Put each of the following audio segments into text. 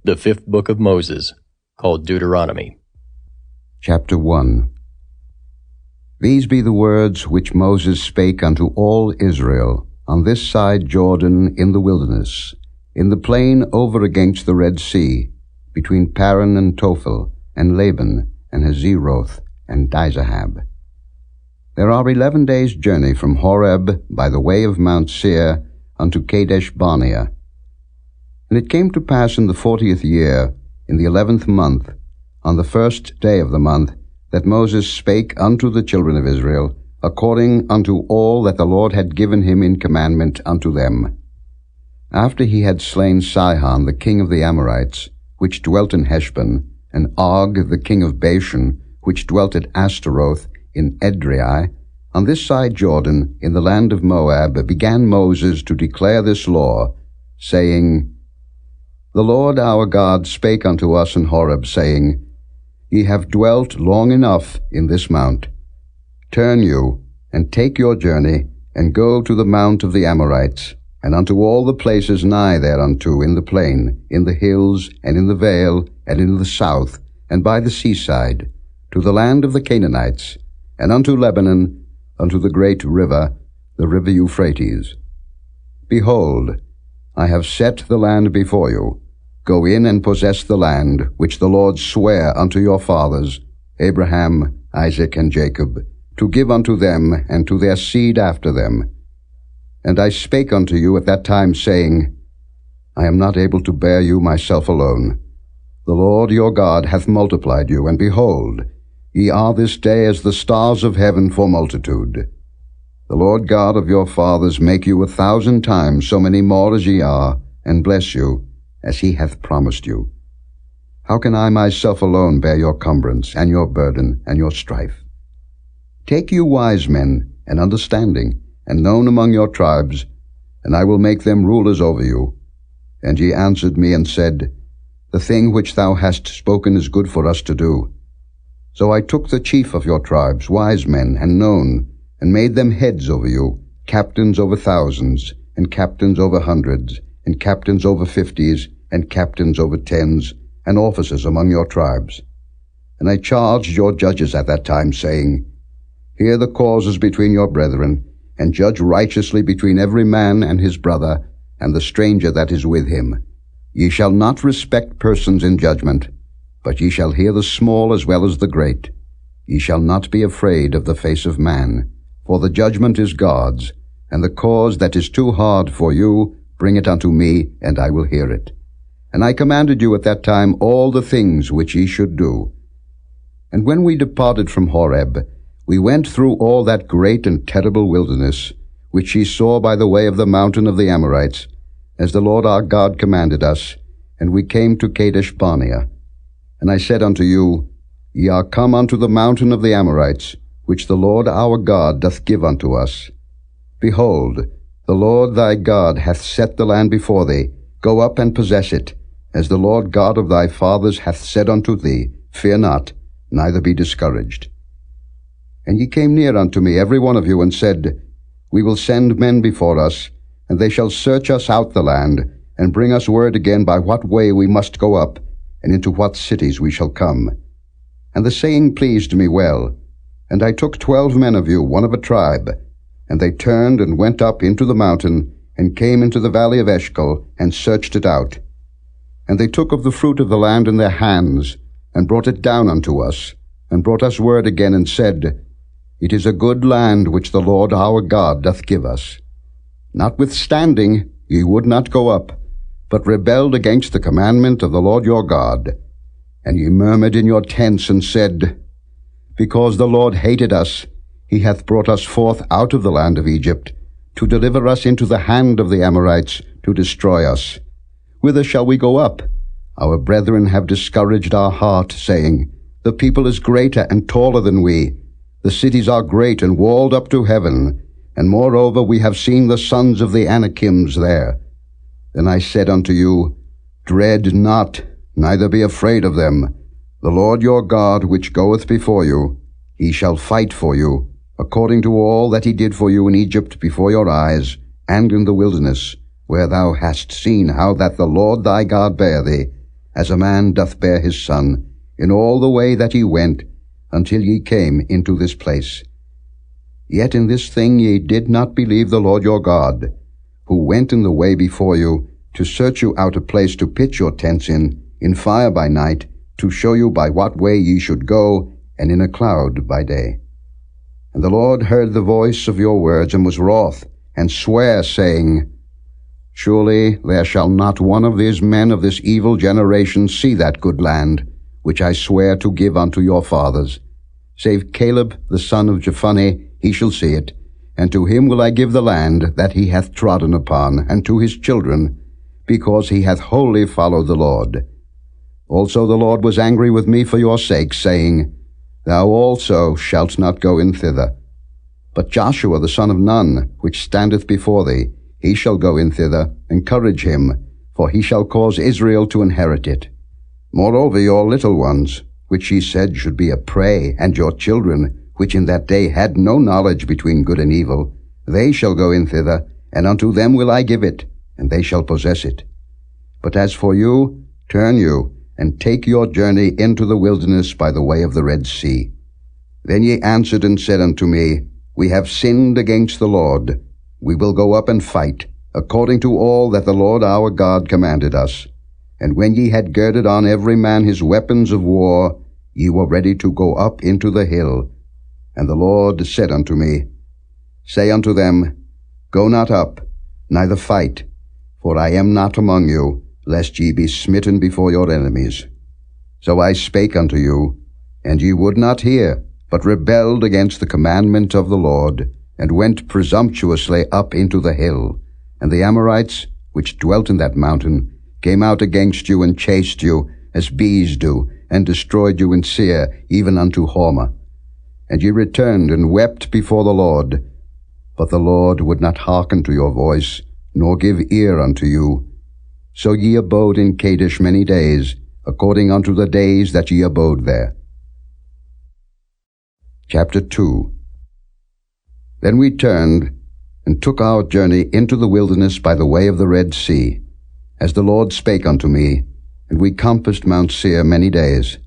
The fifth book of Moses, called Deuteronomy. Chapter 1. These be the words which Moses spake unto all Israel, on this side Jordan in the wilderness, in the plain over against the Red Sea, between Paran and Tophel, and Laban, and Hazeroth, and Dizahab. There are 11 days' journey from Horeb by the way of Mount Seir unto Kadesh Barnea. And it came to pass in the 40th year, in the 11th month, on the first day of the month, that Moses spake unto the children of Israel, according unto all that the Lord had given him in commandment unto them. After he had slain Sihon the king of the Amorites, which dwelt in Heshbon, and Og the king of Bashan, which dwelt at Ashtaroth in Edrei, on this side Jordan, in the land of Moab, began Moses to declare this law, saying, The Lord our God spake unto us in Horeb, saying, Ye have dwelt long enough in this mount. Turn you, and take your journey, and go to the mount of the Amorites, and unto all the places nigh thereunto in the plain, in the hills, and in the vale, and in the south, and by the seaside, to the land of the Canaanites, and unto Lebanon, unto the great river, the river Euphrates. Behold, I have set the land before you. Go in and possess the land which the Lord sware unto your fathers, Abraham, Isaac, and Jacob, to give unto them and to their seed after them. And I spake unto you at that time, saying, I am not able to bear you myself alone. The Lord your God hath multiplied you, and behold, ye are this day as the stars of heaven for multitude. The Lord God of your fathers make you 1,000 times so many more as ye are, and bless you, as he hath promised you. How can I myself alone bear your cumbrance, and your burden, and your strife? Take you wise men, and understanding, and known among your tribes, and I will make them rulers over you. And ye answered me and said, The thing which thou hast spoken is good for us to do. So I took the chief of your tribes, wise men, and known, and made them heads over you, captains over thousands, and captains over hundreds, and captains over 50s, and captains over 10s, and officers among your tribes. And I charged your judges at that time, saying, Hear the causes between your brethren, and judge righteously between every man and his brother, and the stranger that is with him. Ye shall not respect persons in judgment, but ye shall hear the small as well as the great. Ye shall not be afraid of the face of man, for the judgment is God's, and the cause that is too hard for you, bring it unto me, and I will hear it. And I commanded you at that time all the things which ye should do. And when we departed from Horeb, we went through all that great and terrible wilderness, which ye saw by the way of the mountain of the Amorites, as the Lord our God commanded us, and we came to Kadesh Barnea. And I said unto you, Ye are come unto the mountain of the Amorites, which the Lord our God doth give unto us. Behold, the Lord thy God hath set the land before thee. Go up and possess it, as the Lord God of thy fathers hath said unto thee, Fear not, neither be discouraged. And ye came near unto me, every one of you, and said, We will send men before us, and they shall search us out the land, and bring us word again by what way we must go up, and into what cities we shall come. And the saying pleased me well. And I took 12 men of you, one of a tribe, and they turned and went up into the mountain, and came into the valley of Eshcol, and searched it out. And they took of the fruit of the land in their hands, and brought it down unto us, and brought us word again, and said, It is a good land which the Lord our God doth give us. Notwithstanding, ye would not go up, but rebelled against the commandment of the Lord your God. And ye murmured in your tents, and said, Because the Lord hated us, he hath brought us forth out of the land of Egypt, to deliver us into the hand of the Amorites, to destroy us. Whither shall we go up? Our brethren have discouraged our heart, saying, The people is greater and taller than we. The cities are great and walled up to heaven, and moreover we have seen the sons of the Anakims there. Then I said unto you, Dread not, neither be afraid of them. The Lord your God, which goeth before you, he shall fight for you, according to all that he did for you in Egypt before your eyes, and in the wilderness, where thou hast seen how that the Lord thy God bare thee, as a man doth bear his son, in all the way that ye went, until ye came into this place. Yet in this thing ye did not believe the Lord your God, who went in the way before you, to search you out a place to pitch your tents in fire by night, to show you by what way ye should go, and in a cloud by day. And the Lord heard the voice of your words, and was wroth, and sware, saying, Surely there shall not one of these men of this evil generation see that good land, which I swear to give unto your fathers. Save Caleb the son of Jephunneh, he shall see it, and to him will I give the land that he hath trodden upon, and to his children, because he hath wholly followed the Lord. Also the Lord was angry with me for your sake, saying, Thou also shalt not go in thither. But Joshua the son of Nun, which standeth before thee, he shall go in thither. Encourage him, for he shall cause Israel to inherit it. Moreover your little ones, which ye said should be a prey, and your children, which in that day had no knowledge between good and evil, they shall go in thither, and unto them will I give it, and they shall possess it. But as for you, turn you, and take your journey into the wilderness by the way of the Red Sea. Then ye answered and said unto me, We have sinned against the Lord. We will go up and fight, according to all that the Lord our God commanded us. And when ye had girded on every man his weapons of war, ye were ready to go up into the hill. And the Lord said unto me, Say unto them, Go not up, neither fight, for I am not among you, lest ye be smitten before your enemies. So I spake unto you, and ye would not hear, but rebelled against the commandment of the Lord, and went presumptuously up into the hill. And the Amorites, which dwelt in that mountain, came out against you, and chased you, as bees do, and destroyed you in Seir, even unto Hormah. And ye returned and wept before the Lord. But the Lord would not hearken to your voice, nor give ear unto you. So ye abode in Kadesh many days, according unto the days that ye abode there. Chapter 2. Then we turned, and took our journey into the wilderness by the way of the Red Sea, as the Lord spake unto me, and we compassed Mount Seir many days.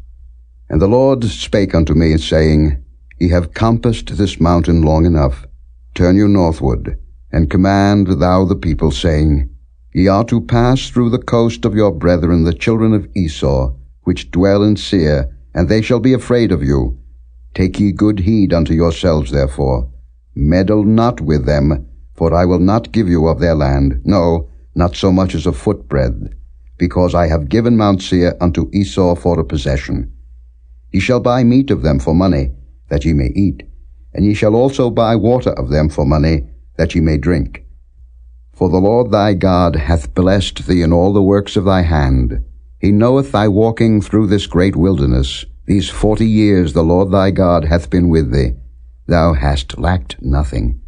And the Lord spake unto me, saying, Ye have compassed this mountain long enough. Turn you northward, and command thou the people, saying, Ye are to pass through the coast of your brethren the children of Esau, which dwell in Seir, and they shall be afraid of you. Take ye good heed unto yourselves, therefore. Meddle not with them, for I will not give you of their land, no, not so much as a footbreadth, because I have given Mount Seir unto Esau for a possession. Ye shall buy meat of them for money, that ye may eat, and ye shall also buy water of them for money, that ye may drink. For the Lord thy God hath blessed thee in all the works of thy hand. He knoweth thy walking through this great wilderness. These 40 years the Lord thy God hath been with thee. Thou hast lacked nothing.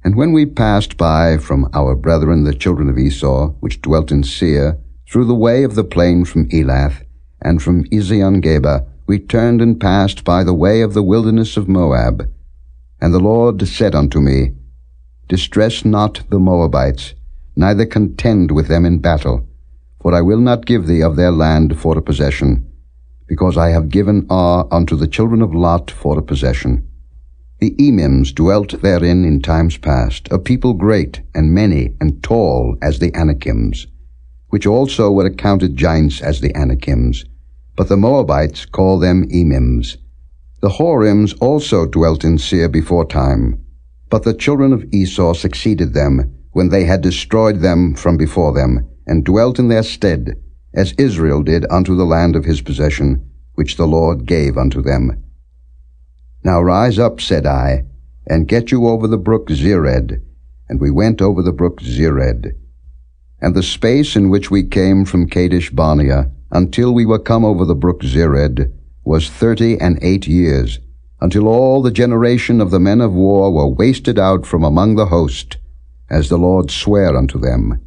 And when we passed by from our brethren the children of Esau, which dwelt in Seir, through the way of the plain from Elath, and from Ezion-Geber, we turned and passed by the way of the wilderness of Moab. And the Lord said unto me, Distress not the Moabites, neither contend with them in battle, for I will not give thee of their land for a possession, because I have given Ar unto the children of Lot for a possession. The Emims dwelt therein in times past, a people great and many and tall as the Anakims, which also were accounted giants as the Anakims, but the Moabites call them Emims. The Horims also dwelt in Seir before time, but the children of Esau succeeded them, when they had destroyed them from before them, and dwelt in their stead, as Israel did unto the land of his possession, which the Lord gave unto them. Now rise up, said I, and get you over the brook Zered. And we went over the brook Zered. And the space in which we came from Kadesh Barnea, until we were come over the brook Zered, was 38 years, until all the generation of the men of war were wasted out from among the host, as the Lord sware unto them.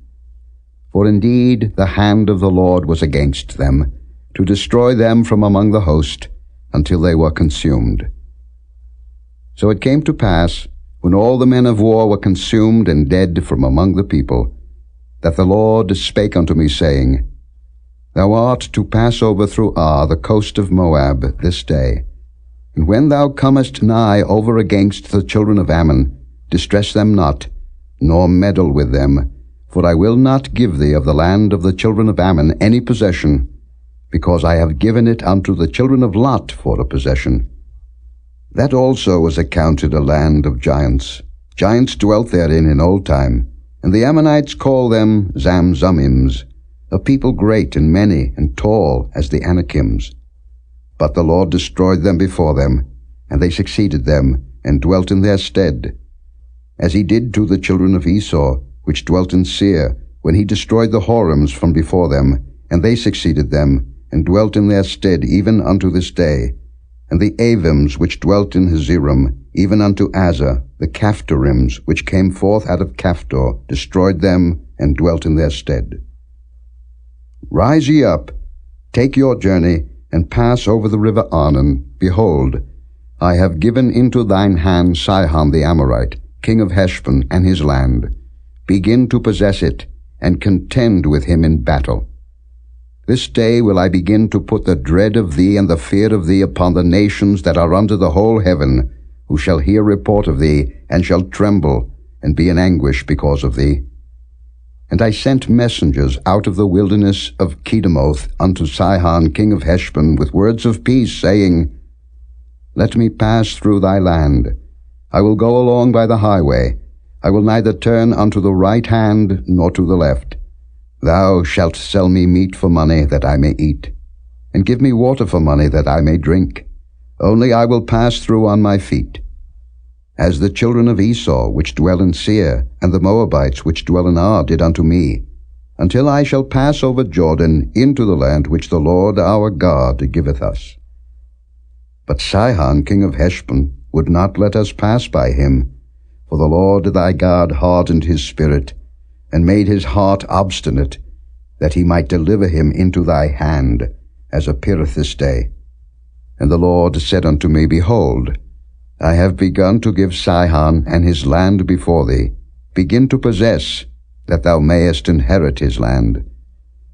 For indeed the hand of the Lord was against them, to destroy them from among the host, until they were consumed. So it came to pass, when all the men of war were consumed and dead from among the people, that the Lord spake unto me, saying, Thou art to pass over through Ar, the coast of Moab, this day. And when thou comest nigh over against the children of Ammon, distress them not, nor meddle with them, for I will not give thee of the land of the children of Ammon any possession, because I have given it unto the children of Lot for a possession. That also was accounted a land of giants. Giants dwelt therein in old time, and the Ammonites call them Zamzummims, a people great and many and tall as the Anakims. But the Lord destroyed them before them, and they succeeded them, and dwelt in their stead, as he did to the children of Esau, which dwelt in Seir, when he destroyed the Horims from before them, and they succeeded them, and dwelt in their stead even unto this day. And the Avims which dwelt in Hazerim, even unto Azza, the Caphtorims which came forth out of Caphtor, destroyed them, and dwelt in their stead. Rise ye up, take your journey, and pass over the river Arnon. Behold, I have given into thine hand Sihon the Amorite, king of Heshbon, and his land. Begin to possess it, and contend with him in battle. This day will I begin to put the dread of thee and the fear of thee upon the nations that are under the whole heaven, who shall hear report of thee, and shall tremble, and be in anguish because of thee. And I sent messengers out of the wilderness of Kedemoth unto Sihon king of Heshbon with words of peace, saying, Let me pass through thy land. I will go along by the highway. I will neither turn unto the right hand nor to the left. Thou shalt sell me meat for money that I may eat, and give me water for money that I may drink. Only I will pass through on my feet. As the children of Esau which dwell in Seir, and the Moabites which dwell in Ar did unto me, until I shall pass over Jordan into the land which the Lord our God giveth us. But Sihon king of Heshbon would not let us pass by him, for the Lord thy God hardened his spirit, and made his heart obstinate, that he might deliver him into thy hand, as appeareth this day. And the Lord said unto me, Behold, I have begun to give Sihon and his land before thee. Begin to possess, that thou mayest inherit his land.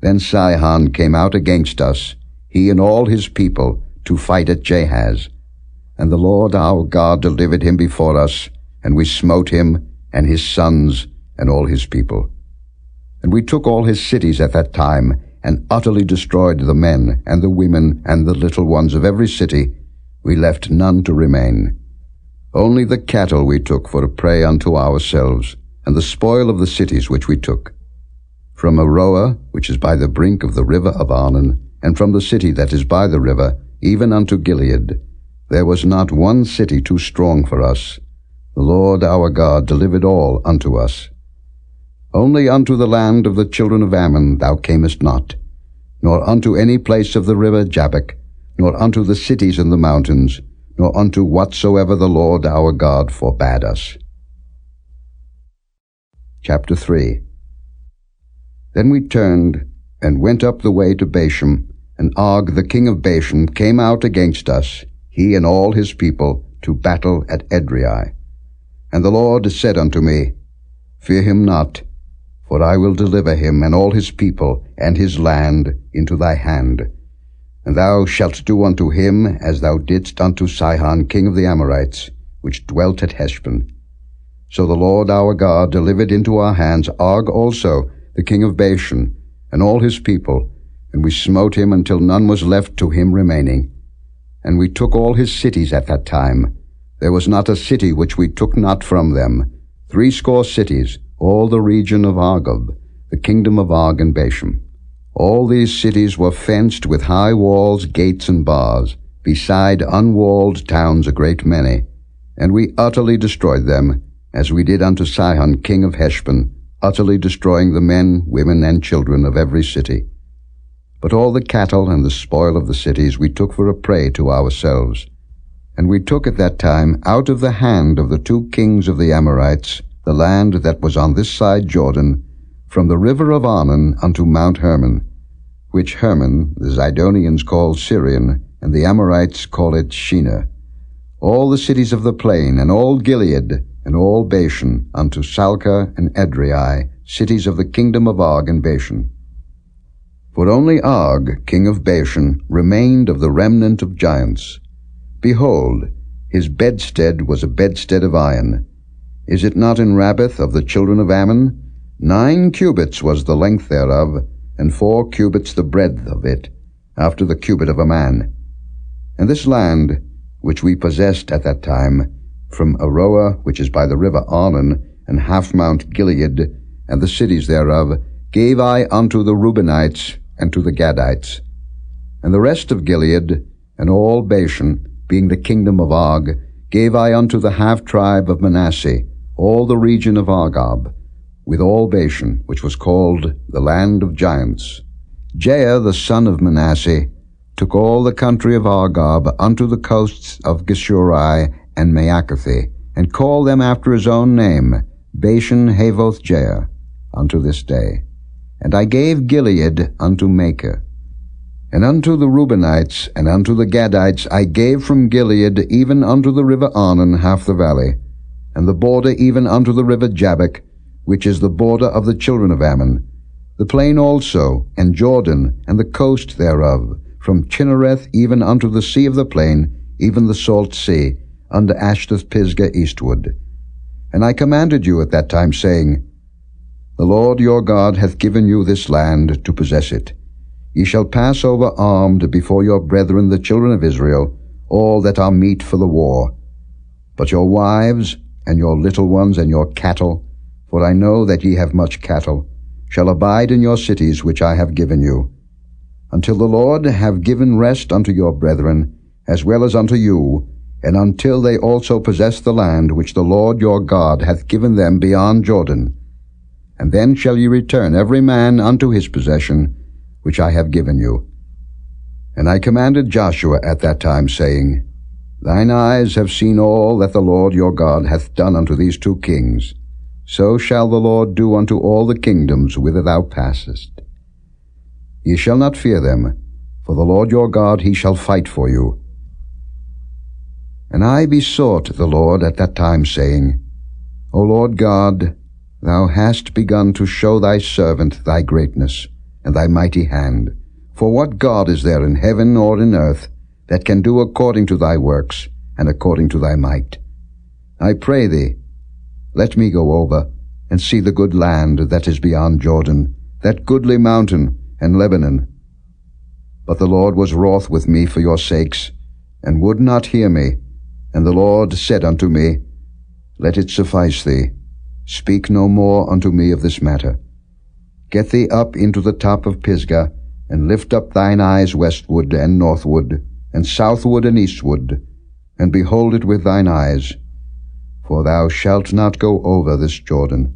Then Sihon came out against us, he and all his people, to fight at Jahaz. And the Lord our God delivered him before us, and we smote him, and his sons, and all his people. And we took all his cities at that time, and utterly destroyed the men, and the women, and the little ones of every city. We left none to remain. Only the cattle we took for a prey unto ourselves, and the spoil of the cities which we took. From Aroah, which is by the brink of the river of Arnon, and from the city that is by the river, even unto Gilead, there was not one city too strong for us. The Lord our God delivered all unto us. Only unto the land of the children of Ammon thou camest not, nor unto any place of the river Jabbok, nor unto the cities in the mountains, nor unto whatsoever the Lord our God forbade us. Chapter 3. Then we turned, and went up the way to Bashan, and Og the king of Bashan came out against us, he and all his people, to battle at Edrei. And the Lord said unto me, Fear him not, for I will deliver him and all his people and his land into thy hand. And thou shalt do unto him as thou didst unto Sihon king of the Amorites, which dwelt at Heshbon. So the Lord our God delivered into our hands Og also, the king of Bashan, and all his people, and we smote him until none was left to him remaining. And we took all his cities at that time. There was not a city which we took not from them, 80 cities, all the region of Argob, the kingdom of Og and Bashan. All these cities were fenced with high walls, gates, and bars, beside unwalled towns a great many. And we utterly destroyed them, as we did unto Sihon king of Heshbon, utterly destroying the men, women, and children of every city. But all the cattle and the spoil of the cities we took for a prey to ourselves. And we took at that time out of the hand of the 2 kings of the Amorites the land that was on this side Jordan, from the river of Arnon unto Mount Hermon, which Hermon the Zidonians call Syrian, and the Amorites call it Shinar, all the cities of the plain, and all Gilead, and all Bashan, unto Salcah and Edrei, cities of the kingdom of Og and Bashan. For only Og, king of Bashan, remained of the remnant of giants. Behold, his bedstead was a bedstead of iron. Is it not in Rabbath of the children of Ammon? 9 cubits was the length thereof, and 4 cubits the breadth of it, after the cubit of a man. And this land, which we possessed at that time, from Aroer, which is by the river Arnon, and half Mount Gilead, and the cities thereof, gave I unto the Reubenites and to the Gadites. And the rest of Gilead, and all Bashan, being the kingdom of Og, gave I unto the half-tribe of Manasseh, all the region of Argob, with all Bashan, which was called the land of giants. Jair the son of Manasseh took all the country of Argob unto the coasts of Geshuri and Maacathi, and called them after his own name, Bashan Havoth Jair, unto this day. And I gave Gilead unto Machir. And unto the Reubenites and unto the Gadites I gave from Gilead even unto the river Arnon half the valley, and the border even unto the river Jabbok, which is the border of the children of Ammon, the plain also, and Jordan, and the coast thereof, from Chinnereth even unto the sea of the plain, even the salt sea, under Ashdoth-Pisgah eastward. And I commanded you at that time, saying, The Lord your God hath given you this land to possess it. Ye shall pass over armed before your brethren the children of Israel, all that are meet for the war. But your wives, and your little ones, and your cattle, for I know that ye have much cattle, shall abide in your cities which I have given you, until the Lord have given rest unto your brethren, as well as unto you, and until they also possess the land which the Lord your God hath given them beyond Jordan. And then shall ye return every man unto his possession, which I have given you. And I commanded Joshua at that time, saying, Thine eyes have seen all that the Lord your God hath done unto these 2 kings. So shall the Lord do unto all the kingdoms whither thou passest. Ye shall not fear them, for the Lord your God he shall fight for you. And I besought the Lord at that time, saying, O Lord God, thou hast begun to show thy servant thy greatness, and thy mighty hand. For what God is there in heaven or in earth that can do according to thy works, and according to thy might? I pray thee, let me go over, and see the good land that is beyond Jordan, that goodly mountain, and Lebanon. But the Lord was wroth with me for your sakes, and would not hear me. And the Lord said unto me, Let it suffice thee. Speak no more unto me of this matter. Get thee up into the top of Pisgah, and lift up thine eyes westward and northward, and southward and eastward, and behold it with thine eyes. For thou shalt not go over this Jordan.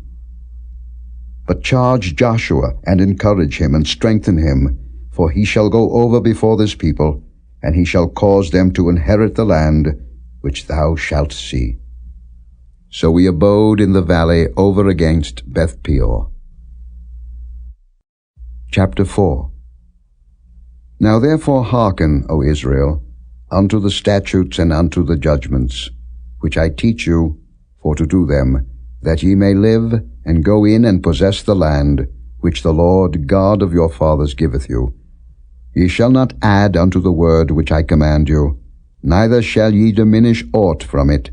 But charge Joshua, and encourage him, and strengthen him, for he shall go over before this people, and he shall cause them to inherit the land which thou shalt see. So we abode in the valley over against Beth-peor. Chapter 4. Now therefore hearken, O Israel, unto the statutes and unto the judgments, which I teach you, for to do them, that ye may live, and go in and possess the land, which the Lord God of your fathers giveth you. Ye shall not add unto the word which I command you, neither shall ye diminish aught from it,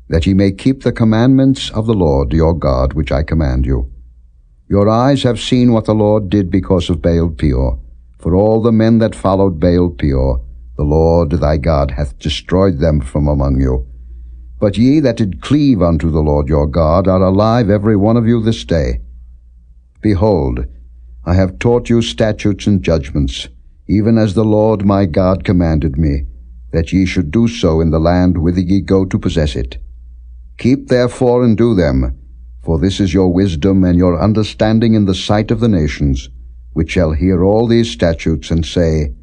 that ye may keep the commandments of the Lord your God which I command you. Your eyes have seen what the Lord did because of Baal-peor. For all the men that followed Baal-peor, the Lord thy God hath destroyed them from among you. But ye that did cleave unto the Lord your God are alive every one of you this day. Behold, I have taught you statutes and judgments, even as the Lord my God commanded me, that ye should do so in the land whither ye go to possess it. Keep therefore and do them, for this is your wisdom and your understanding in the sight of the nations, which shall hear all these statutes and say,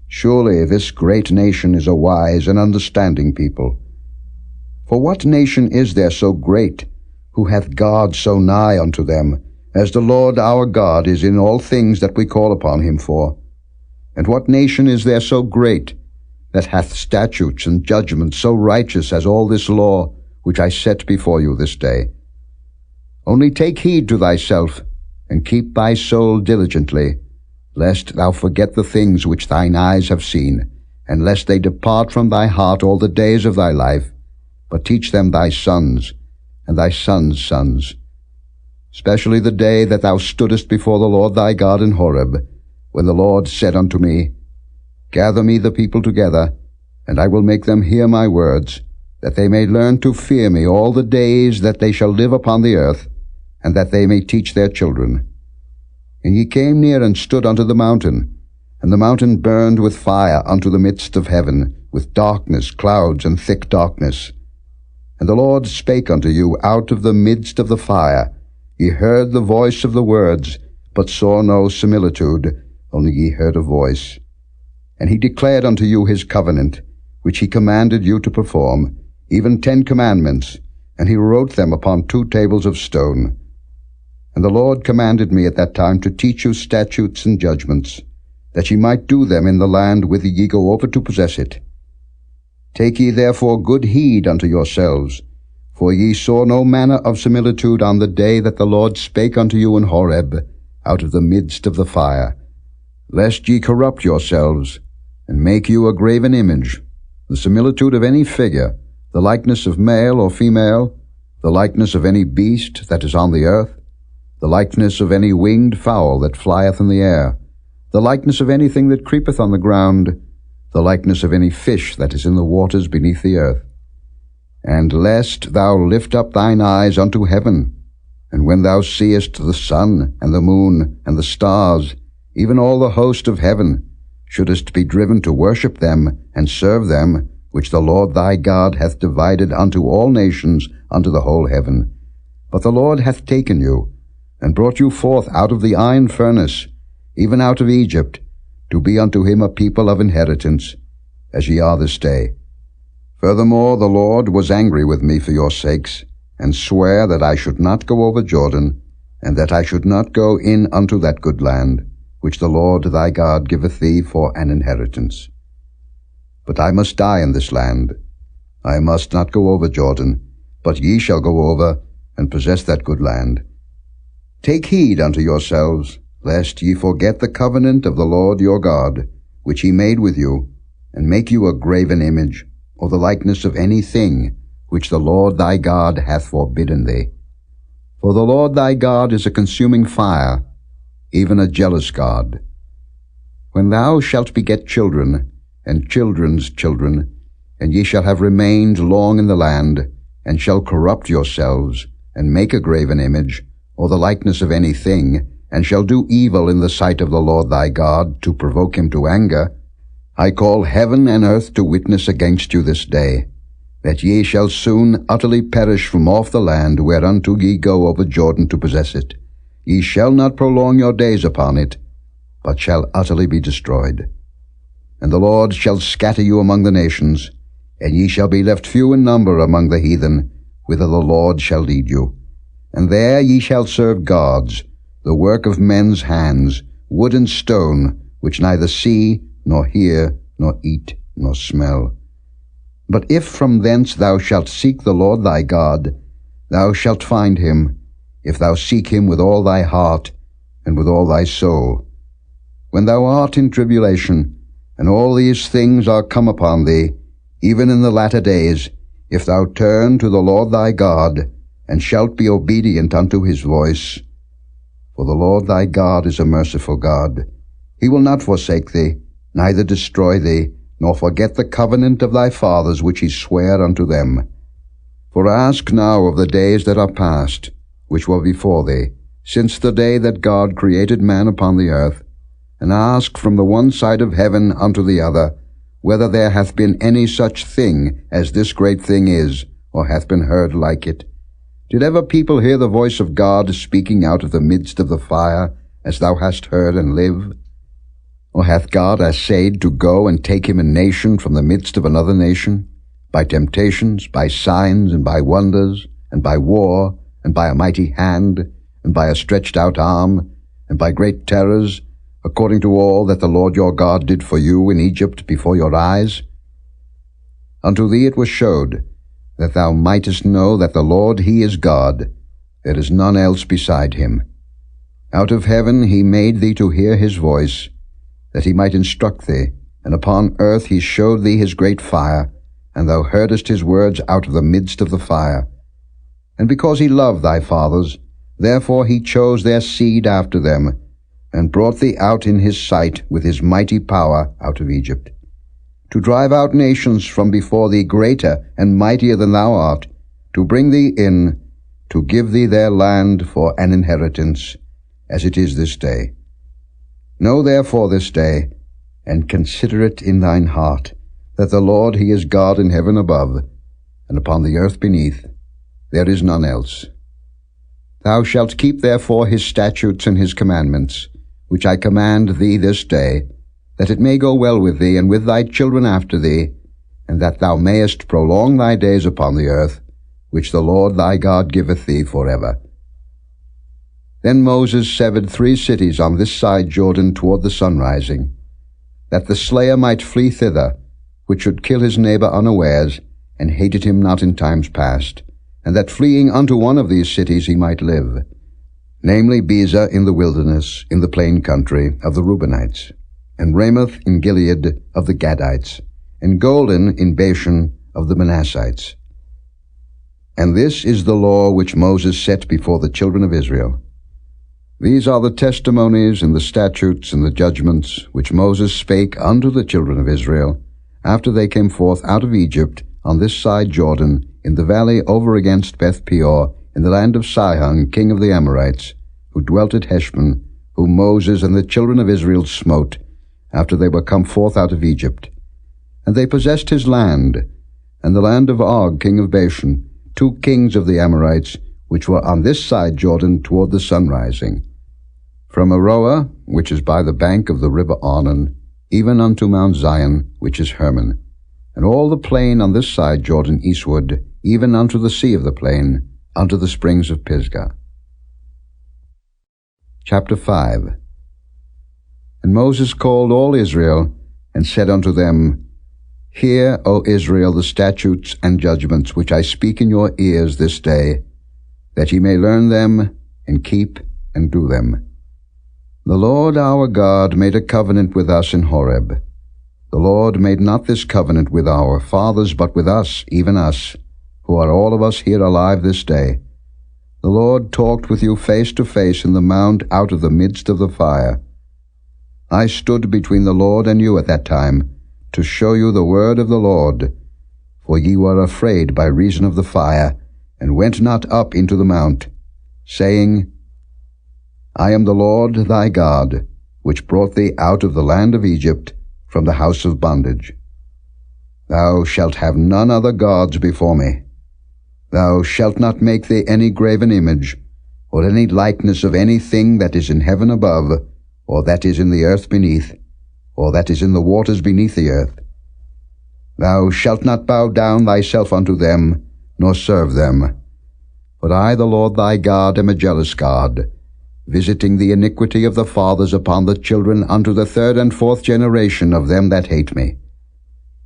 Surely this great nation is a wise and understanding people. For what nation is there so great, who hath God so nigh unto them, as the Lord our God is in all things that we call upon him for? And what nation is there so great, that hath statutes and judgments so righteous as all this law, which I set before you this day? Only take heed to thyself, and keep thy soul diligently, lest thou forget the things which thine eyes have seen, and lest they depart from thy heart all the days of thy life, but teach them thy sons, and thy sons' sons, especially the day that thou stoodest before the Lord thy God in Horeb, when the Lord said unto me, Gather me the people together, and I will make them hear my words, that they may learn to fear me all the days that they shall live upon the earth, and that they may teach their children. And ye came near and stood unto the mountain, and the mountain burned with fire unto the midst of heaven, with darkness, clouds, and thick darkness. And the Lord spake unto you out of the midst of the fire. Ye heard the voice of the words, but saw no similitude, only ye heard a voice. And he declared unto you his covenant, which he commanded you to perform, even 10 commandments, and he wrote them upon 2 tables of stone. And the Lord commanded me at that time to teach you statutes and judgments, that ye might do them in the land whither ye go over to possess it. Take ye therefore good heed unto yourselves, for ye saw no manner of similitude on the day that the Lord spake unto you in Horeb, out of the midst of the fire, lest ye corrupt yourselves, and make you a graven image, the similitude of any figure, the likeness of male or female, the likeness of any beast that is on the earth, the likeness of any winged fowl that flieth in the air, the likeness of anything that creepeth on the ground, the likeness of any fish that is in the waters beneath the earth. And lest thou lift up thine eyes unto heaven, and when thou seest the sun and the moon and the stars, even all the host of heaven, shouldest be driven to worship them and serve them, which the Lord thy God hath divided unto all nations unto the whole heaven. But the Lord hath taken you, and brought you forth out of the iron furnace, even out of Egypt, to be unto him a people of inheritance, as ye are this day. Furthermore, the Lord was angry with me for your sakes, and sware that I should not go over Jordan, and that I should not go in unto that good land, which the Lord thy God giveth thee for an inheritance. But I must die in this land. I must not go over Jordan, but ye shall go over, and possess that good land. Take heed unto yourselves, lest ye forget the covenant of the Lord your God, which he made with you, and make you a graven image, or the likeness of any thing, which the Lord thy God hath forbidden thee. For the Lord thy God is a consuming fire, even a jealous God. When thou shalt beget children, and children's children, and ye shall have remained long in the land, and shall corrupt yourselves, and make a graven image, or the likeness of any thing, and shall do evil in the sight of the Lord thy God, to provoke him to anger, I call heaven and earth to witness against you this day, that ye shall soon utterly perish from off the land whereunto ye go over Jordan to possess it. Ye shall not prolong your days upon it, but shall utterly be destroyed. And the Lord shall scatter you among the nations, and ye shall be left few in number among the heathen, whither the Lord shall lead you. And there ye shall serve gods, the work of men's hands, wood and stone, which neither see, nor hear, nor eat, nor smell. But if from thence thou shalt seek the Lord thy God, thou shalt find him, if thou seek him with all thy heart, and with all thy soul. When thou art in tribulation, and all these things are come upon thee, even in the latter days, if thou turn to the Lord thy God, and shalt be obedient unto his voice. For the Lord thy God is a merciful God. He will not forsake thee, neither destroy thee, nor forget the covenant of thy fathers which he sware unto them. For ask now of the days that are past, which were before thee, since the day that God created man upon the earth, and ask from the one side of heaven unto the other, whether there hath been any such thing as this great thing is, or hath been heard like it. Did ever people hear the voice of God speaking out of the midst of the fire, as thou hast heard and live? Or hath God assayed to go and take him a nation from the midst of another nation, by temptations, by signs, and by wonders, and by war, and by a mighty hand, and by a stretched out arm, and by great terrors, according to all that the Lord your God did for you in Egypt before your eyes? Unto thee it was showed, that thou mightest know that the Lord he is God, there is none else beside him. Out of heaven he made thee to hear his voice, that he might instruct thee, and upon earth he showed thee his great fire, and thou heardest his words out of the midst of the fire. And because he loved thy fathers, therefore he chose their seed after them, and brought thee out in his sight with his mighty power out of Egypt, to drive out nations from before thee greater and mightier than thou art, to bring thee in, to give thee their land for an inheritance, as it is this day. Know therefore this day, and consider it in thine heart, that the Lord he is God in heaven above, and upon the earth beneath. There is none else. Thou shalt keep therefore his statutes and his commandments, which I command thee this day, that it may go well with thee and with thy children after thee, and that thou mayest prolong thy days upon the earth, which the Lord thy God giveth thee forever. Then Moses severed 3 cities on this side Jordan toward the sunrising, that the slayer might flee thither, which should kill his neighbor unawares, and hated him not in times past, and that fleeing unto one of these cities he might live, namely Bezer in the wilderness, in the plain country of the Reubenites, and Ramoth in Gilead of the Gadites, and Golden in Bashan of the Manassites. And this is the law which Moses set before the children of Israel. These are the testimonies and the statutes and the judgments which Moses spake unto the children of Israel, after they came forth out of Egypt on this side Jordan, in the valley over against Beth Peor, in the land of Sihon, king of the Amorites, who dwelt at Heshbon, whom Moses and the children of Israel smote, after they were come forth out of Egypt. And they possessed his land, and the land of Og, king of Bashan, 2 kings of the Amorites, which were on this side Jordan toward the sunrising, from Aroah, which is by the bank of the river Arnon, even unto Mount Zion, which is Hermon, and all the plain on this side Jordan eastward, even unto the sea of the plain, unto the springs of Pisgah. Chapter 5. And Moses called all Israel, and said unto them, Hear, O Israel, the statutes and judgments which I speak in your ears this day, that ye may learn them, and keep, and do them. The Lord our God made a covenant with us in Horeb. The Lord made not this covenant with our fathers, but with us, even us, who are all of us here alive this day. The Lord talked with you face to face in the mount out of the midst of the fire. I stood between the Lord and you at that time, to show you the word of the Lord. For ye were afraid by reason of the fire, and went not up into the mount, saying, I am the Lord thy God, which brought thee out of the land of Egypt, from the house of bondage. Thou shalt have none other gods before me. Thou shalt not make thee any graven image, or any likeness of anything that is in heaven above, or that is in the earth beneath, or that is in the waters beneath the earth. Thou shalt not bow down thyself unto them, nor serve them. For I, the Lord thy God, am a jealous God, visiting the iniquity of the fathers upon the children unto the 3rd and 4th generation of them that hate me,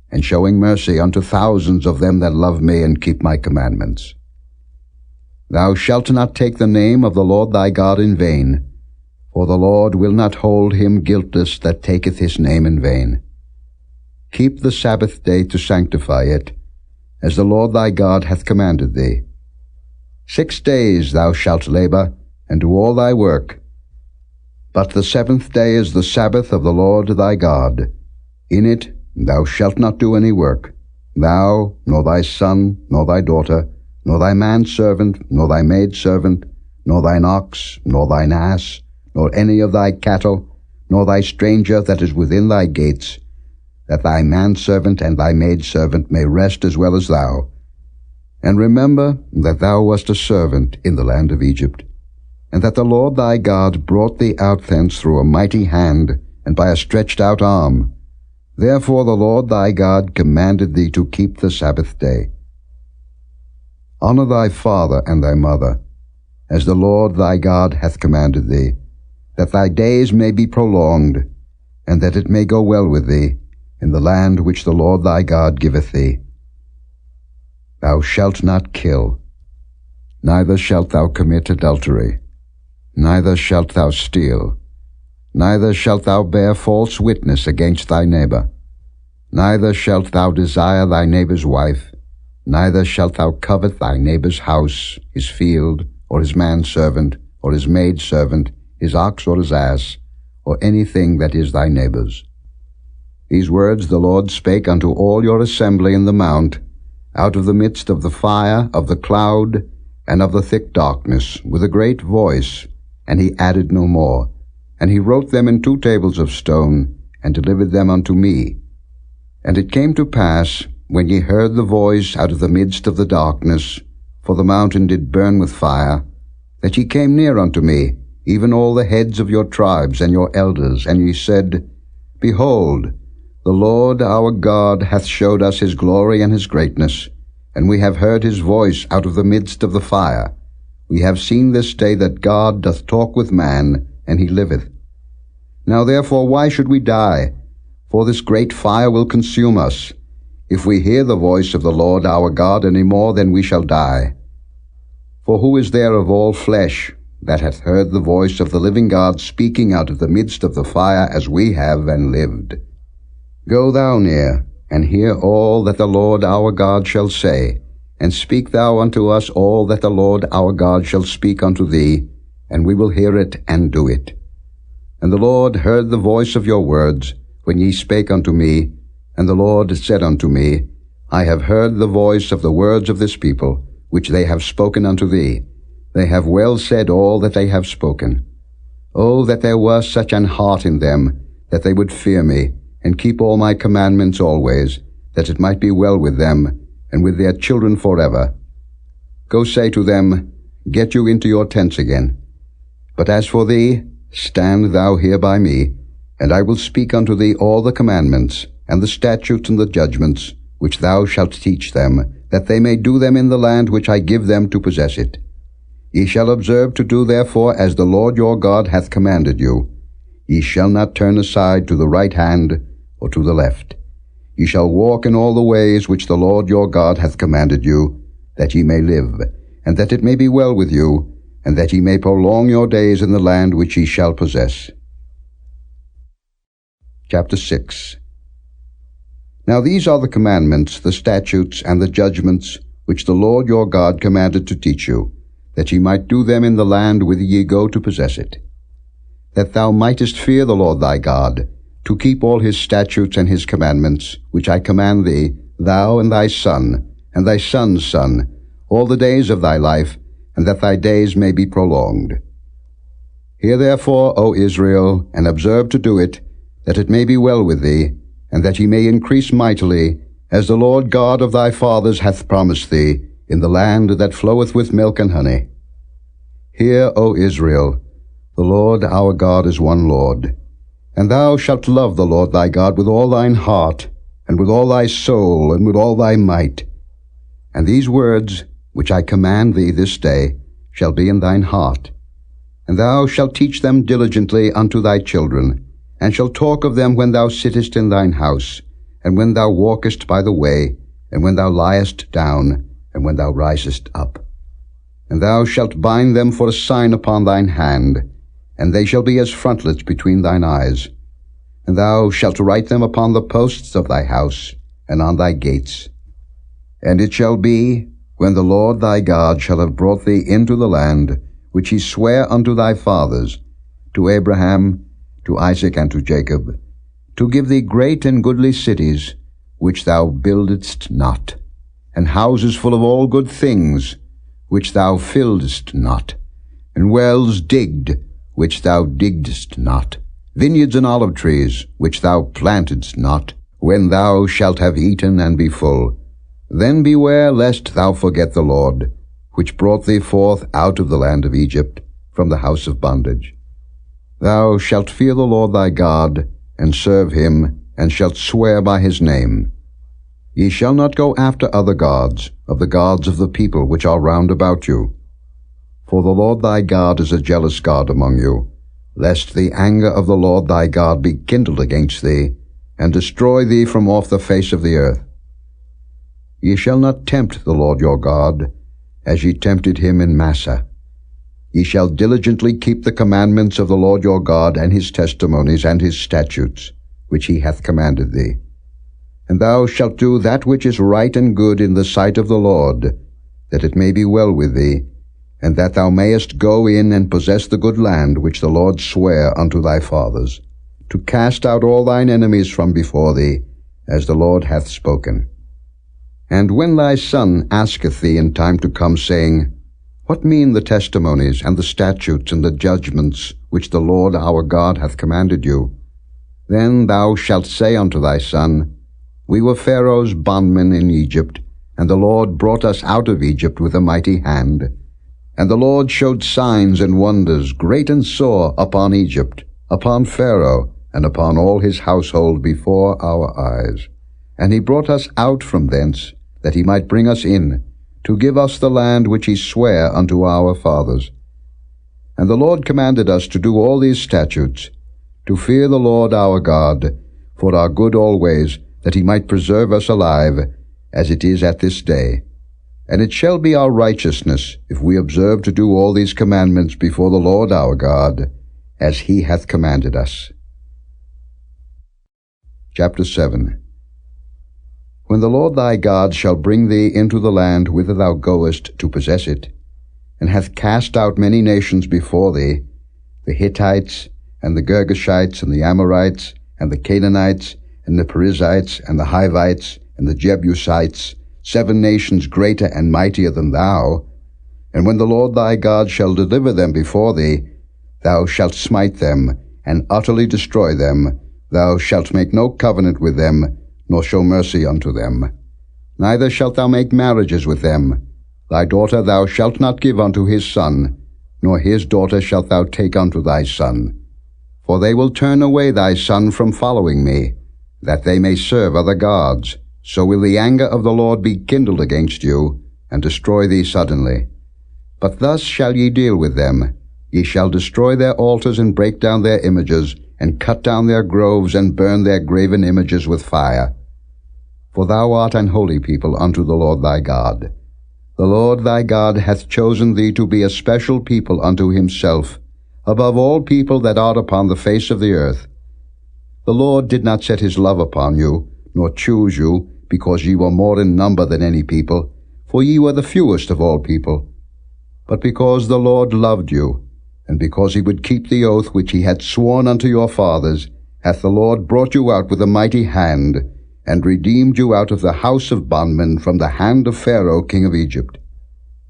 and showing mercy unto thousands of them that love me and keep my commandments. Thou shalt not take the name of the Lord thy God in vain, for the Lord will not hold him guiltless that taketh his name in vain. Keep the Sabbath day to sanctify it, as the Lord thy God hath commanded thee. 6 days thou shalt labor, and do all thy work. But the 7th day is the Sabbath of the Lord thy God. In it thou shalt not do any work, thou, nor thy son, nor thy daughter, nor thy manservant, nor thy maidservant, nor thine ox, nor thine ass, nor any of thy cattle, nor thy stranger that is within thy gates, that thy manservant and thy maidservant may rest as well as thou. And remember that thou wast a servant in the land of Egypt, and that the Lord thy God brought thee out thence through a mighty hand, and by a stretched out arm. Therefore the Lord thy God commanded thee to keep the Sabbath day. Honor thy father and thy mother, as the Lord thy God hath commanded thee, that thy days may be prolonged, and that it may go well with thee, in the land which the Lord thy God giveth thee. Thou shalt not kill, neither shalt thou commit adultery, neither shalt thou steal. Neither shalt thou bear false witness against thy neighbor. Neither shalt thou desire thy neighbor's wife. Neither shalt thou covet thy neighbor's house, his field, or his manservant, or his maidservant, his ox or his ass, or anything that is thy neighbor's. These words the Lord spake unto all your assembly in the mount, out of the midst of the fire, of the cloud, and of the thick darkness, with a great voice, and he added no more. And he wrote them in 2 tables of stone, and delivered them unto me. And it came to pass, when ye heard the voice out of the midst of the darkness, for the mountain did burn with fire, that ye came near unto me, even all the heads of your tribes and your elders, and ye said, Behold, the Lord our God hath showed us his glory and his greatness, and we have heard his voice out of the midst of the fire. We have seen this day that God doth talk with man, and he liveth. Now therefore why should we die? For this great fire will consume us. If we hear the voice of the Lord our God any more, then we shall die. For who is there of all flesh that hath heard the voice of the living God speaking out of the midst of the fire as we have, and lived? Go thou near, and hear all that the Lord our God shall say, and speak thou unto us all that the Lord our God shall speak unto thee, and we will hear it and do it. And the Lord heard the voice of your words, when ye spake unto me, and the Lord said unto me, I have heard the voice of the words of this people, which they have spoken unto thee. They have well said all that they have spoken. Oh, that there were such an heart in them, that they would fear me, and keep all my commandments always, that it might be well with them, and with their children forever. Go say to them, Get you into your tents again. But as for thee, stand thou here by me, and I will speak unto thee all the commandments, and the statutes and the judgments, which thou shalt teach them, that they may do them in the land which I give them to possess it. Ye shall observe to do therefore as the Lord your God hath commanded you. Ye shall not turn aside to the right hand or to the left. Ye shall walk in all the ways which the Lord your God hath commanded you, that ye may live, and that it may be well with you, and that ye may prolong your days in the land which ye shall possess. Chapter 6. Now these are the commandments, the statutes, and the judgments, which the Lord your God commanded to teach you, that ye might do them in the land whither ye go to possess it. That thou mightest fear the Lord thy God, to keep all his statutes and his commandments, which I command thee, thou and thy son, and thy son's son, all the days of thy life, and that thy days may be prolonged. Hear therefore, O Israel, and observe to do it, that it may be well with thee, and that ye may increase mightily, as the Lord God of thy fathers hath promised thee, in the land that floweth with milk and honey. Hear, O Israel, the Lord our God is one Lord. And thou shalt love the Lord thy God with all thine heart, and with all thy soul, and with all thy might. And these words, which I command thee this day, shall be in thine heart. And thou shalt teach them diligently unto thy children, and shalt talk of them when thou sittest in thine house, and when thou walkest by the way, and when thou liest down, and when thou risest up. And thou shalt bind them for a sign upon thine hand, and they shall be as frontlets between thine eyes. And thou shalt write them upon the posts of thy house, and on thy gates. And it shall be, when the Lord thy God shall have brought thee into the land, which he sware unto thy fathers, to Abraham, to Isaac, and to Jacob, to give thee great and goodly cities, which thou buildedst not, and houses full of all good things, which thou filledst not, and wells digged, which thou diggedst not, vineyards and olive trees, which thou plantedst not, when thou shalt have eaten and be full. Then beware lest thou forget the Lord, which brought thee forth out of the land of Egypt, from the house of bondage. Thou shalt fear the Lord thy God, and serve him, and shalt swear by his name. Ye shall not go after other gods, of the gods of the people which are round about you. For the Lord thy God is a jealous God among you, lest the anger of the Lord thy God be kindled against thee, and destroy thee from off the face of the earth. Ye shall not tempt the Lord your God, as ye tempted him in Massah. Ye shall diligently keep the commandments of the Lord your God, and his testimonies, and his statutes, which he hath commanded thee. And thou shalt do that which is right and good in the sight of the Lord, that it may be well with thee, and that thou mayest go in and possess the good land which the Lord sware unto thy fathers, to cast out all thine enemies from before thee, as the Lord hath spoken. And when thy son asketh thee in time to come, saying, What mean the testimonies, and the statutes, and the judgments, which the Lord our God hath commanded you? Then thou shalt say unto thy son, We were Pharaoh's bondmen in Egypt, and the Lord brought us out of Egypt with a mighty hand. And the Lord showed signs and wonders, great and sore, upon Egypt, upon Pharaoh, and upon all his household before our eyes. And he brought us out from thence, that he might bring us in, to give us the land which he sware unto our fathers. And the Lord commanded us to do all these statutes, to fear the Lord our God, for our good always, that he might preserve us alive, as it is at this day. And it shall be our righteousness, if we observe to do all these commandments before the Lord our God, as he hath commanded us. Chapter 7. When the Lord thy God shall bring thee into the land whither thou goest to possess it, and hath cast out many nations before thee, the Hittites, and the Girgashites, and the Amorites, and the Canaanites, and the Perizzites, and the Hivites, and the Jebusites, 7 nations greater and mightier than thou, and when the Lord thy God shall deliver them before thee, thou shalt smite them, and utterly destroy them. Thou shalt make no covenant with them, nor show mercy unto them. Neither shalt thou make marriages with them. Thy daughter thou shalt not give unto his son, nor his daughter shalt thou take unto thy son. For they will turn away thy son from following me, that they may serve other gods. So will the anger of the Lord be kindled against you, and destroy thee suddenly. But thus shall ye deal with them. Ye shall destroy their altars, and break down their images, and cut down their groves, and burn their graven images with fire. For thou art an holy people unto the Lord thy God. The Lord thy God hath chosen thee to be a special people unto himself, above all people that are upon the face of the earth. The Lord did not set his love upon you, nor choose you, because ye were more in number than any people, for ye were the fewest of all people. But because the Lord loved you, and because he would keep the oath which he had sworn unto your fathers, hath the Lord brought you out with a mighty hand, and redeemed you out of the house of bondmen from the hand of Pharaoh king of Egypt.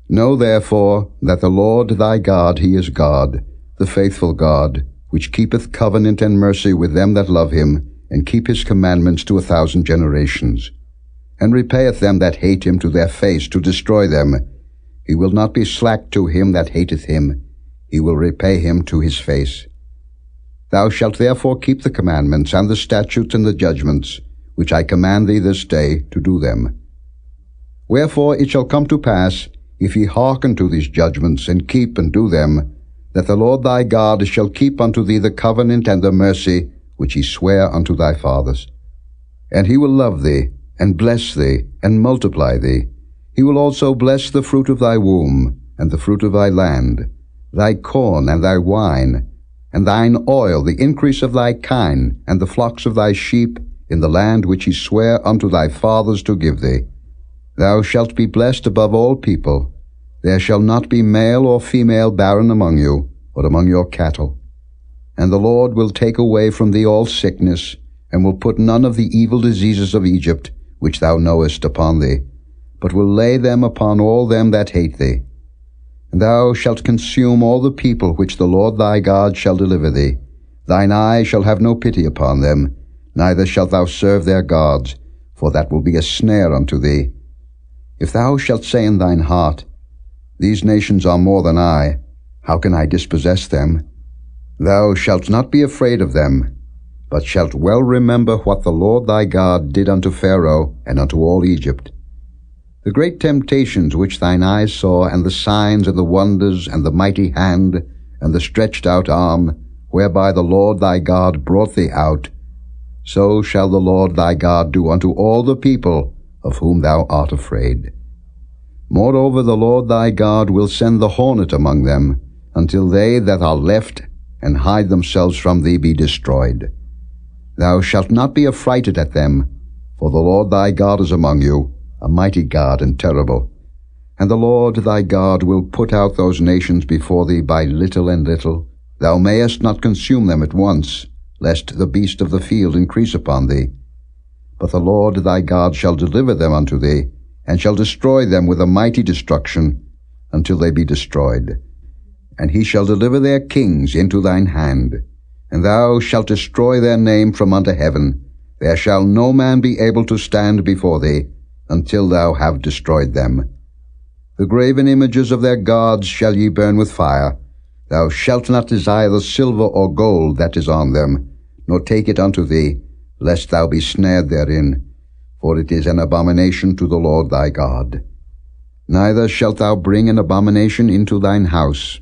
Know therefore that the Lord thy God, he is God, the faithful God, which keepeth covenant and mercy with them that love him, and keep his commandments to 1,000 generations, and repayeth them that hate him to their face, to destroy them. He will not be slack to him that hateth him. He will repay him to his face. Thou shalt therefore keep the commandments, and the statutes, and the judgments, which I command thee this day, to do them. Wherefore it shall come to pass, if ye hearken to these judgments, and keep and do them, that the Lord thy God shall keep unto thee the covenant and the mercy which he sware unto thy fathers. And he will love thee, and bless thee, and multiply thee. He will also bless the fruit of thy womb, and the fruit of thy land, thy corn and thy wine, and thine oil, the increase of thy kine, and the flocks of thy sheep, in the land which he sware unto thy fathers to give thee. Thou shalt be blessed above all people. There shall not be male or female barren among you, or among your cattle. And the Lord will take away from thee all sickness, and will put none of the evil diseases of Egypt, which thou knowest, upon thee, but will lay them upon all them that hate thee. And thou shalt consume all the people which the Lord thy God shall deliver thee. Thine eye shall have no pity upon them, neither shalt thou serve their gods, for that will be a snare unto thee. If thou shalt say in thine heart, These nations are more than I, how can I dispossess them? Thou shalt not be afraid of them, but shalt well remember what the Lord thy God did unto Pharaoh and unto all Egypt. The great temptations which thine eyes saw, and the signs and the wonders, and the mighty hand, and the stretched out arm, whereby the Lord thy God brought thee out, so shall the Lord thy God do unto all the people of whom thou art afraid. Moreover, the Lord thy God will send the hornet among them, until they that are left and hide themselves from thee be destroyed. Thou shalt not be affrighted at them, for the Lord thy God is among you, a mighty God and terrible. And the Lord thy God will put out those nations before thee by little and little. Thou mayest not consume them at once, lest the beast of the field increase upon thee. But the Lord thy God shall deliver them unto thee, and shall destroy them with a mighty destruction, until they be destroyed. And he shall deliver their kings into thine hand, and thou shalt destroy their name from under heaven. There shall no man be able to stand before thee, until thou have destroyed them. The graven images of their gods shall ye burn with fire. Thou shalt not desire the silver or gold that is on them, nor take it unto thee, lest thou be snared therein, for it is an abomination to the Lord thy God. Neither shalt thou bring an abomination into thine house,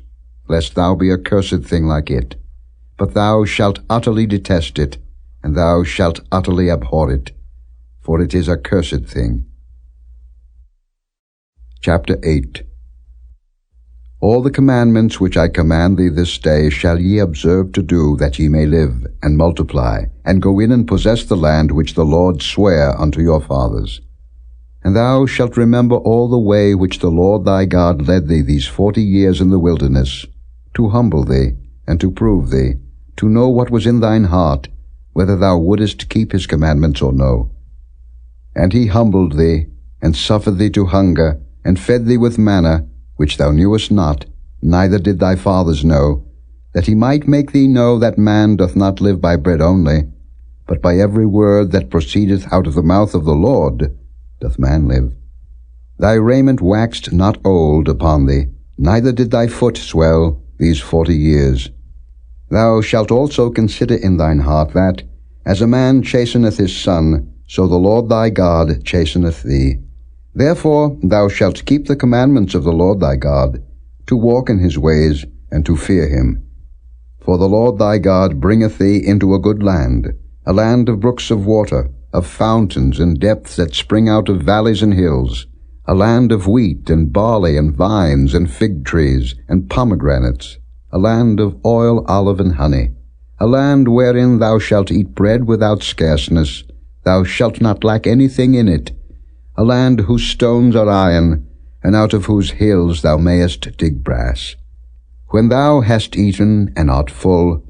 lest thou be a cursed thing like it. But thou shalt utterly detest it, and thou shalt utterly abhor it, for it is a cursed thing. Chapter 8. All the commandments which I command thee this day shall ye observe to do, that ye may live, and multiply, and go in and possess the land which the Lord sware unto your fathers. And thou shalt remember all the way which the Lord thy God led thee these 40 years in the wilderness, to humble thee, and to prove thee, to know what was in thine heart, whether thou wouldest keep his commandments or no. And he humbled thee, and suffered thee to hunger, and fed thee with manna, which thou knewest not, neither did thy fathers know, that he might make thee know that man doth not live by bread only, but by every word that proceedeth out of the mouth of the Lord doth man live. Thy raiment waxed not old upon thee, neither did thy foot swell these 40 years. Thou shalt also consider in thine heart that, as a man chasteneth his son, so the Lord thy God chasteneth thee. Therefore thou shalt keep the commandments of the Lord thy God, to walk in his ways, and to fear him. For the Lord thy God bringeth thee into a good land, a land of brooks of water, of fountains and depths that spring out of valleys and hills, a land of wheat and barley and vines and fig trees and pomegranates, a land of oil, olive, and honey, a land wherein thou shalt eat bread without scarceness, thou shalt not lack anything in it, a land whose stones are iron, and out of whose hills thou mayest dig brass. When thou hast eaten and art full,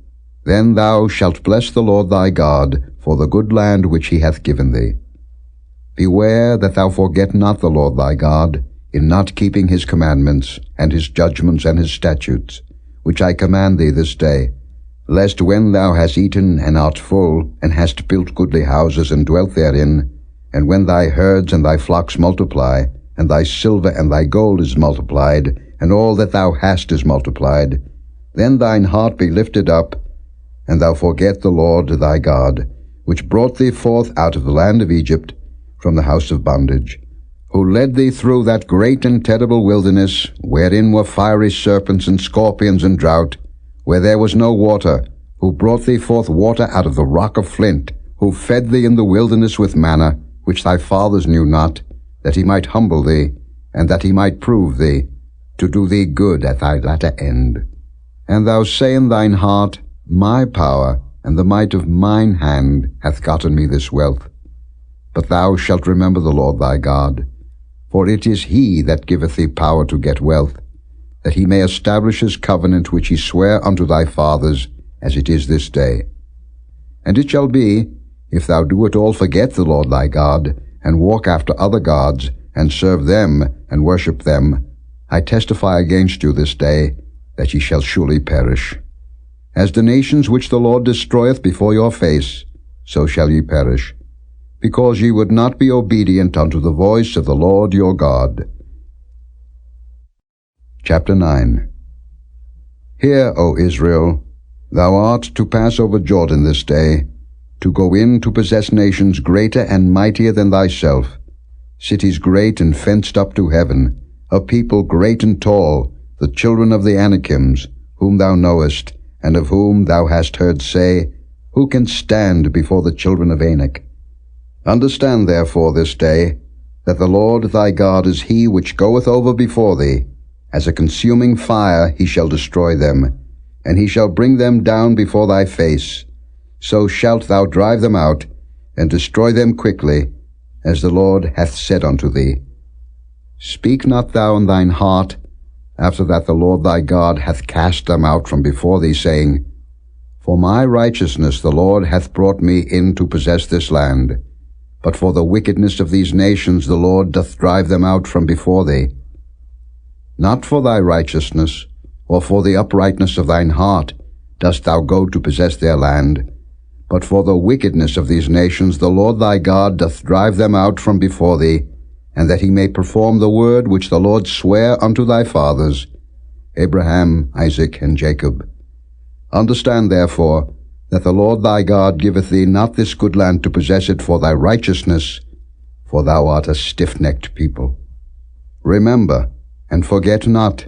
then thou shalt bless the Lord thy God for the good land which he hath given thee. Beware that thou forget not the Lord thy God, in not keeping his commandments, and his judgments, and his statutes, which I command thee this day, lest when thou hast eaten and art full, and hast built goodly houses and dwelt therein, and when thy herds and thy flocks multiply, and thy silver and thy gold is multiplied, and all that thou hast is multiplied, then thine heart be lifted up, and thou forget the Lord thy God, which brought thee forth out of the land of Egypt, from the house of bondage, who led thee through that great and terrible wilderness, wherein were fiery serpents and scorpions and drought, where there was no water, who brought thee forth water out of the rock of flint, who fed thee in the wilderness with manna, which thy fathers knew not, that he might humble thee, and that he might prove thee, to do thee good at thy latter end. And thou say in thine heart, My power and the might of mine hand hath gotten me this wealth. But thou shalt remember the Lord thy God, for it is he that giveth thee power to get wealth, that he may establish his covenant which he sware unto thy fathers, as it is this day. And it shall be, if thou do at all forget the Lord thy God, and walk after other gods, and serve them, and worship them, I testify against you this day, that ye shall surely perish. As the nations which the Lord destroyeth before your face, so shall ye perish, because ye would not be obedient unto the voice of the Lord your God. Chapter 9. Hear, O Israel, thou art to pass over Jordan this day, to go in to possess nations greater and mightier than thyself, cities great and fenced up to heaven, a people great and tall, the children of the Anakims, whom thou knowest, and of whom thou hast heard say, Who can stand before the children of Anak? Understand therefore this day, that the Lord thy God is he which goeth over before thee, As a consuming fire he shall destroy them, and he shall bring them down before thy face. So shalt thou drive them out, and destroy them quickly, as the Lord hath said unto thee. Speak not thou in thine heart, after that the Lord thy God hath cast them out from before thee, saying, For my righteousness the Lord hath brought me in to possess this land. But for the wickedness of these nations the Lord doth drive them out from before thee. Not for thy righteousness, or for the uprightness of thine heart, dost thou go to possess their land, but for the wickedness of these nations the Lord thy God doth drive them out from before thee, and that he may perform the word which the Lord sware unto thy fathers, Abraham, Isaac, and Jacob. Understand therefore that the Lord thy God giveth thee not this good land to possess it for thy righteousness, for thou art a stiff-necked people. Remember, and forget not,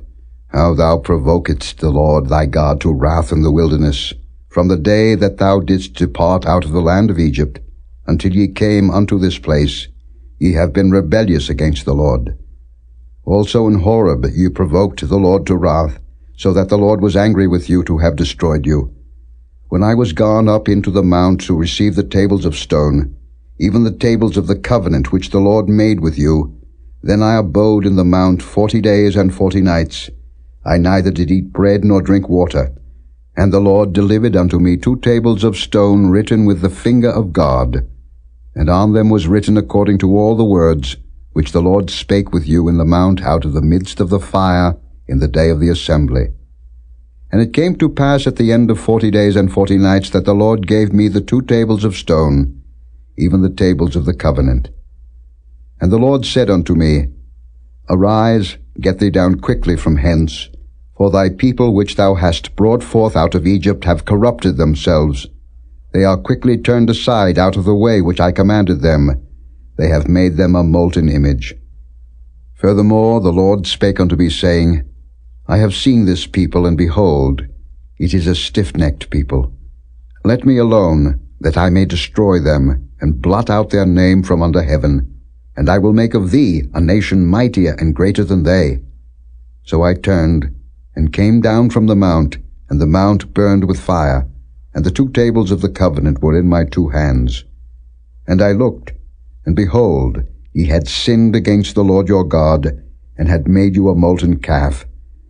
how thou provokedst the Lord thy God to wrath in the wilderness, from the day that thou didst depart out of the land of Egypt, until ye came unto this place. Ye have been rebellious against the Lord. Also in Horeb ye provoked the Lord to wrath, so that the Lord was angry with you to have destroyed you. When I was gone up into the mount to receive the tables of stone, even the tables of the covenant which the Lord made with you, then I abode in the mount 40 days and 40 nights. I neither did eat bread nor drink water. And the Lord delivered unto me 2 tables of stone written with the finger of God, and on them was written according to all the words which the Lord spake with you in the mount out of the midst of the fire in the day of the assembly. And it came to pass at the end of 40 days and 40 nights that the Lord gave me the 2 tables of stone, even the tables of the covenant. And the Lord said unto me, Arise, get thee down quickly from hence, for thy people which thou hast brought forth out of Egypt have corrupted themselves. They are quickly turned aside out of the way which I commanded them. They have made them a molten image. Furthermore the Lord spake unto me, saying, I have seen this people, and behold, it is a stiff-necked people. Let me alone, that I may destroy them, and blot out their name from under heaven. And I will make of thee a nation mightier and greater than they. So I turned, and came down from the mount, and the mount burned with fire, and the 2 tables of the covenant were in my 2 hands. And I looked, and behold, ye had sinned against the Lord your God, and had made you a molten calf.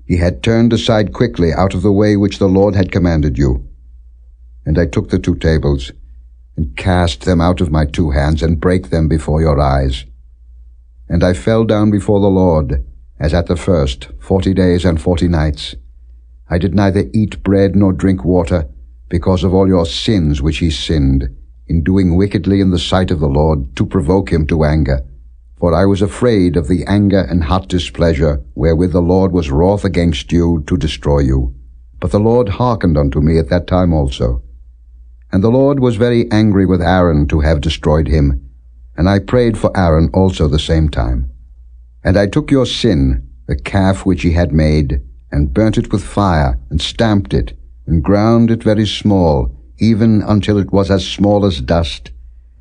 Ye had turned aside quickly out of the way which the Lord had commanded you. And I took the 2 tables, and cast them out of my 2 hands, and brake them before your eyes. And I fell down before the Lord, as at the first, 40 days and 40 nights. I did neither eat bread nor drink water, because of all your sins which ye sinned, in doing wickedly in the sight of the Lord, to provoke him to anger. For I was afraid of the anger and hot displeasure, wherewith the Lord was wroth against you, to destroy you. But the Lord hearkened unto me at that time also. And the Lord was very angry with Aaron to have destroyed him, and I prayed for Aaron also the same time. And I took your sin, the calf which ye had made, and burnt it with fire, and stamped it, and ground it very small, even until it was as small as dust.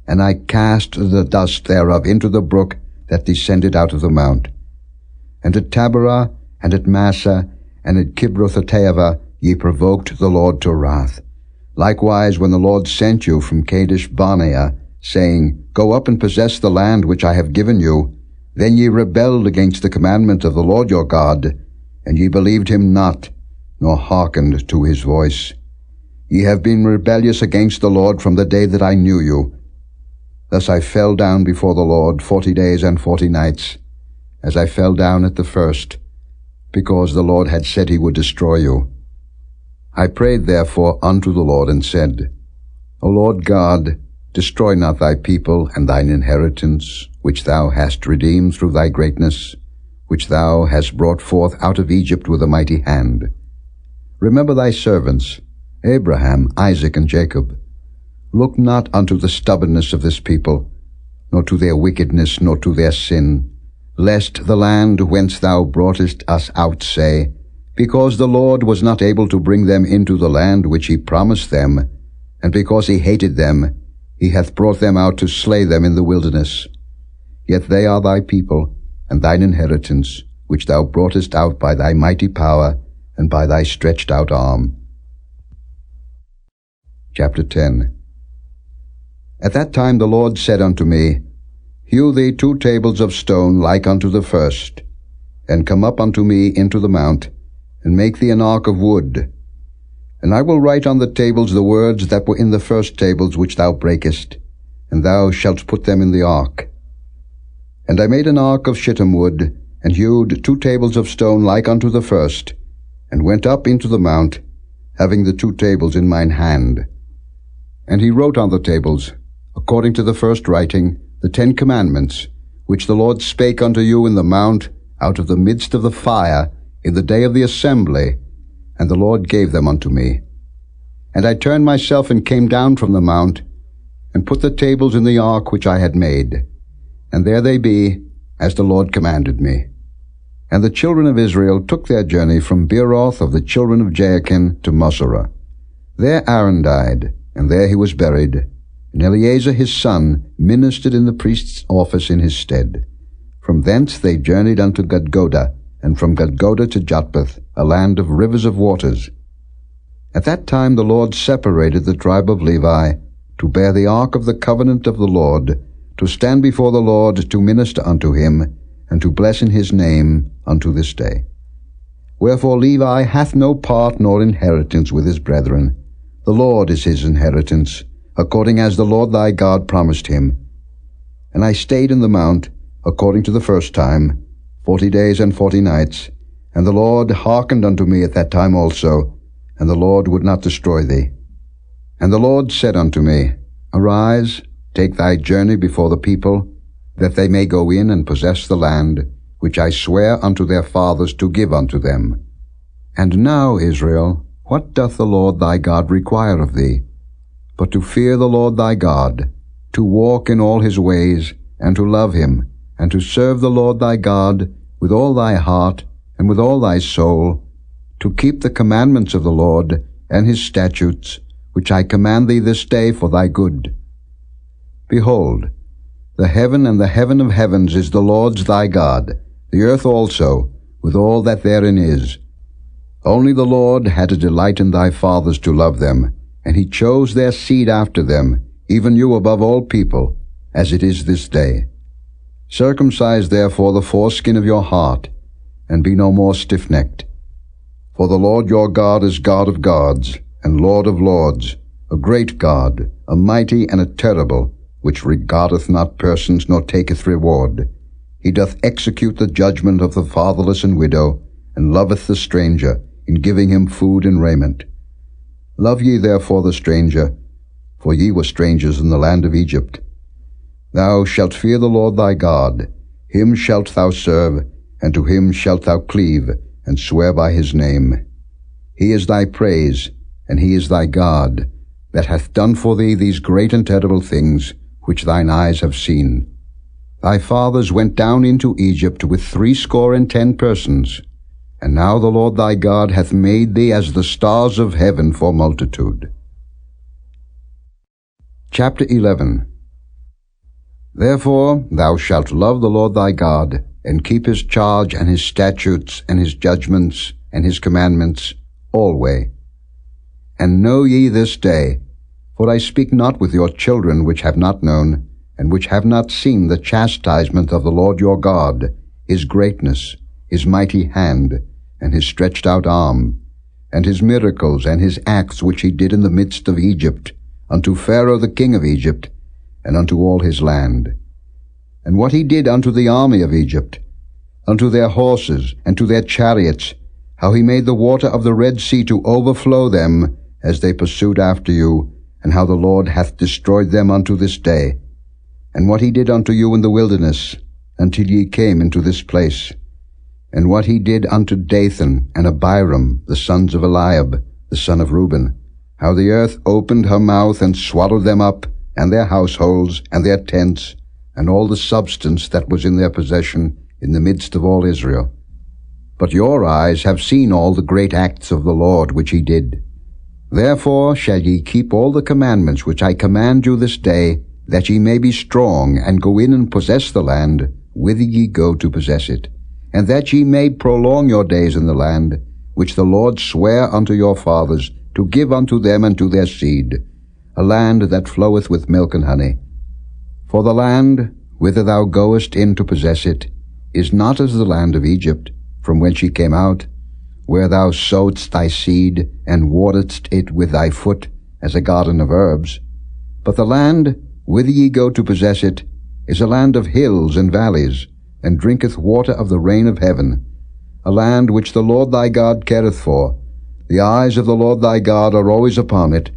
And I cast the dust thereof into the brook that descended out of the mount. And at Taberah, and at Massa, and at Kibroth-hattaavah ye provoked the Lord to wrath. Likewise when the Lord sent you from Kadesh-barnea, saying, Go up and possess the land which I have given you, then ye rebelled against the commandment of the Lord your God, and ye believed him not, nor hearkened to his voice. Ye have been rebellious against the Lord from the day that I knew you. Thus I fell down before the Lord 40 days and 40 nights, as I fell down at the first, because the Lord had said he would destroy you. I prayed therefore unto the Lord, and said, O Lord God, destroy not thy people and thine inheritance, which thou hast redeemed through thy greatness, which thou hast brought forth out of Egypt with a mighty hand. Remember thy servants, Abraham, Isaac, and Jacob. Look not unto the stubbornness of this people, nor to their wickedness, nor to their sin, lest the land whence thou broughtest us out say, Because the Lord was not able to bring them into the land which he promised them, and because he hated them, he hath brought them out to slay them in the wilderness. Yet they are thy people, and thine inheritance, which thou broughtest out by thy mighty power, and by thy stretched out arm. Chapter 10. At that time the Lord said unto me, Hew thee 2 tables of stone like unto the first, and come up unto me into the mount, and make thee an ark of wood. And I will write on the tables the words that were in the first tables which thou breakest, and thou shalt put them in the ark. And I made an ark of shittim wood, and hewed 2 tables of stone like unto the first, and went up into the mount, having the 2 tables in mine hand. And he wrote on the tables, according to the first writing, the 10 commandments, which the Lord spake unto you in the mount, out of the midst of the fire, in the day of the assembly, and the Lord gave them unto me. And I turned myself and came down from the mount, and put the tables in the ark which I had made. And there they be, as the Lord commanded me. And the children of Israel took their journey from Beeroth of the children of Jaakan to Moserah. There Aaron died, and there he was buried, and Eleazar his son ministered in the priest's office in his stead. From thence they journeyed unto Gudgodah, and from Gudgodah to Jotbath, a land of rivers of waters. At that time the Lord separated the tribe of Levi, to bear the ark of the covenant of the Lord, to stand before the Lord to minister unto him, and to bless in his name unto this day. Wherefore Levi hath no part nor inheritance with his brethren. The Lord is his inheritance, according as the Lord thy God promised him. And I stayed in the mount, according to the first time, 40 days and 40 nights, and the Lord hearkened unto me at that time also, and the Lord would not destroy thee. And the Lord said unto me, Arise, take thy journey before the people, that they may go in and possess the land, which I swear unto their fathers to give unto them. And now, Israel, what doth the Lord thy God require of thee? But to fear the Lord thy God, to walk in all his ways, and to love him, and to serve the Lord thy God with all thy heart and with all thy soul, to keep the commandments of the Lord and his statutes, which I command thee this day for thy good. Behold, the heaven and the heaven of heavens is the Lord's thy God, the earth also, with all that therein is. Only the Lord had a delight in thy fathers to love them, and he chose their seed after them, even you above all people, as it is this day. Circumcise therefore the foreskin of your heart, and be no more stiff-necked. For the Lord your God is God of gods, and Lord of lords, a great God, a mighty and a terrible, which regardeth not persons nor taketh reward. He doth execute the judgment of the fatherless and widow, and loveth the stranger, in giving him food and raiment. Love ye therefore the stranger, for ye were strangers in the land of Egypt. Thou shalt fear the Lord thy God, him shalt thou serve, and to him shalt thou cleave, and swear by his name. He is thy praise, and he is thy God, that hath done for thee these great and terrible things, which thine eyes have seen. Thy fathers went down into Egypt with 70 persons, and now the Lord thy God hath made thee as the stars of heaven for multitude. Chapter 11. Therefore thou shalt love the Lord thy God, and keep his charge and his statutes and his judgments and his commandments alway. And know ye this day, for I speak not with your children which have not known, and which have not seen the chastisement of the Lord your God, his greatness, his mighty hand, and his stretched out arm, and his miracles and his acts which he did in the midst of Egypt, unto Pharaoh the king of Egypt, and unto all his land. And what he did unto the army of Egypt, unto their horses, and to their chariots, how he made the water of the Red Sea to overflow them, as they pursued after you, and how the Lord hath destroyed them unto this day. And what he did unto you in the wilderness, until ye came into this place. And what he did unto Dathan and Abiram, the sons of Eliab, the son of Reuben, how the earth opened her mouth and swallowed them up, and their households, and their tents, and all the substance that was in their possession, in the midst of all Israel. But your eyes have seen all the great acts of the Lord which he did. Therefore shall ye keep all the commandments which I command you this day, that ye may be strong, and go in and possess the land, whither ye go to possess it, and that ye may prolong your days in the land, which the Lord sware unto your fathers, to give unto them and to their seed, a land that floweth with milk and honey. For the land, whither thou goest in to possess it, is not as the land of Egypt, from whence ye came out, where thou sowedst thy seed, and wateredst it with thy foot, as a garden of herbs. But the land, whither ye go to possess it, is a land of hills and valleys, and drinketh water of the rain of heaven, a land which the Lord thy God careth for. The eyes of the Lord thy God are always upon it,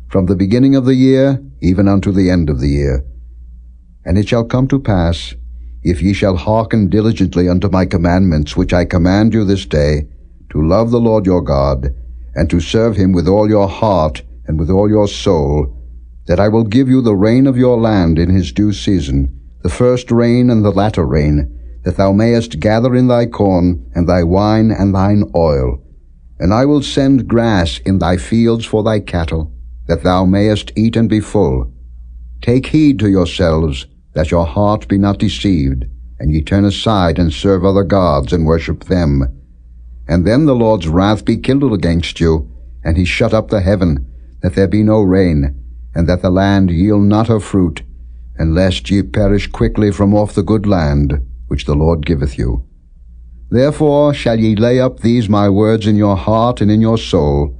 from the beginning of the year even unto the end of the year. And it shall come to pass, if ye shall hearken diligently unto my commandments which I command you this day, to love the Lord your God, and to serve him with all your heart and with all your soul, that I will give you the rain of your land in his due season, the first rain and the latter rain, that thou mayest gather in thy corn, and thy wine, and thine oil. And I will send grass in thy fields for thy cattle, that thou mayest eat and be full. Take heed to yourselves, that your heart be not deceived, and ye turn aside and serve other gods, and worship them. And then the Lord's wrath be kindled against you, and he shut up the heaven, that there be no rain, and that the land yield not her fruit, and lest ye perish quickly from off the good land, which the Lord giveth you. Therefore shall ye lay up these my words in your heart and in your soul,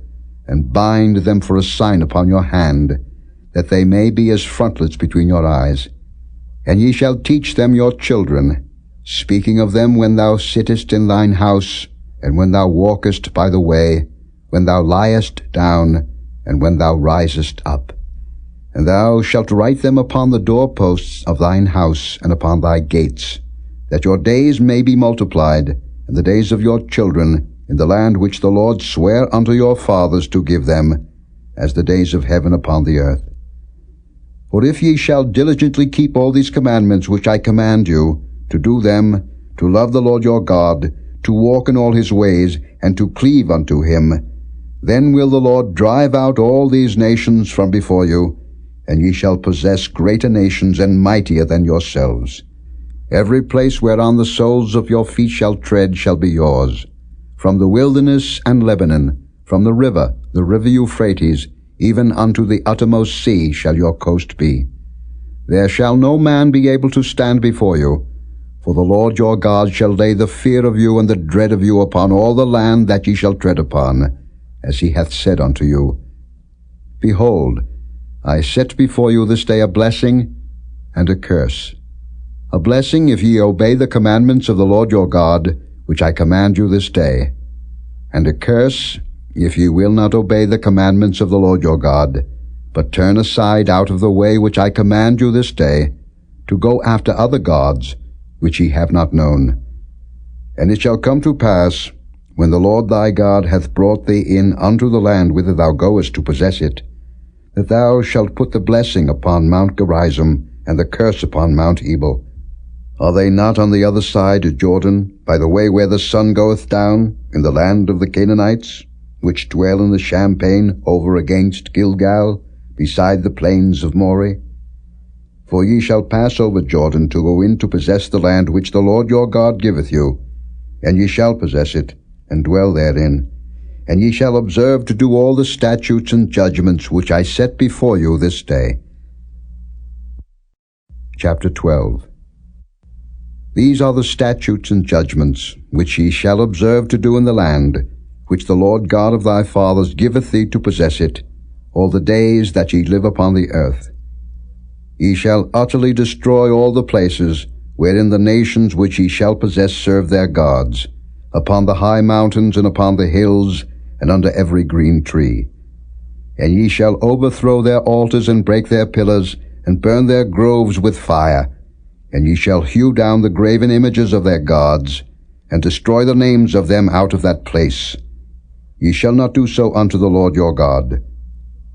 and bind them for a sign upon your hand, that they may be as frontlets between your eyes. And ye shall teach them your children, speaking of them when thou sittest in thine house, and when thou walkest by the way, when thou liest down, and when thou risest up. And thou shalt write them upon the doorposts of thine house and upon thy gates, that your days may be multiplied, and the days of your children, in the land which the Lord sware unto your fathers to give them, as the days of heaven upon the earth. For if ye shall diligently keep all these commandments which I command you, to do them, to love the Lord your God, to walk in all his ways, and to cleave unto him, then will the Lord drive out all these nations from before you, and ye shall possess greater nations and mightier than yourselves. Every place whereon the soles of your feet shall tread shall be yours. From the wilderness and Lebanon, from the river Euphrates, even unto the uttermost sea shall your coast be. There shall no man be able to stand before you, for the Lord your God shall lay the fear of you and the dread of you upon all the land that ye shall tread upon, as he hath said unto you. Behold, I set before you this day a blessing and a curse. A blessing if ye obey the commandments of the Lord your God, which I command you this day, and a curse if ye will not obey the commandments of the Lord your God, but turn aside out of the way which I command you this day, to go after other gods, which ye have not known. And it shall come to pass, when the Lord thy God hath brought thee in unto the land whither thou goest to possess it, that thou shalt put the blessing upon Mount Gerizim, and the curse upon Mount Ebal. Are they not on the other side of Jordan, by the way where the sun goeth down, in the land of the Canaanites, which dwell in the champaign over against Gilgal, beside the plains of Moreh? For ye shall pass over Jordan to go in to possess the land which the Lord your God giveth you, and ye shall possess it, and dwell therein. And ye shall observe to do all the statutes and judgments which I set before you this day. Chapter 12. These are the statutes and judgments which ye shall observe to do in the land, which the Lord God of thy fathers giveth thee to possess it, all the days that ye live upon the earth. Ye shall utterly destroy all the places wherein the nations which ye shall possess serve their gods, upon the high mountains and upon the hills, and under every green tree. And ye shall overthrow their altars and break their pillars, and burn their groves with fire. And ye shall hew down the graven images of their gods, and destroy the names of them out of that place. Ye shall not do so unto the Lord your God,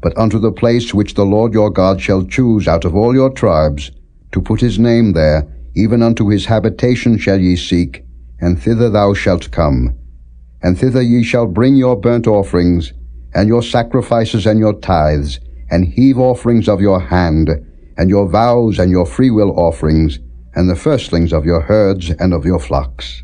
but unto the place which the Lord your God shall choose out of all your tribes, to put his name there, even unto his habitation shall ye seek, and thither thou shalt come. And thither ye shall bring your burnt offerings, and your sacrifices and your tithes, and heave offerings of your hand, and your vows and your freewill offerings, and the firstlings of your herds and of your flocks.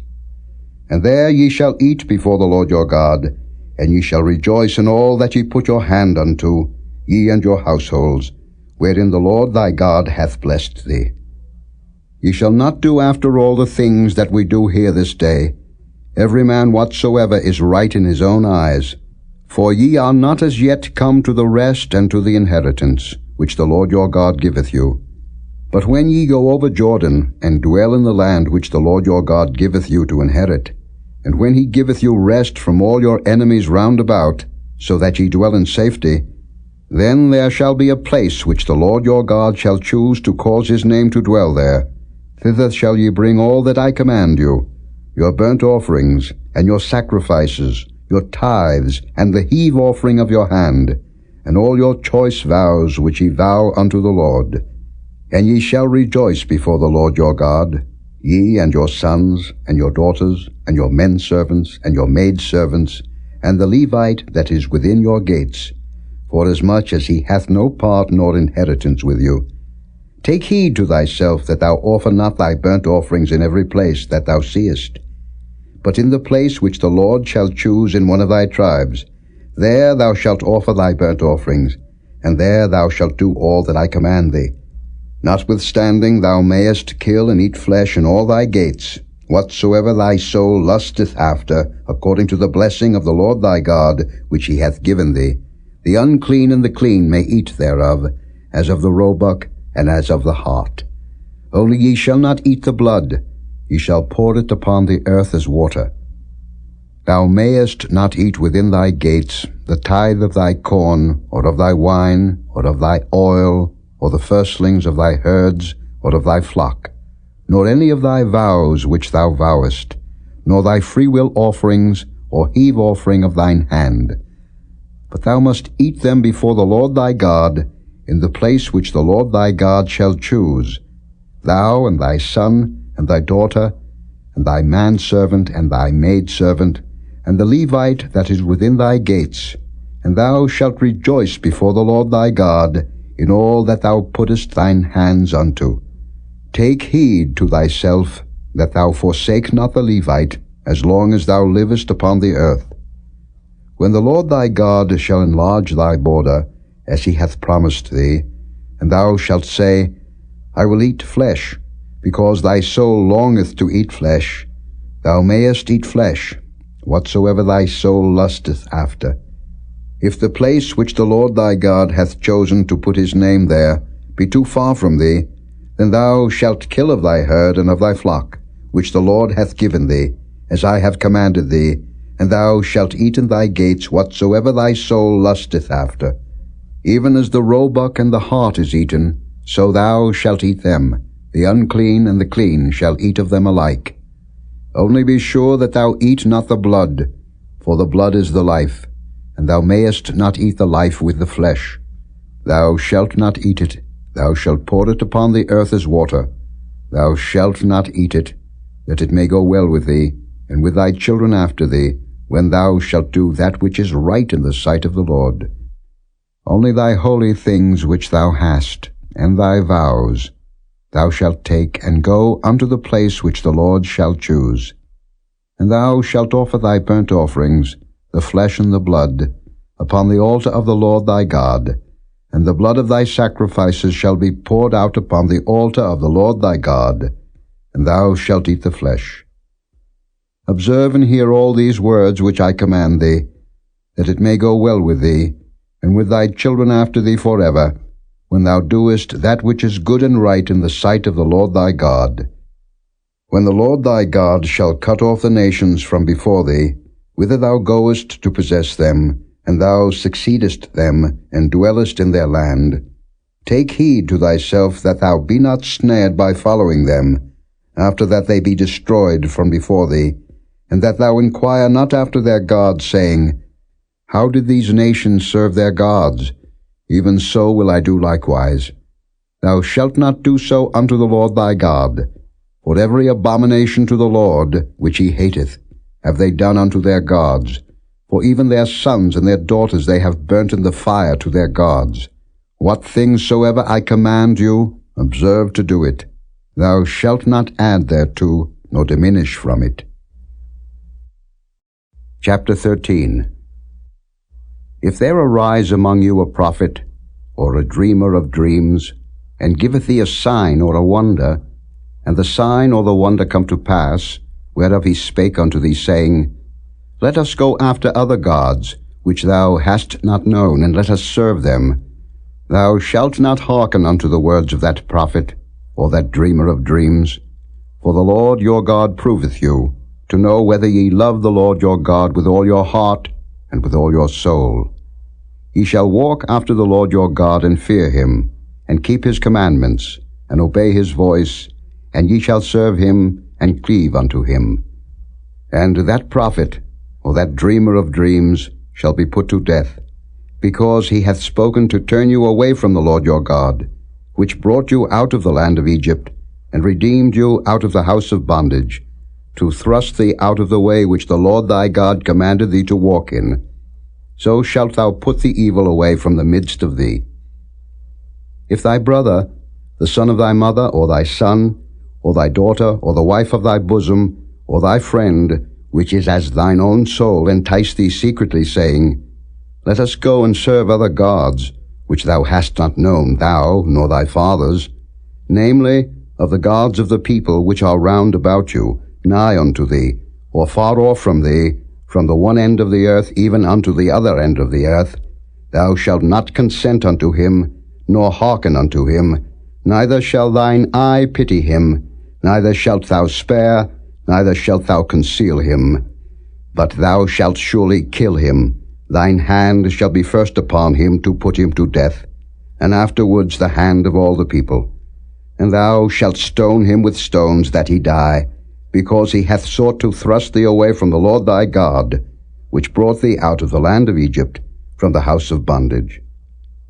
And there ye shall eat before the Lord your God, and ye shall rejoice in all that ye put your hand unto, ye and your households, wherein the Lord thy God hath blessed thee. Ye shall not do after all the things that we do here this day, every man whatsoever is right in his own eyes. For ye are not as yet come to the rest and to the inheritance, which the Lord your God giveth you. But when ye go over Jordan, and dwell in the land which the Lord your God giveth you to inherit, and when he giveth you rest from all your enemies round about, so that ye dwell in safety, then there shall be a place which the Lord your God shall choose to cause his name to dwell there. Thither shall ye bring all that I command you, your burnt offerings, and your sacrifices, your tithes, and the heave offering of your hand, and all your choice vows which ye vow unto the Lord. And ye shall rejoice before the Lord your God, ye and your sons, and your daughters, and your men servants, and your maid servants, and the Levite that is within your gates, forasmuch as he hath no part nor inheritance with you. Take heed to thyself that thou offer not thy burnt offerings in every place that thou seest. But in the place which the Lord shall choose in one of thy tribes, there thou shalt offer thy burnt offerings, and there thou shalt do all that I command thee. Notwithstanding thou mayest kill and eat flesh in all thy gates, whatsoever thy soul lusteth after, according to the blessing of the Lord thy God, which he hath given thee. The unclean and the clean may eat thereof, as of the roebuck, and as of the hart. Only ye shall not eat the blood, ye shall pour it upon the earth as water. Thou mayest not eat within thy gates the tithe of thy corn, or of thy wine, or of thy oil, or the firstlings of thy herds, or of thy flock, nor any of thy vows which thou vowest, nor thy freewill offerings, or heave offering of thine hand. But thou must eat them before the Lord thy God, in the place which the Lord thy God shall choose, thou and thy son, and thy daughter, and thy manservant, and thy maidservant, and the Levite that is within thy gates, and thou shalt rejoice before the Lord thy God in all that thou puttest thine hands unto. Take heed to thyself that thou forsake not the Levite, as long as thou livest upon the earth. When the Lord thy God shall enlarge thy border, as he hath promised thee, and thou shalt say, I will eat flesh, because thy soul longeth to eat flesh, thou mayest eat flesh, whatsoever thy soul lusteth after. If the place which the Lord thy God hath chosen to put his name there be too far from thee, then thou shalt kill of thy herd and of thy flock, which the Lord hath given thee, as I have commanded thee, and thou shalt eat in thy gates whatsoever thy soul lusteth after. Even as the roebuck and the hart is eaten, so thou shalt eat them. The unclean and the clean shall eat of them alike. Only be sure that thou eat not the blood, for the blood is the life, and thou mayest not eat the life with the flesh. Thou shalt not eat it, thou shalt pour it upon the earth as water. Thou shalt not eat it, that it may go well with thee, and with thy children after thee, when thou shalt do that which is right in the sight of the Lord. Only thy holy things which thou hast, and thy vows, thou shalt take, and go unto the place which the Lord shall choose. And thou shalt offer thy burnt offerings, the flesh and the blood, upon the altar of the Lord thy God, and the blood of thy sacrifices shall be poured out upon the altar of the Lord thy God, and thou shalt eat the flesh. Observe and hear all these words which I command thee, that it may go well with thee, and with thy children after thee forever, when thou doest that which is good and right in the sight of the Lord thy God. When the Lord thy God shall cut off the nations from before thee, whither thou goest to possess them, and thou succeedest them, and dwellest in their land, take heed to thyself that thou be not snared by following them, after that they be destroyed from before thee, and that thou inquire not after their gods, saying, How did these nations serve their gods? Even so will I do likewise. Thou shalt not do so unto the Lord thy God, for every abomination to the Lord, which he hateth, have they done unto their gods, for even their sons and their daughters they have burnt in the fire to their gods. What things soever I command you, observe to do it. Thou shalt not add thereto, nor diminish from it. Chapter 13. If there arise among you a prophet, or a dreamer of dreams, and giveth thee a sign or a wonder, and the sign or the wonder come to pass, whereof he spake unto thee, saying, Let us go after other gods, which thou hast not known, and let us serve them, thou shalt not hearken unto the words of that prophet, or that dreamer of dreams. For the Lord your God proveth you, to know whether ye love the Lord your God with all your heart and with all your soul. Ye shall walk after the Lord your God, and fear him, and keep his commandments, and obey his voice, and ye shall serve him, and cleave unto him. And that prophet, or that dreamer of dreams, shall be put to death, because he hath spoken to turn you away from the Lord your God, which brought you out of the land of Egypt, and redeemed you out of the house of bondage, to thrust thee out of the way which the Lord thy God commanded thee to walk in. So shalt thou put the evil away from the midst of thee. If thy brother, the son of thy mother, or thy son, or thy daughter, or the wife of thy bosom, or thy friend, which is as thine own soul, entice thee secretly, saying, Let us go and serve other gods, which thou hast not known, thou, nor thy fathers, namely, of the gods of the people which are round about you, nigh unto thee, or far off from thee, from the one end of the earth even unto the other end of the earth, thou shalt not consent unto him, nor hearken unto him, neither shall thine eye pity him, neither shalt thou spare, neither shalt thou conceal him. But thou shalt surely kill him. Thine hand shall be first upon him to put him to death, and afterwards the hand of all the people. And thou shalt stone him with stones that he die, because he hath sought to thrust thee away from the Lord thy God, which brought thee out of the land of Egypt, from the house of bondage.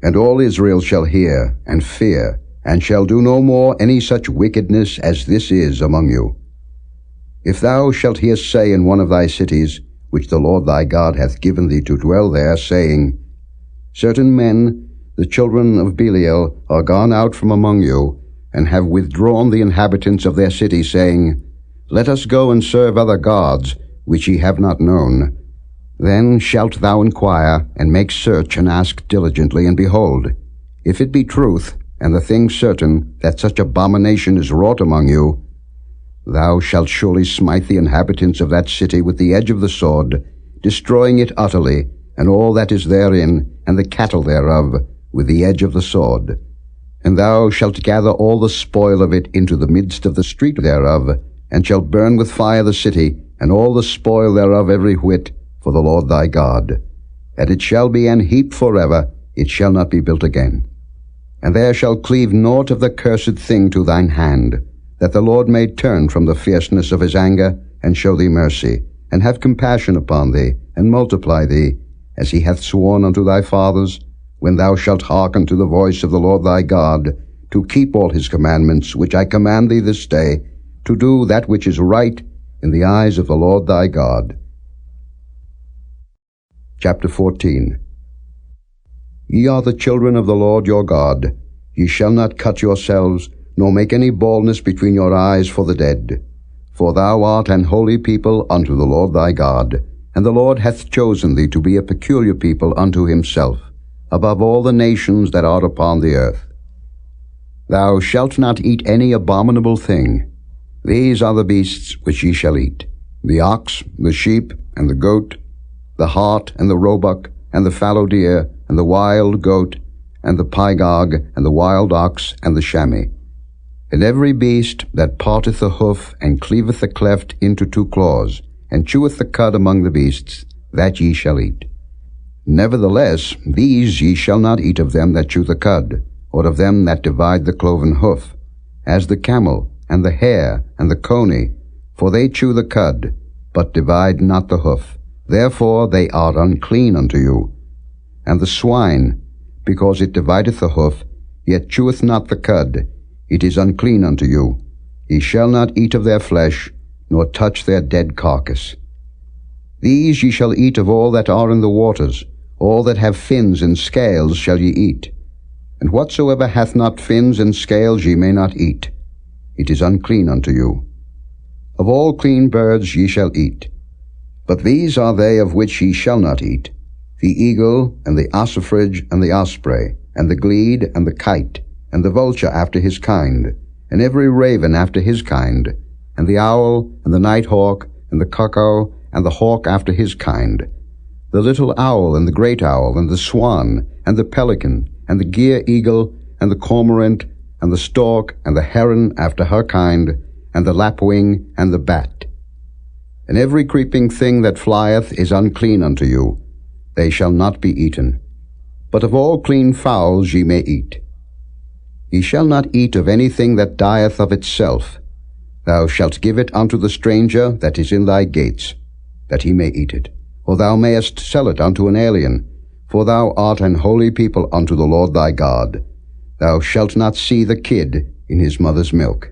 And all Israel shall hear and fear, and shall do no more any such wickedness as this is among you. If thou shalt hear say in one of thy cities, which the Lord thy God hath given thee to dwell there, saying, Certain men, the children of Belial, are gone out from among you, and have withdrawn the inhabitants of their city, saying, Let us go and serve other gods, which ye have not known. Then shalt thou inquire, and make search, and ask diligently, and behold, if it be truth, and the thing certain, that such abomination is wrought among you, thou shalt surely smite the inhabitants of that city with the edge of the sword, destroying it utterly, and all that is therein, and the cattle thereof, with the edge of the sword. And thou shalt gather all the spoil of it into the midst of the street thereof, and shalt burn with fire the city, and all the spoil thereof every whit, for the Lord thy God. And it shall be an heap forever, it shall not be built again. And there shall cleave naught of the cursed thing to thine hand, that the Lord may turn from the fierceness of his anger, and show thee mercy, and have compassion upon thee, and multiply thee, as he hath sworn unto thy fathers, when thou shalt hearken to the voice of the Lord thy God, to keep all his commandments, which I command thee this day, to do that which is right in the eyes of the Lord thy God. Chapter 14. Ye are the children of the Lord your God. Ye shall not cut yourselves, nor make any baldness between your eyes for the dead. For thou art an holy people unto the Lord thy God, and the Lord hath chosen thee to be a peculiar people unto himself, above all the nations that are upon the earth. Thou shalt not eat any abominable thing. These are the beasts which ye shall eat, the ox, the sheep, and the goat, the hart, and the roebuck, and the fallow deer, and the wild goat, and the pygog, and the wild ox, and the chamois. And every beast that parteth the hoof, and cleaveth the cleft into two claws, and cheweth the cud among the beasts, that ye shall eat. Nevertheless, these ye shall not eat of them that chew the cud, or of them that divide the cloven hoof, as the camel, and the hare, and the coney, for they chew the cud, but divide not the hoof. Therefore they are unclean unto you. And the swine, because it divideth the hoof, yet cheweth not the cud, it is unclean unto you. Ye shall not eat of their flesh, nor touch their dead carcass. These ye shall eat of all that are in the waters, all that have fins and scales shall ye eat. And whatsoever hath not fins and scales ye may not eat. It is unclean unto you. Of all clean birds ye shall eat. But these are they of which ye shall not eat: the eagle, and the ossifrage, and the osprey, and the glede, and the kite, and the vulture after his kind, and every raven after his kind, and the owl, and the night hawk, and the cuckoo, and the hawk after his kind, the little owl, and the great owl, and the swan, and the pelican, and the gier eagle, and the cormorant, and the stork, and the heron after her kind, and the lapwing, and the bat. And every creeping thing that flieth is unclean unto you. They shall not be eaten. But of all clean fowls ye may eat. Ye shall not eat of anything that dieth of itself. Thou shalt give it unto the stranger that is in thy gates, that he may eat it. Or thou mayest sell it unto an alien, for thou art an holy people unto the Lord thy God. Thou shalt not see the kid in his mother's milk.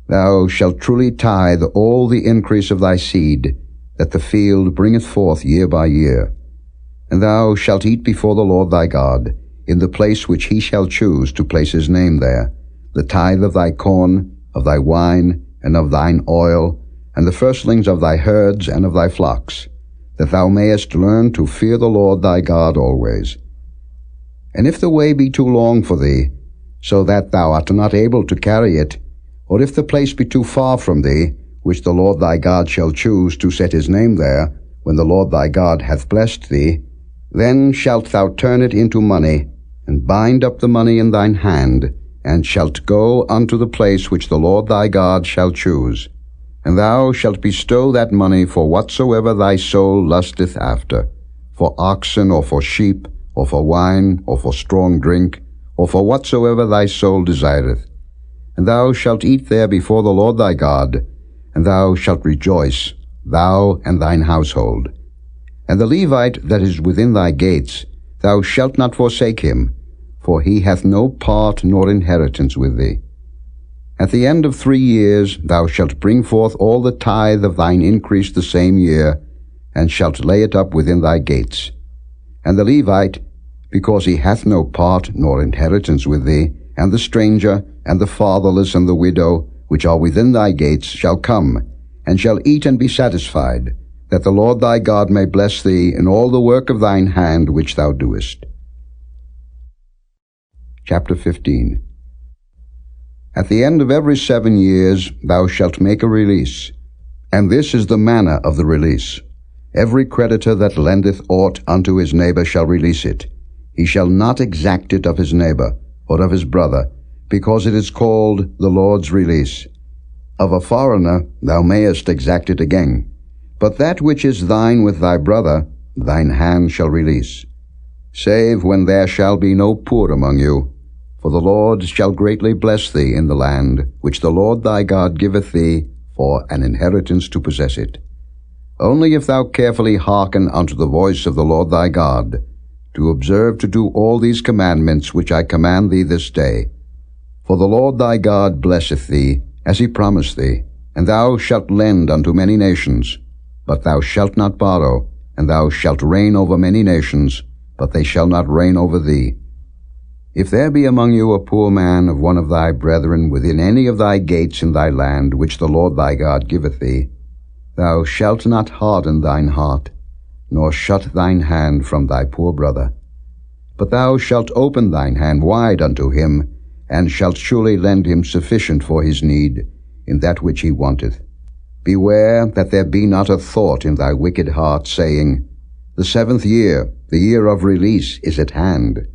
Thou shalt truly tithe all the increase of thy seed, that the field bringeth forth year by year. And thou shalt eat before the Lord thy God, in the place which he shall choose to place his name there, the tithe of thy corn, of thy wine, and of thine oil, and the firstlings of thy herds and of thy flocks, that thou mayest learn to fear the Lord thy God always. And if the way be too long for thee, so that thou art not able to carry it, or if the place be too far from thee, which the Lord thy God shall choose to set his name there, when the Lord thy God hath blessed thee, then shalt thou turn it into money, and bind up the money in thine hand, and shalt go unto the place which the Lord thy God shall choose. And thou shalt bestow that money for whatsoever thy soul lusteth after, for oxen, or for sheep, or for wine, or for strong drink, or for whatsoever thy soul desireth. And thou shalt eat there before the Lord thy God, and thou shalt rejoice, thou and thine household. And the Levite that is within thy gates, thou shalt not forsake him, for he hath no part nor inheritance with thee. At the end of 3 years thou shalt bring forth all the tithe of thine increase the same year, and shalt lay it up within thy gates. And the Levite, because he hath no part nor inheritance with thee, and the stranger, and the fatherless, and the widow, which are within thy gates, shall come, and shall eat and be satisfied, that the Lord thy God may bless thee in all the work of thine hand which thou doest. Chapter 15. At the end of every 7 years thou shalt make a release, and this is the manner of the release. Every creditor that lendeth aught unto his neighbor shall release it. He shall not exact it of his neighbor, or of his brother, because it is called the Lord's release. Of a foreigner thou mayest exact it again, but that which is thine with thy brother, thine hand shall release. Save when there shall be no poor among you, for the Lord shall greatly bless thee in the land, which the Lord thy God giveth thee for an inheritance to possess it. Only if thou carefully hearken unto the voice of the Lord thy God, to observe to do all these commandments which I command thee this day. For the Lord thy God blesseth thee, as he promised thee, and thou shalt lend unto many nations, but thou shalt not borrow, and thou shalt reign over many nations, but they shall not reign over thee. If there be among you a poor man of one of thy brethren within any of thy gates in thy land, which the Lord thy God giveth thee, thou shalt not harden thine heart, nor shut thine hand from thy poor brother. But thou shalt open thine hand wide unto him, and shalt surely lend him sufficient for his need, in that which he wanteth. Beware that there be not a thought in thy wicked heart, saying, The 7th year, the year of release, is at hand,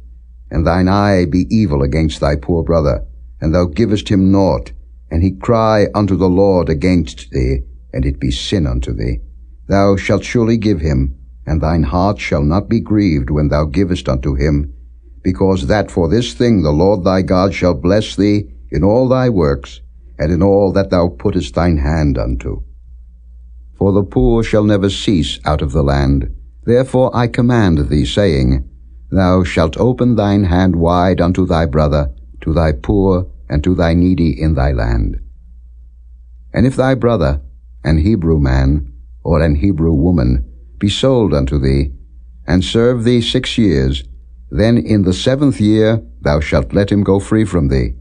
and thine eye be evil against thy poor brother, and thou givest him naught, and he cry unto the Lord against thee, and it be sin unto thee. Thou shalt surely give him, and thine heart shall not be grieved when thou givest unto him, because that for this thing the Lord thy God shall bless thee in all thy works, and in all that thou puttest thine hand unto. For the poor shall never cease out of the land. Therefore I command thee, saying, Thou shalt open thine hand wide unto thy brother, to thy poor, and to thy needy in thy land. And if thy brother, an Hebrew man, or an Hebrew woman, be sold unto thee, and serve thee 6 years, then in the 7th year thou shalt let him go free from thee.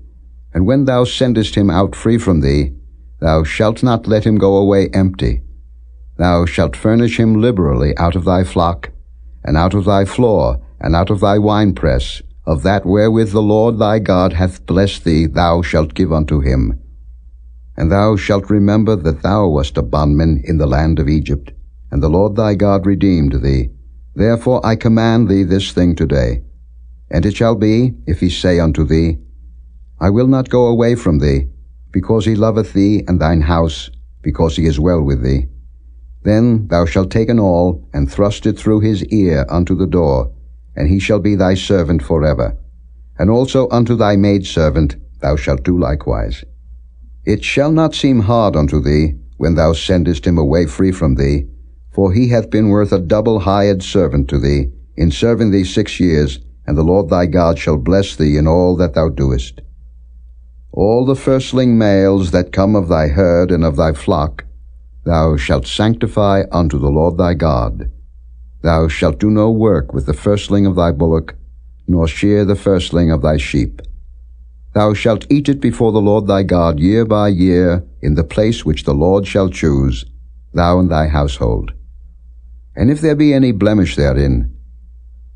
And when thou sendest him out free from thee, thou shalt not let him go away empty. thou shalt furnish him liberally out of thy flock, and out of thy floor, and out of thy winepress, of that wherewith the Lord thy God hath blessed thee thou shalt give unto him. And thou shalt remember that thou wast a bondman in the land of Egypt, and the Lord thy God redeemed thee. Therefore I command thee this thing today. And it shall be, if he say unto thee, I will not go away from thee, because he loveth thee and thine house, because he is well with thee, then thou shalt take an awl, and thrust it through his ear unto the door, and he shall be thy servant forever. And also unto thy maidservant thou shalt do likewise. It shall not seem hard unto thee, when thou sendest him away free from thee, for he hath been worth a double hired servant to thee, in serving thee 6 years, and the Lord thy God shall bless thee in all that thou doest. All the firstling males that come of thy herd and of thy flock thou shalt sanctify unto the Lord thy God. Thou shalt do no work with the firstling of thy bullock, nor shear the firstling of thy sheep. Thou shalt eat it before the Lord thy God year by year, in the place which the Lord shall choose, thou and thy household. And if there be any blemish therein,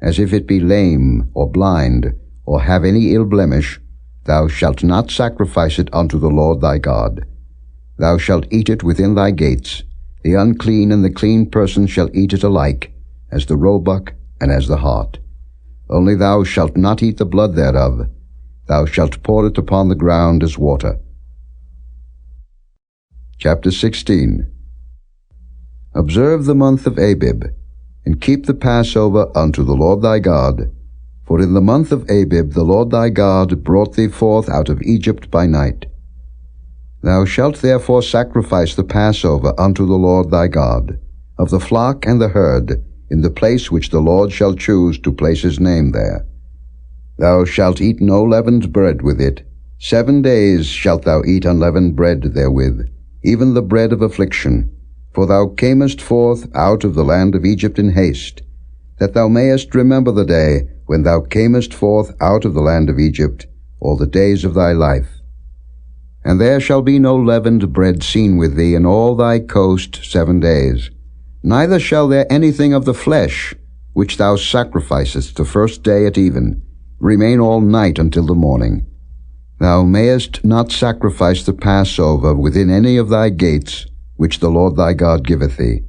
as if it be lame, or blind, or have any ill blemish, thou shalt not sacrifice it unto the Lord thy God. Thou shalt eat it within thy gates. The unclean and the clean person shall eat it alike, as the roebuck and as the hart. Only thou shalt not eat the blood thereof. Thou shalt pour it upon the ground as water. Chapter 16. Observe the month of Abib, and keep the Passover unto the Lord thy God. For in the month of Abib the Lord thy God brought thee forth out of Egypt by night. Thou shalt therefore sacrifice the Passover unto the Lord thy God, of the flock and the herd, in the place which the Lord shall choose to place his name there. Thou shalt eat no leavened bread with it. 7 days shalt thou eat unleavened bread therewith, even the bread of affliction. For thou camest forth out of the land of Egypt in haste, that thou mayest remember the day when thou camest forth out of the land of Egypt, all the days of thy life. And there shall be no leavened bread seen with thee in all thy coast 7 days. Neither shall there anything of the flesh, which thou sacrificest the first day at even, remain all night until the morning. Thou mayest not sacrifice the Passover within any of thy gates, which the Lord thy God giveth thee,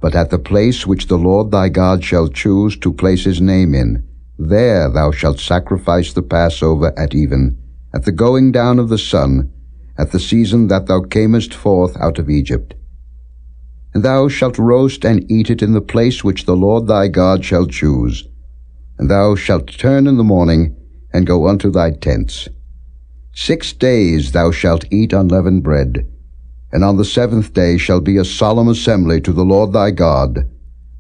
but at the place which the Lord thy God shall choose to place his name in, there thou shalt sacrifice the Passover at even, at the going down of the sun, at the season that thou camest forth out of Egypt. And thou shalt roast and eat it in the place which the Lord thy God shall choose. And thou shalt turn in the morning, and go unto thy tents. 6 days thou shalt eat unleavened bread, and on the 7th day shall be a solemn assembly to the Lord thy God.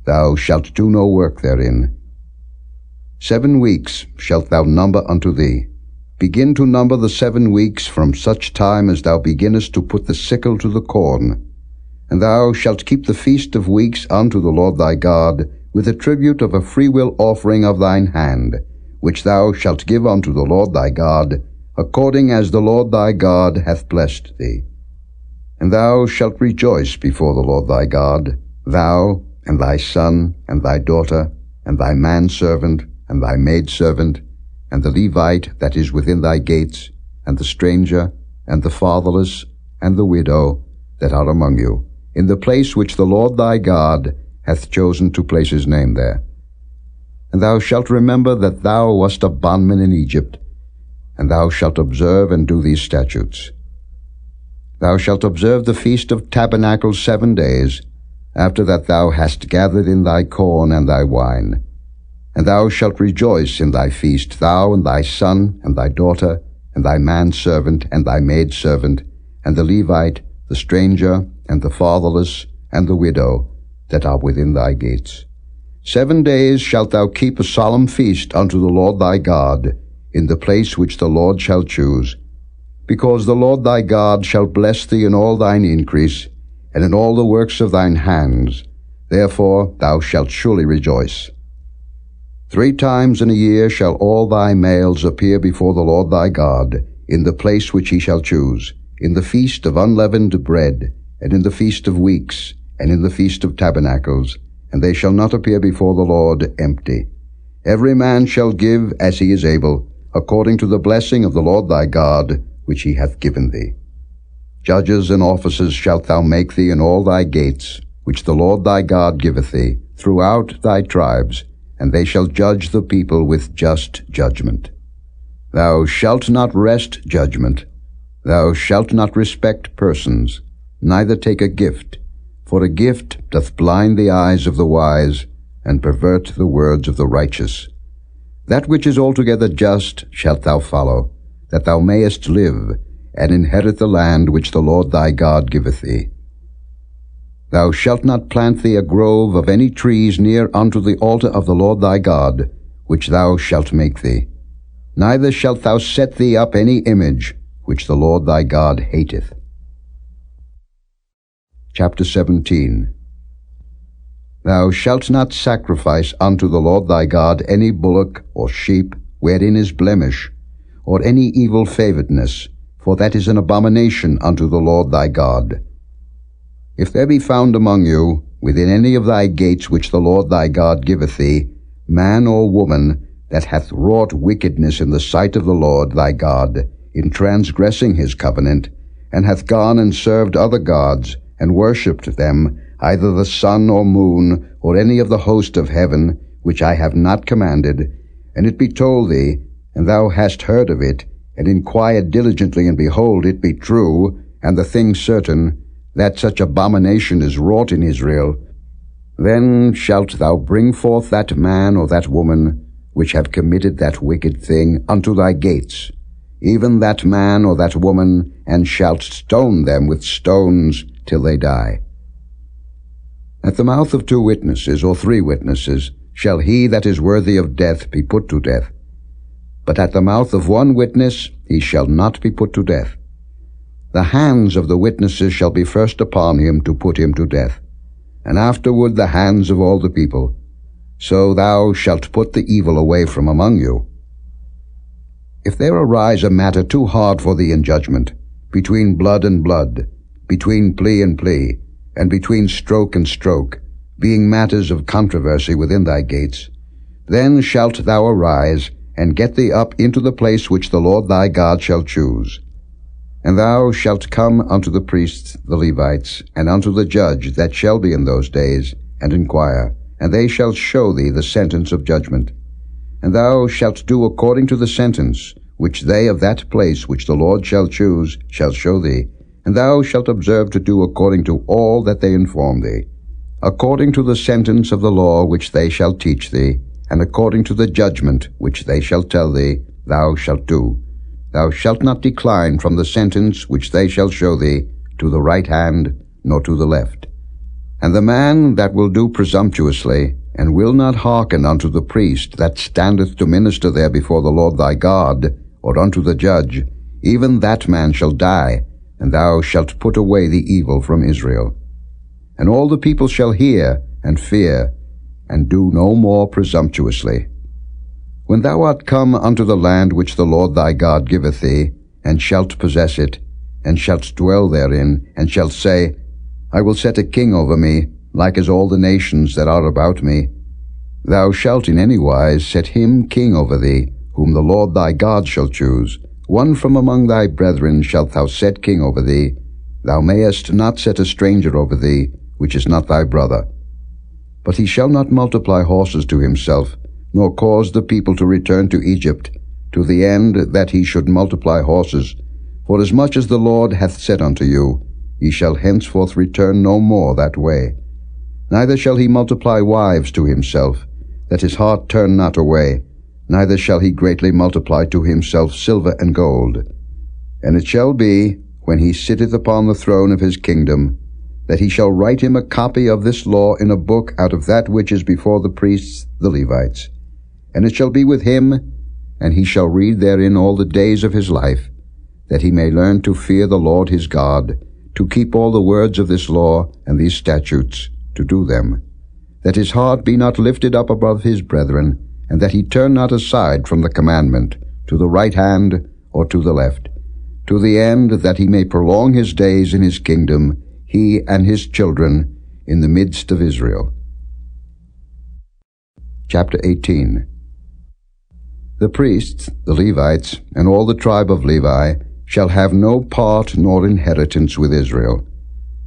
Thou shalt do no work therein. 7 weeks shalt thou number unto thee. Begin to number the 7 weeks from such time as thou beginnest to put the sickle to the corn. And thou shalt keep the feast of weeks unto the Lord thy God, with a tribute of a freewill offering of thine hand, which thou shalt give unto the Lord thy God, according as the Lord thy God hath blessed thee. And thou shalt rejoice before the Lord thy God, thou, and thy son, and thy daughter, and thy manservant, and thy maidservant, and the Levite that is within thy gates, and the stranger, and the fatherless, and the widow that are among you, in the place which the Lord thy God hath chosen to place his name there. And thou shalt remember that thou wast a bondman in Egypt, and thou shalt observe and do these statutes. Thou shalt observe the Feast of Tabernacles 7 days, after that thou hast gathered in thy corn and thy wine. And thou shalt rejoice in thy feast, thou and thy son, and thy daughter, and thy manservant, and thy maidservant, and the Levite, the stranger, and the fatherless, and the widow, that are within thy gates. 7 days shalt thou keep a solemn feast unto the Lord thy God, in the place which the Lord shall choose, because the Lord thy God shall bless thee in all thine increase, and in all the works of thine hands. Therefore thou shalt surely rejoice. 3 times in a year shall all thy males appear before the Lord thy God, in the place which he shall choose, in the feast of unleavened bread, and in the feast of weeks, and in the Feast of Tabernacles, and they shall not appear before the Lord empty. Every man shall give as he is able, according to the blessing of the Lord thy God, which he hath given thee. Judges and officers shalt thou make thee in all thy gates, which the Lord thy God giveth thee, throughout thy tribes, and they shall judge the people with just judgment. Thou shalt not wrest judgment. Thou shalt not respect persons, neither take a gift, for a gift doth blind the eyes of the wise, and pervert the words of the righteous. That which is altogether just shalt thou follow, that thou mayest live, and inherit the land which the Lord thy God giveth thee. Thou shalt not plant thee a grove of any trees near unto the altar of the Lord thy God, which thou shalt make thee. Neither shalt thou set thee up any image, which the Lord thy God hateth. Chapter 17. Thou shalt not sacrifice unto the Lord thy God any bullock or sheep wherein is blemish, or any evil favoredness, for that is an abomination unto the Lord thy God. If there be found among you, within any of thy gates which the Lord thy God giveth thee, man or woman that hath wrought wickedness in the sight of the Lord thy God, in transgressing his covenant, and hath gone and served other gods, and worshipped them, either the sun or moon, or any of the host of heaven, which I have not commanded, and it be told thee, and thou hast heard of it, and inquired diligently, and behold, it be true, and the thing certain, that such abomination is wrought in Israel, then shalt thou bring forth that man or that woman, which have committed that wicked thing, unto thy gates, even that man or that woman, and shalt stone them with stones till they die. At the mouth of 2 witnesses or 3 witnesses shall he that is worthy of death be put to death. But at the mouth of 1 witness he shall not be put to death. The hands of the witnesses shall be first upon him to put him to death, and afterward the hands of all the people. So thou shalt put the evil away from among you. If there arise a matter too hard for thee in judgment, between blood and blood, between plea and plea, and between stroke and stroke, being matters of controversy within thy gates, then shalt thou arise, and get thee up into the place which the Lord thy God shall choose. And thou shalt come unto the priests, the Levites, and unto the judge that shall be in those days, and inquire, and they shall show thee the sentence of judgment. And thou shalt do according to the sentence which they of that place which the Lord shall choose shall show thee, and thou shalt observe to do according to all that they inform thee, according to the sentence of the law which they shall teach thee, and according to the judgment which they shall tell thee, thou shalt do. Thou shalt not decline from the sentence which they shall show thee, to the right hand, nor to the left. And the man that will do presumptuously, and will not hearken unto the priest that standeth to minister there before the Lord thy God, or unto the judge, even that man shall die, and thou shalt put away the evil from Israel. And all the people shall hear and fear, and do no more presumptuously. When thou art come unto the land which the Lord thy God giveth thee, and shalt possess it, and shalt dwell therein, and shalt say, I will set a king over me, like as all the nations that are about me, thou shalt in any wise set him king over thee, whom the Lord thy God shall choose. One from among thy brethren shalt thou set king over thee. Thou mayest not set a stranger over thee, which is not thy brother. But he shall not multiply horses to himself, nor cause the people to return to Egypt, to the end that he should multiply horses. For as much as the Lord hath said unto you, ye shall henceforth return no more that way. Neither shall he multiply wives to himself, that his heart turn not away, neither shall he greatly multiply to himself silver and gold. And it shall be, when he sitteth upon the throne of his kingdom, that he shall write him a copy of this law in a book out of that which is before the priests, the Levites. And it shall be with him, and he shall read therein all the days of his life, that he may learn to fear the Lord his God, to keep all the words of this law and these statutes, to do them, that his heart be not lifted up above his brethren, and that he turn not aside from the commandment, to the right hand or to the left, to the end that he may prolong his days in his kingdom, he and his children, in the midst of Israel. Chapter 18. The priests, the Levites, and all the tribe of Levi shall have no part nor inheritance with Israel.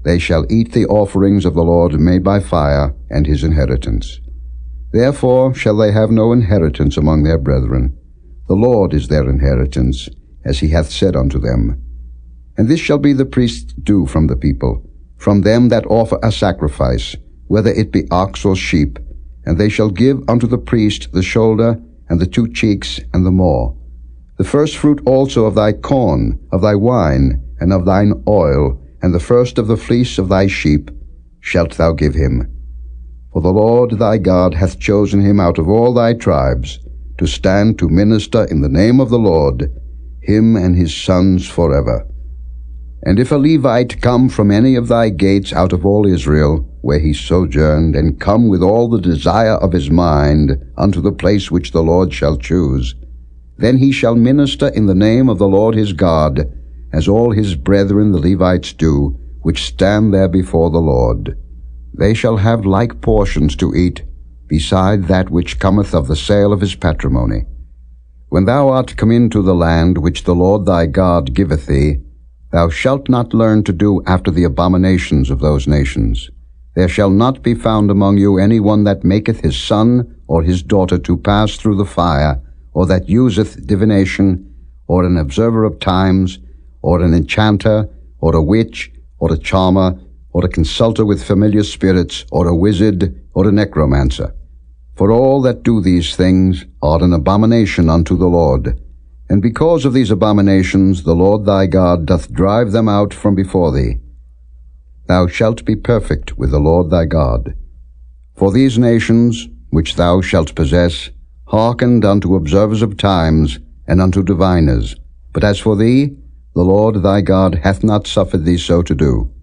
They shall eat the offerings of the Lord made by fire, and his inheritance. Therefore shall they have no inheritance among their brethren. The Lord is their inheritance, as he hath said unto them. And this shall be the priest's due from the people, from them that offer a sacrifice, whether it be ox or sheep, and they shall give unto the priest the shoulder, and the 2 cheeks, and the maw. The first fruit also of thy corn, of thy wine, and of thine oil, and the first of the fleece of thy sheep, shalt thou give him. For the Lord thy God hath chosen him out of all thy tribes, to stand to minister in the name of the Lord, him and his sons forever. And if a Levite come from any of thy gates out of all Israel, where he sojourned, and come with all the desire of his mind unto the place which the Lord shall choose, then he shall minister in the name of the Lord his God, as all his brethren the Levites do, which stand there before the Lord. They shall have like portions to eat, beside that which cometh of the sale of his patrimony. When thou art come into the land which the Lord thy God giveth thee, thou shalt not learn to do after the abominations of those nations. There shall not be found among you any one that maketh his son or his daughter to pass through the fire, or that useth divination, or an observer of times, or an enchanter, or a witch, or a charmer, or a consulter with familiar spirits, or a wizard, or a necromancer. For all that do these things are an abomination unto the Lord. And because of these abominations the Lord thy God doth drive them out from before thee. Thou shalt be perfect with the Lord thy God. For these nations, which thou shalt possess, hearkened unto observers of times, and unto diviners. But as for thee, the Lord thy God hath not suffered thee so to do.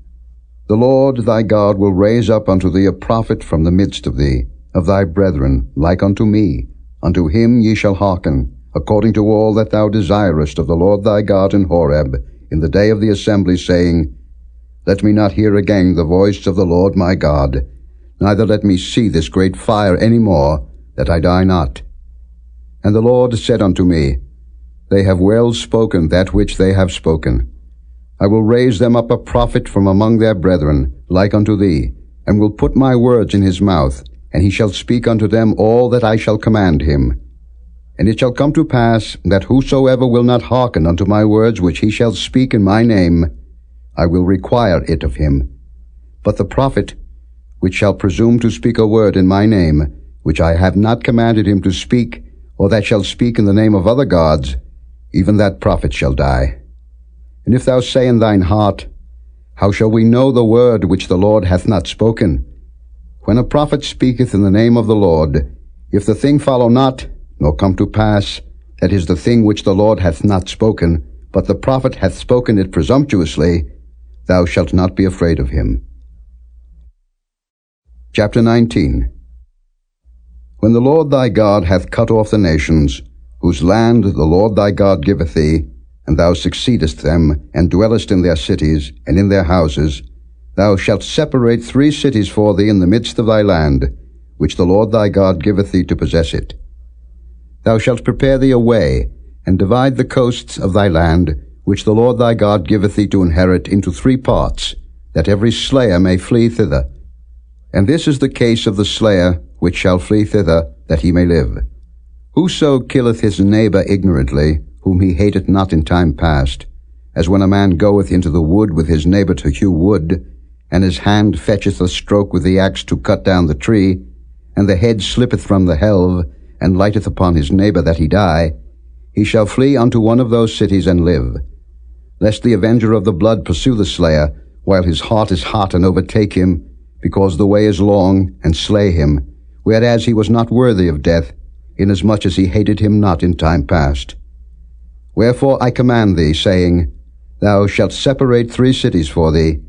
The Lord thy God will raise up unto thee a prophet from the midst of thee, of thy brethren, like unto me. Unto him ye shall hearken, according to all that thou desirest of the Lord thy God in Horeb, in the day of the assembly, saying, Let me not hear again the voice of the Lord my God, neither let me see this great fire any more, that I die not. And the Lord said unto me, They have well spoken that which they have spoken. I will raise them up a prophet from among their brethren, like unto thee, and will put my words in his mouth, and he shall speak unto them all that I shall command him. And it shall come to pass, that whosoever will not hearken unto my words which he shall speak in my name, I will require it of him. But the prophet, which shall presume to speak a word in my name, which I have not commanded him to speak, or that shall speak in the name of other gods, even that prophet shall die. And if thou say in thine heart, How shall we know the word which the Lord hath not spoken? When a prophet speaketh in the name of the Lord, if the thing follow not, nor come to pass, that is the thing which the Lord hath not spoken, but the prophet hath spoken it presumptuously, thou shalt not be afraid of him. Chapter 19. When the Lord thy God hath cut off the nations, whose land the Lord thy God giveth thee, and thou succeedest them, and dwellest in their cities, and in their houses, thou shalt separate 3 cities for thee in the midst of thy land, which the Lord thy God giveth thee to possess it. Thou shalt prepare thee a way, and divide the coasts of thy land, which the Lord thy God giveth thee to inherit, into 3 parts, that every slayer may flee thither. And this is the case of the slayer, which shall flee thither, that he may live. Whoso killeth his neighbor ignorantly, whom he hateth not in time past, as when a man goeth into the wood with his neighbor to hew wood, and his hand fetcheth a stroke with the axe to cut down the tree, and the head slippeth from the helve, and lighteth upon his neighbor that he die, he shall flee unto one of those cities and live. Lest the avenger of the blood pursue the slayer, while his heart is hot, and overtake him, because the way is long, and slay him, whereas he was not worthy of death, inasmuch as he hated him not in time past. Wherefore I command thee, saying, Thou shalt separate 3 cities for thee,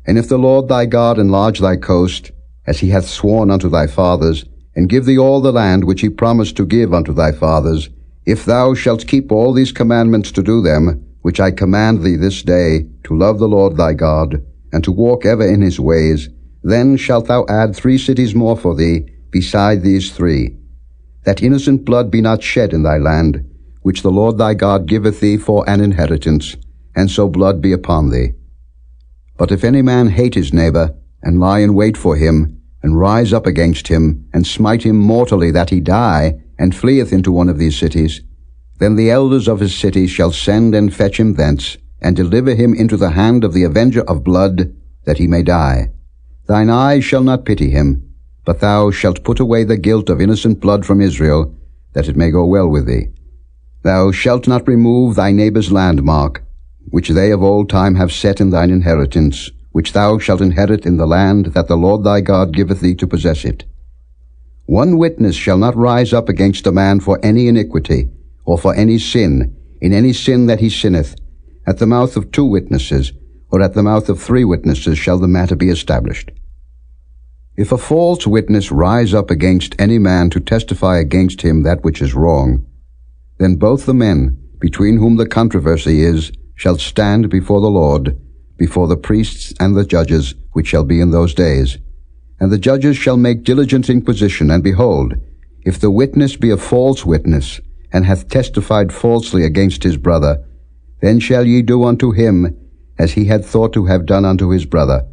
and if the Lord thy God enlarge thy coast, as he hath sworn unto thy fathers, and give thee all the land which he promised to give unto thy fathers, if thou shalt keep all these commandments to do them, which I command thee this day, to love the Lord thy God, and to walk ever in his ways, then shalt thou add 3 cities more for thee, beside these 3, that innocent blood be not shed in thy land, which the Lord thy God giveth thee for an inheritance, and so blood be upon thee. But if any man hate his neighbor, and lie in wait for him, and rise up against him, and smite him mortally that he die, and fleeth into one of these cities, then the elders of his city shall send and fetch him thence, and deliver him into the hand of the avenger of blood, that he may die. Thine eyes shall not pity him, but thou shalt put away the guilt of innocent blood from Israel, that it may go well with thee. Thou shalt not remove thy neighbour's landmark, which they of old time have set in thine inheritance, which thou shalt inherit in the land that the Lord thy God giveth thee to possess it. 1 witness shall not rise up against a man for any iniquity, or for any sin, in any sin that he sinneth. At the mouth of 2 witnesses, or at the mouth of 3 witnesses shall the matter be established. If a false witness rise up against any man to testify against him that which is wrong, then both the men, between whom the controversy is, shall stand before the Lord, before the priests and the judges, which shall be in those days. And the judges shall make diligent inquisition, and behold, if the witness be a false witness, and hath testified falsely against his brother, then shall ye do unto him as he had thought to have done unto his brother.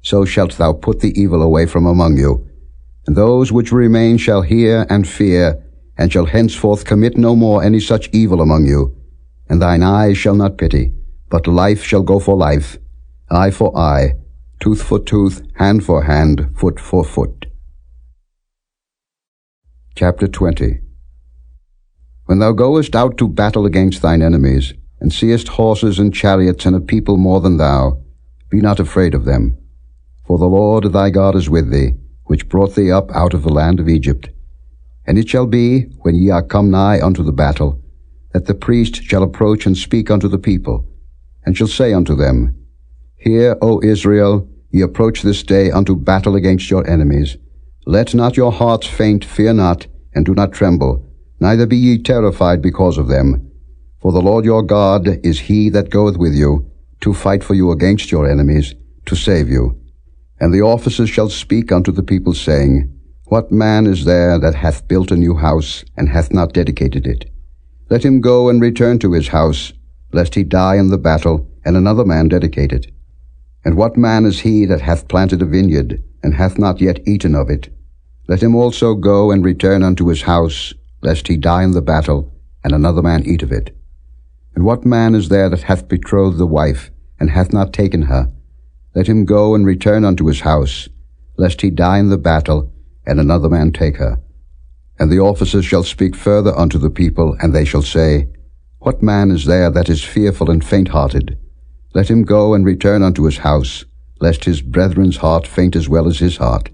So shalt thou put the evil away from among you. And those which remain shall hear and fear, and shall henceforth commit no more any such evil among you. And thine eyes shall not pity, but life shall go for life, eye for eye, tooth for tooth, hand for hand, foot for foot. Chapter 20. When thou goest out to battle against thine enemies, and seest horses and chariots and a people more than thou, be not afraid of them. For the Lord thy God is with thee, which brought thee up out of the land of Egypt. And it shall be, when ye are come nigh unto the battle, that the priest shall approach and speak unto the people, and shall say unto them, Hear, O Israel, ye approach this day unto battle against your enemies. Let not your hearts faint, fear not, and do not tremble, neither be ye terrified because of them. For the Lord your God is he that goeth with you, to fight for you against your enemies, to save you. And the officers shall speak unto the people, saying, What man is there that hath built a new house, and hath not dedicated it? Let him go and return to his house, lest he die in the battle, and another man dedicate it. And what man is he that hath planted a vineyard, and hath not yet eaten of it? Let him also go and return unto his house, lest he die in the battle, and another man eat of it. And what man is there that hath betrothed the wife, and hath not taken her? Let him go and return unto his house, lest he die in the battle, and another man take her. And the officers shall speak further unto the people, and they shall say, What man is there that is fearful and faint-hearted? Let him go and return unto his house, lest his brethren's heart faint as well as his heart.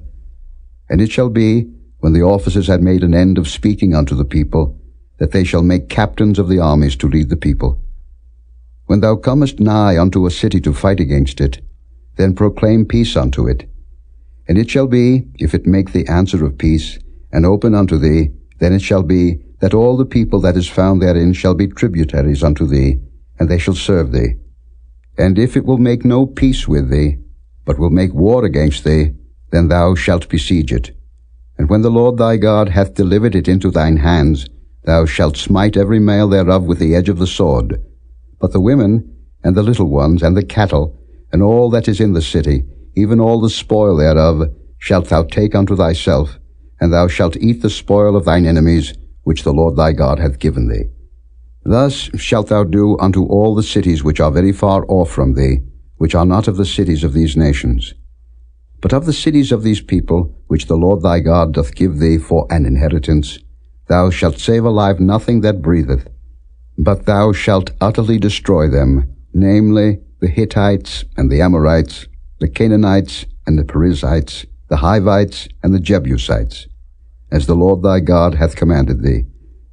And it shall be, when the officers had made an end of speaking unto the people, that they shall make captains of the armies to lead the people. When thou comest nigh unto a city to fight against it, then proclaim peace unto it. And it shall be, if it make the answer of peace, and open unto thee, then it shall be, that all the people that is found therein shall be tributaries unto thee, and they shall serve thee. And if it will make no peace with thee, but will make war against thee, then thou shalt besiege it. And when the Lord thy God hath delivered it into thine hands, thou shalt smite every male thereof with the edge of the sword. But the women, and the little ones, and the cattle, and all that is in the city, even all the spoil thereof, shalt thou take unto thyself, and thou shalt eat the spoil of thine enemies, which the Lord thy God hath given thee. Thus shalt thou do unto all the cities which are very far off from thee, which are not of the cities of these nations. But of the cities of these people, which the Lord thy God doth give thee for an inheritance, thou shalt save alive nothing that breatheth, but thou shalt utterly destroy them, namely, the Hittites and the Amorites, the Canaanites and the Perizzites, the Hivites and the Jebusites, as the Lord thy God hath commanded thee,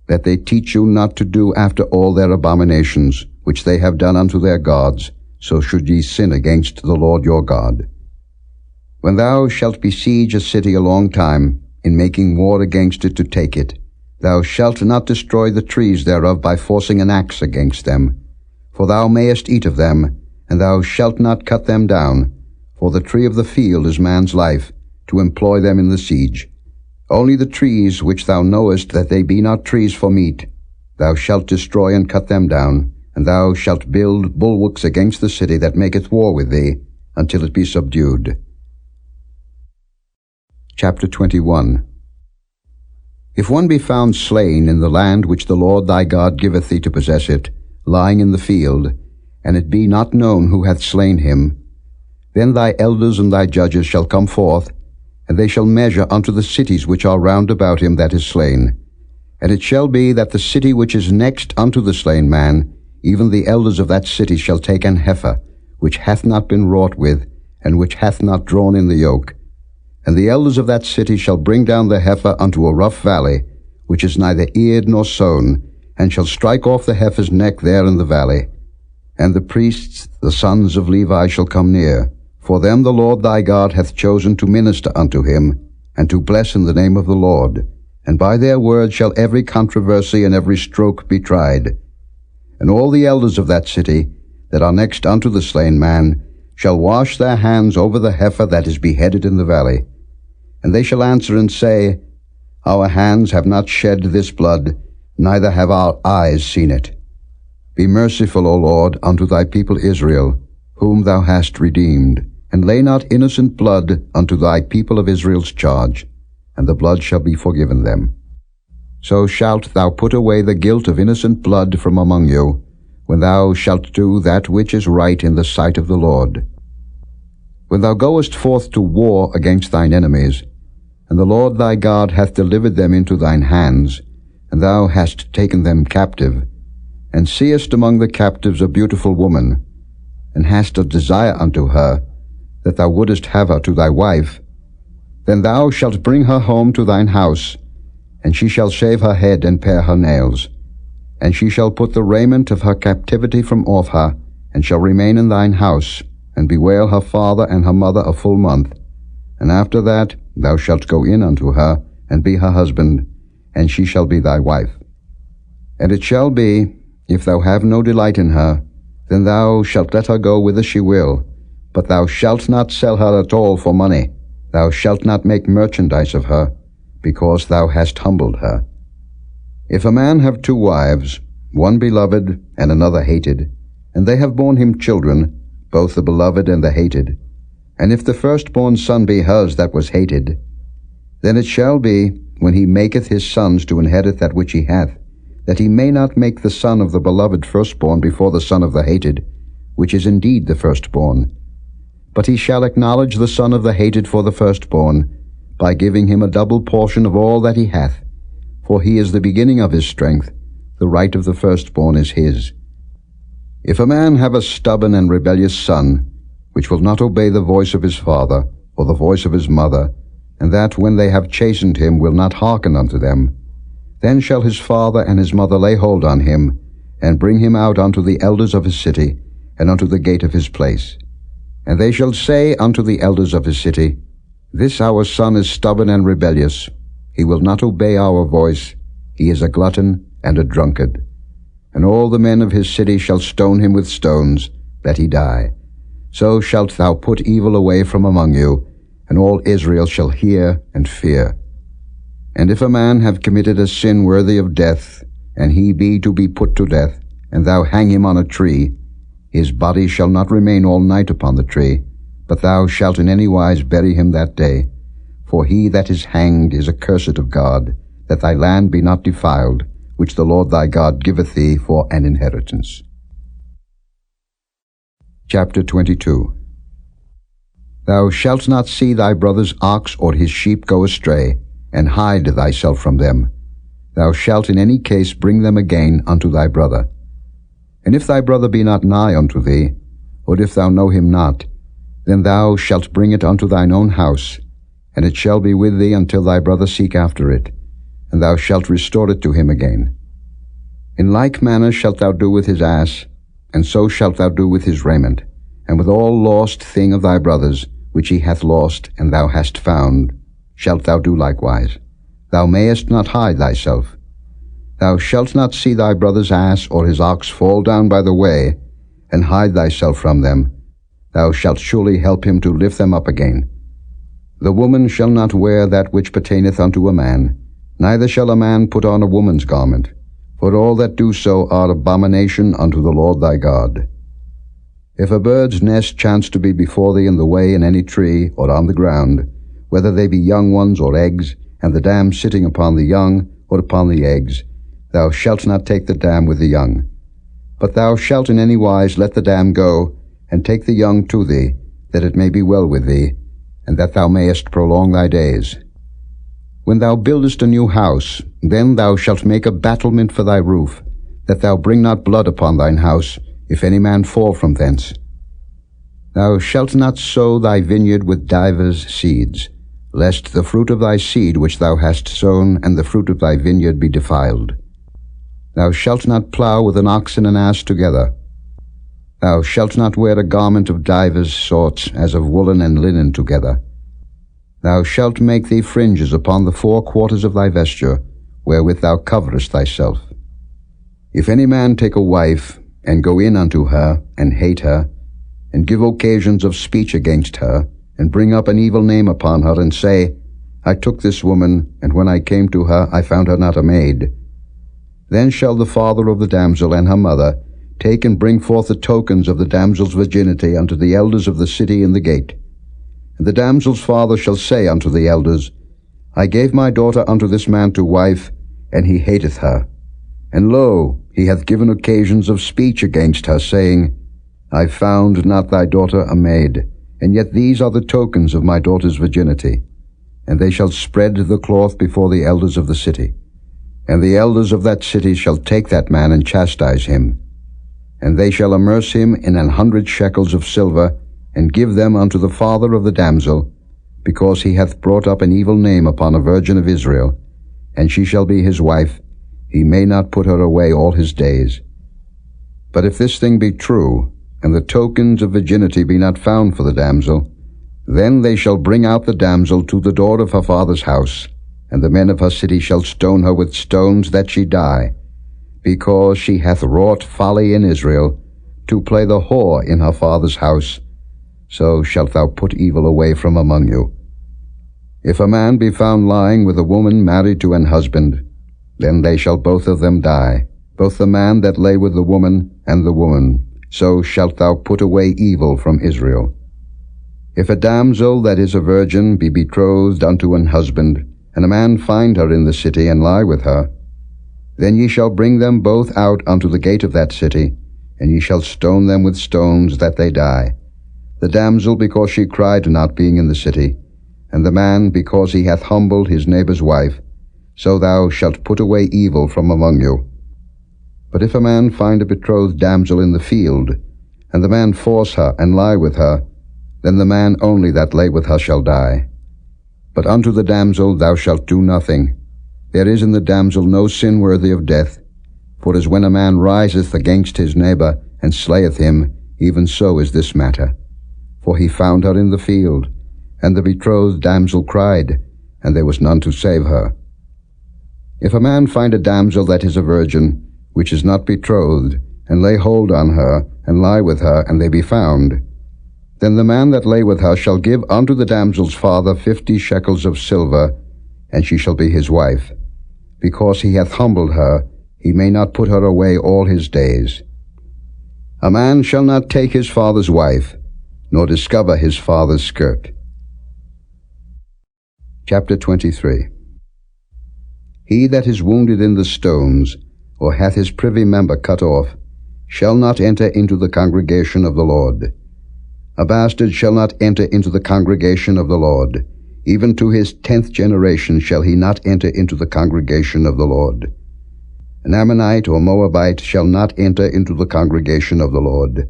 that they teach you not to do after all their abominations, which they have done unto their gods, so should ye sin against the Lord your God. When thou shalt besiege a city a long time, in making war against it to take it, thou shalt not destroy the trees thereof by forcing an axe against them. For thou mayest eat of them, and thou shalt not cut them down, For the tree of the field is man's life, to employ them in the siege. Only the trees which thou knowest that they be not trees for meat, thou shalt destroy and cut them down, and thou shalt build bulwarks against the city that maketh war with thee, until it be subdued. Chapter 21. If one be found slain in the land which the Lord thy God giveth thee to possess it, lying in the field, and it be not known who hath slain him, then thy elders and thy judges shall come forth, and they shall measure unto the cities which are round about him that is slain. And it shall be that the city which is next unto the slain man, even the elders of that city shall take an heifer, which hath not been wrought with, and which hath not drawn in the yoke. And the elders of that city shall bring down the heifer unto a rough valley, which is neither eared nor sown, and shall strike off the heifer's neck there in the valley. And the priests, the sons of Levi, shall come near, for them the Lord thy God hath chosen to minister unto him, and to bless in the name of the Lord. And by their word shall every controversy and every stroke be tried. And all the elders of that city, that are next unto the slain man, shall wash their hands over the heifer that is beheaded in the valley. And they shall answer and say, Our hands have not shed this blood, neither have our eyes seen it. Be merciful, O Lord, unto thy people Israel, whom thou hast redeemed, and lay not innocent blood unto thy people of Israel's charge, and the blood shall be forgiven them. So shalt thou put away the guilt of innocent blood from among you, when thou shalt do that which is right in the sight of the Lord. When thou goest forth to war against thine enemies, and the Lord thy God hath delivered them into thine hands, and thou hast taken them captive, and seest among the captives a beautiful woman, and hast a desire unto her, that thou wouldest have her to thy wife, then thou shalt bring her home to thine house, and she shall shave her head and pare her nails. And she shall put the raiment of her captivity from off her, and shall remain in thine house, and bewail her father and her mother a full month. And after that thou shalt go in unto her, and be her husband, and she shall be thy wife. And it shall be, if thou have no delight in her, then thou shalt let her go whither she will, but thou shalt not sell her at all for money. Thou shalt not make merchandise of her, because thou hast humbled her. If a man have 2 wives, one beloved and another hated, and they have borne him children, both the beloved and the hated, and if the firstborn son be hers that was hated, then it shall be, when he maketh his sons to inherit that which he hath, that he may not make the son of the beloved firstborn before the son of the hated, which is indeed the firstborn. But he shall acknowledge the son of the hated for the firstborn, by giving him a double portion of all that he hath. For he is the beginning of his strength, the right of the firstborn is his. If a man have a stubborn and rebellious son, which will not obey the voice of his father, or the voice of his mother, and that when they have chastened him will not hearken unto them, then shall his father and his mother lay hold on him, and bring him out unto the elders of his city, and unto the gate of his place. And they shall say unto the elders of his city, This our son is stubborn and rebellious. He will not obey our voice. He is a glutton and a drunkard. And all the men of his city shall stone him with stones, that he die. So shalt thou put evil away from among you, and all Israel shall hear and fear. And if a man have committed a sin worthy of death, and he be to be put to death, and thou hang him on a tree, his body shall not remain all night upon the tree, but thou shalt in any wise bury him that day. For he that is hanged is accursed of God, that thy land be not defiled, which the Lord thy God giveth thee for an inheritance. Chapter 22. Thou shalt not see thy brother's ox or his sheep go astray, and hide thyself from them. Thou shalt in any case bring them again unto thy brother. And if thy brother be not nigh unto thee, or if thou know him not, then thou shalt bring it unto thine own house, and it shall be with thee until thy brother seek after it, and thou shalt restore it to him again. In like manner shalt thou do with his ass, and so shalt thou do with his raiment, and with all lost thing of thy brother's, which he hath lost, and thou hast found, shalt thou do likewise. Thou mayest not hide thyself. Thou shalt not see thy brother's ass or his ox fall down by the way, and hide thyself from them, thou shalt surely help him to lift them up again. The woman shall not wear that which pertaineth unto a man, neither shall a man put on a woman's garment, for all that do so are abomination unto the Lord thy God. If a bird's nest chance to be before thee in the way in any tree, or on the ground, whether they be young ones or eggs, and the dam sitting upon the young or upon the eggs, thou shalt not take the dam with the young. But thou shalt in any wise let the dam go, and take the young to thee, that it may be well with thee, and that thou mayest prolong thy days. When thou buildest a new house, then thou shalt make a battlement for thy roof, that thou bring not blood upon thine house, if any man fall from thence. Thou shalt not sow thy vineyard with divers seeds, lest the fruit of thy seed which thou hast sown and the fruit of thy vineyard be defiled. Thou shalt not plow with an ox and an ass together. Thou shalt not wear a garment of divers sorts, as of woolen and linen together. Thou shalt make thee fringes upon the 4 quarters of thy vesture, wherewith thou coverest thyself. If any man take a wife, and go in unto her, and hate her, and give occasions of speech against her, and bring up an evil name upon her, and say, I took this woman, and when I came to her, I found her not a maid. Then shall the father of the damsel and her mother take and bring forth the tokens of the damsel's virginity unto the elders of the city in the gate. And the damsel's father shall say unto the elders, I gave my daughter unto this man to wife, and he hateth her. And lo, he hath given occasions of speech against her, saying, I found not thy daughter a maid, and yet these are the tokens of my daughter's virginity. And they shall spread the cloth before the elders of the city. And the elders of that city shall take that man and chastise him. And they shall immerse him in 100 shekels of silver, and give them unto the father of the damsel, because he hath brought up an evil name upon a virgin of Israel, and she shall be his wife. He may not put her away all his days. But if this thing be true, and the tokens of virginity be not found for the damsel, then they shall bring out the damsel to the door of her father's house, and the men of her city shall stone her with stones that she die, because she hath wrought folly in Israel, to play the whore in her father's house. So shalt thou put evil away from among you. If a man be found lying with a woman married to an husband, then they shall both of them die, both the man that lay with the woman and the woman. So shalt thou put away evil from Israel. If a damsel that is a virgin be betrothed unto an husband, and a man find her in the city, and lie with her, then ye shall bring them both out unto the gate of that city, and ye shall stone them with stones that they die, the damsel because she cried not being in the city, and the man because he hath humbled his neighbour's wife. So thou shalt put away evil from among you. But if a man find a betrothed damsel in the field, and the man force her and lie with her, then the man only that lay with her shall die. But unto the damsel thou shalt do nothing. There is in the damsel no sin worthy of death. For as when a man riseth against his neighbour, and slayeth him, even so is this matter. For he found her in the field, and the betrothed damsel cried, and there was none to save her. If a man find a damsel that is a virgin, which is not betrothed, and lay hold on her, and lie with her, and they be found, then the man that lay with her shall give unto the damsel's father 50 shekels of silver, and she shall be his wife. Because he hath humbled her, he may not put her away all his days. A man shall not take his father's wife, nor discover his father's skirt. Chapter 23. He that is wounded in the stones, or hath his privy member cut off, shall not enter into the congregation of the Lord. A bastard shall not enter into the congregation of the Lord. Even to his 10th generation shall he not enter into the congregation of the Lord. An Ammonite or Moabite shall not enter into the congregation of the Lord.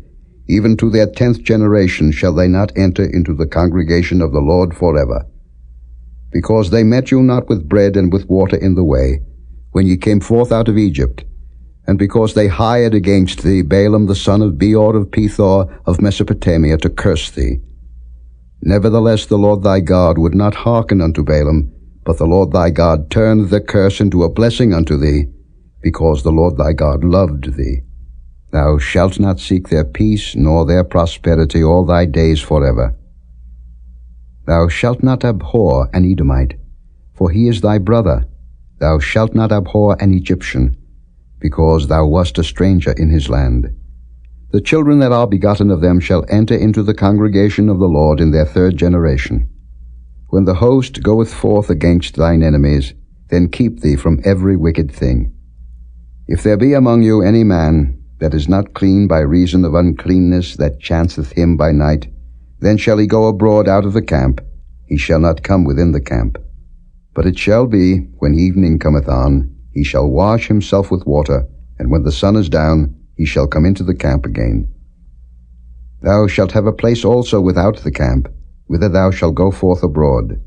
Even to their 10th generation shall they not enter into the congregation of the Lord forever. Because they met you not with bread and with water in the way, when ye came forth out of Egypt, and because they hired against thee Balaam the son of Beor of Pethor of Mesopotamia to curse thee. Nevertheless the Lord thy God would not hearken unto Balaam, but the Lord thy God turned the curse into a blessing unto thee, because the Lord thy God loved thee. Thou shalt not seek their peace nor their prosperity all thy days forever. Thou shalt not abhor an Edomite, for he is thy brother. Thou shalt not abhor an Egyptian, because thou wast a stranger in his land. The children that are begotten of them shall enter into the congregation of the Lord in their third generation. When the host goeth forth against thine enemies, then keep thee from every wicked thing. If there be among you any man that is not clean by reason of uncleanness that chanceth him by night, then shall he go abroad out of the camp, he shall not come within the camp. But it shall be, when evening cometh on, he shall wash himself with water, and when the sun is down, he shall come into the camp again. Thou shalt have a place also without the camp, whither thou shalt go forth abroad.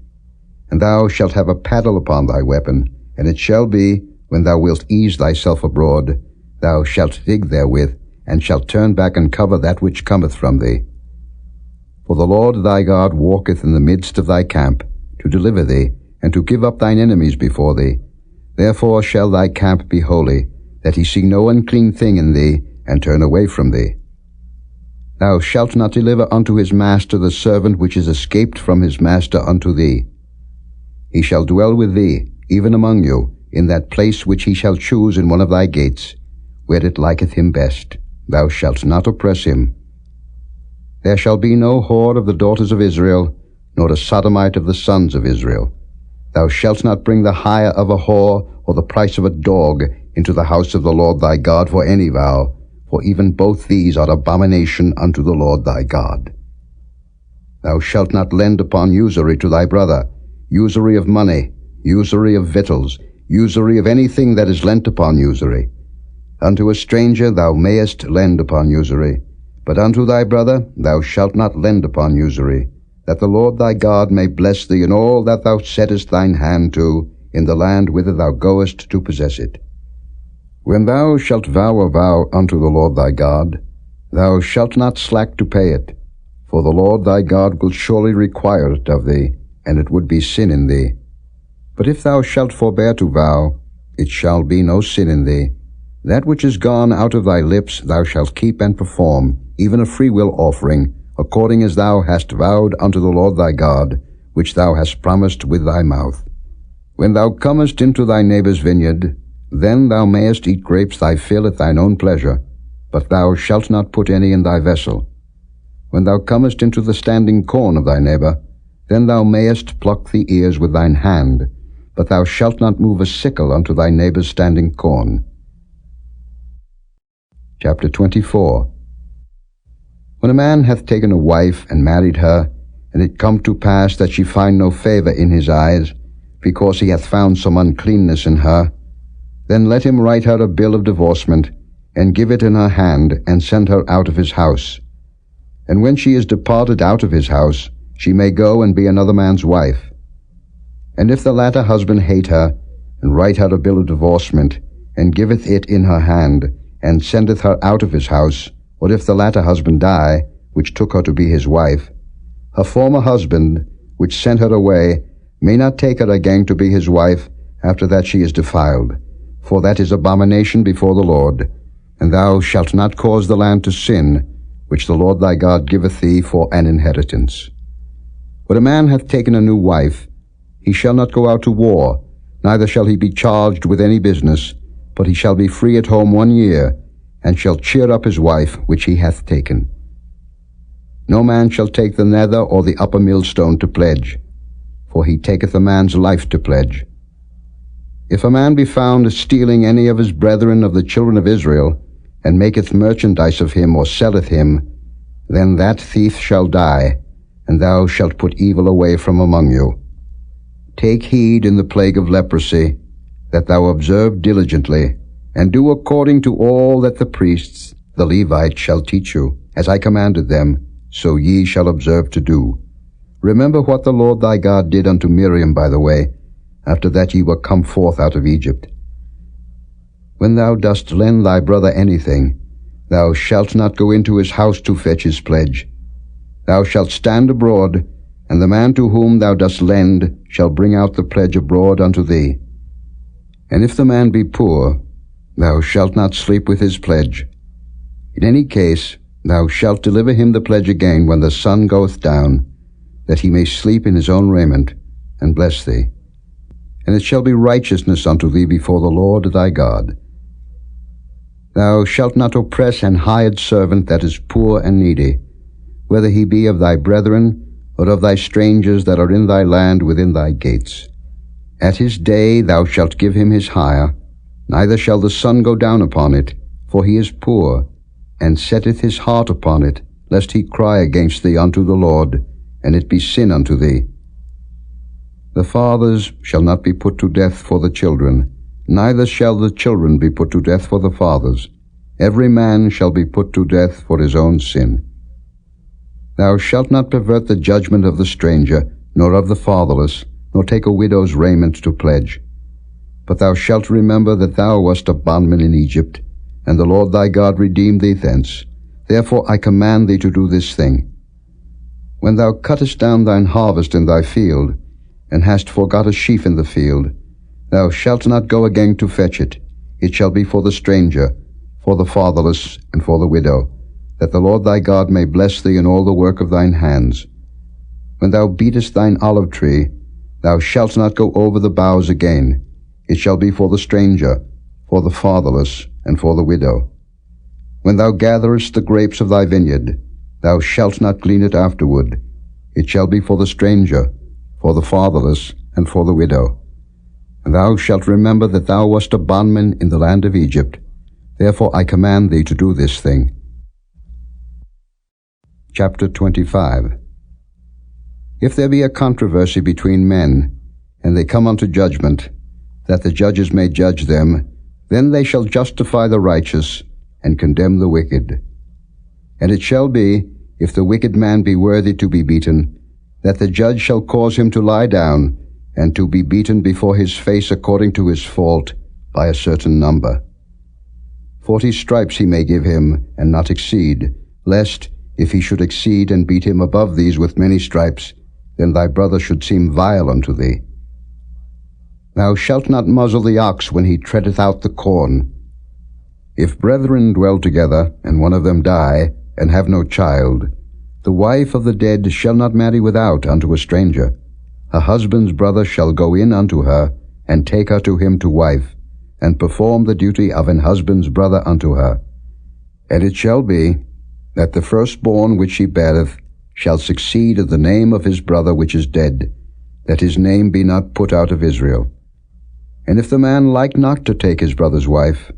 And thou shalt have a paddle upon thy weapon, and it shall be, when thou wilt ease thyself abroad, thou shalt dig therewith, and shalt turn back and cover that which cometh from thee. For the Lord thy God walketh in the midst of thy camp, to deliver thee, and to give up thine enemies before thee. Therefore shall thy camp be holy, that he see no unclean thing in thee, and turn away from thee. Thou shalt not deliver unto his master the servant which is escaped from his master unto thee. He shall dwell with thee, even among you, in that place which he shall choose in one of thy gates, where it liketh him best. Thou shalt not oppress him. There shall be no whore of the daughters of Israel, nor a sodomite of the sons of Israel. Thou shalt not bring the hire of a whore, or the price of a dog, into the house of the Lord thy God for any vow, for even both these are abomination unto the Lord thy God. Thou shalt not lend upon usury to thy brother, usury of money, usury of victuals, usury of anything that is lent upon usury. Unto a stranger thou mayest lend upon usury, but unto thy brother thou shalt not lend upon usury, that the Lord thy God may bless thee in all that thou settest thine hand to, in the land whither thou goest to possess it. When thou shalt vow a vow unto the Lord thy God, thou shalt not slack to pay it, for the Lord thy God will surely require it of thee, and it would be sin in thee. But if thou shalt forbear to vow, it shall be no sin in thee. That which is gone out of thy lips thou shalt keep and perform, even a freewill offering, according as thou hast vowed unto the Lord thy God, which thou hast promised with thy mouth. When thou comest into thy neighbour's vineyard, then thou mayest eat grapes thy fill at thine own pleasure, but thou shalt not put any in thy vessel. When thou comest into the standing corn of thy neighbour, then thou mayest pluck the ears with thine hand, but thou shalt not move a sickle unto thy neighbour's standing corn. Chapter 24. When a man hath taken a wife and married her, and it come to pass that she find no favour in his eyes, because he hath found some uncleanness in her, then let him write her a bill of divorcement, and give it in her hand, and send her out of his house. And when she is departed out of his house, she may go and be another man's wife. And if the latter husband hate her, and write her a bill of divorcement, and giveth it in her hand, and sendeth her out of his house, or if the latter husband die, which took her to be his wife, her former husband, which sent her away, may not take her again to be his wife after that she is defiled, for that is abomination before the Lord. And thou shalt not cause the land to sin, which the Lord thy God giveth thee for an inheritance. When a man hath taken a new wife, he shall not go out to war, neither shall he be charged with any business, but he shall be free at home 1 year, and shall cheer up his wife which he hath taken. No man shall take the nether or the upper millstone to pledge, for he taketh a man's life to pledge. If a man be found stealing any of his brethren of the children of Israel, and maketh merchandise of him, or selleth him, then that thief shall die, and thou shalt put evil away from among you. Take heed in the plague of leprosy, that thou observe diligently, and do according to all that the priests, the Levites, shall teach you, as I commanded them, so ye shall observe to do. Remember what the Lord thy God did unto Miriam by the way, after that ye were come forth out of Egypt. When thou dost lend thy brother anything, thou shalt not go into his house to fetch his pledge. Thou shalt stand abroad, and the man to whom thou dost lend shall bring out the pledge abroad unto thee. And if the man be poor, thou shalt not sleep with his pledge. In any case, thou shalt deliver him the pledge again when the sun goeth down, that he may sleep in his own raiment, and bless thee. And it shall be righteousness unto thee before the Lord thy God. Thou shalt not oppress an hired servant that is poor and needy, whether he be of thy brethren, or of thy strangers that are in thy land within thy gates. At his day thou shalt give him his hire, neither shall the sun go down upon it, for he is poor, and setteth his heart upon it, lest he cry against thee unto the Lord, and it be sin unto thee. The fathers shall not be put to death for the children, neither shall the children be put to death for the fathers. Every man shall be put to death for his own sin. Thou shalt not pervert the judgment of the stranger, nor of the fatherless, nor take a widow's raiment to pledge. But thou shalt remember that thou wast a bondman in Egypt, and the Lord thy God redeemed thee thence. Therefore I command thee to do this thing. When thou cuttest down thine harvest in thy field, and hast forgot a sheaf in the field, thou shalt not go again to fetch it. It shall be for the stranger, for the fatherless, and for the widow, that the Lord thy God may bless thee in all the work of thine hands. When thou beatest thine olive tree, thou shalt not go over the boughs again. It shall be for the stranger, for the fatherless, and for the widow. When thou gatherest the grapes of thy vineyard, thou shalt not glean it afterward. It shall be for the stranger, for the fatherless, and for the widow. And thou shalt remember that thou wast a bondman in the land of Egypt. Therefore I command thee to do this thing. Chapter 25. If there be a controversy between men, and they come unto judgment, that the judges may judge them, then they shall justify the righteous, and condemn the wicked. And it shall be, if the wicked man be worthy to be beaten, that the judge shall cause him to lie down, and to be beaten before his face according to his fault, by a certain number. 40 stripes he may give him, and not exceed, lest, if he should exceed and beat him above these with many stripes, then thy brother should seem vile unto thee. Thou shalt not muzzle the ox when he treadeth out the corn. If brethren dwell together, and one of them die, and have no child, the wife of the dead shall not marry without unto a stranger. Her husband's brother shall go in unto her, and take her to him to wife, and perform the duty of an husband's brother unto her. And it shall be, that the firstborn which she beareth shall succeed in the name of his brother which is dead, that his name be not put out of Israel. And if the man like not to take his brother's wife,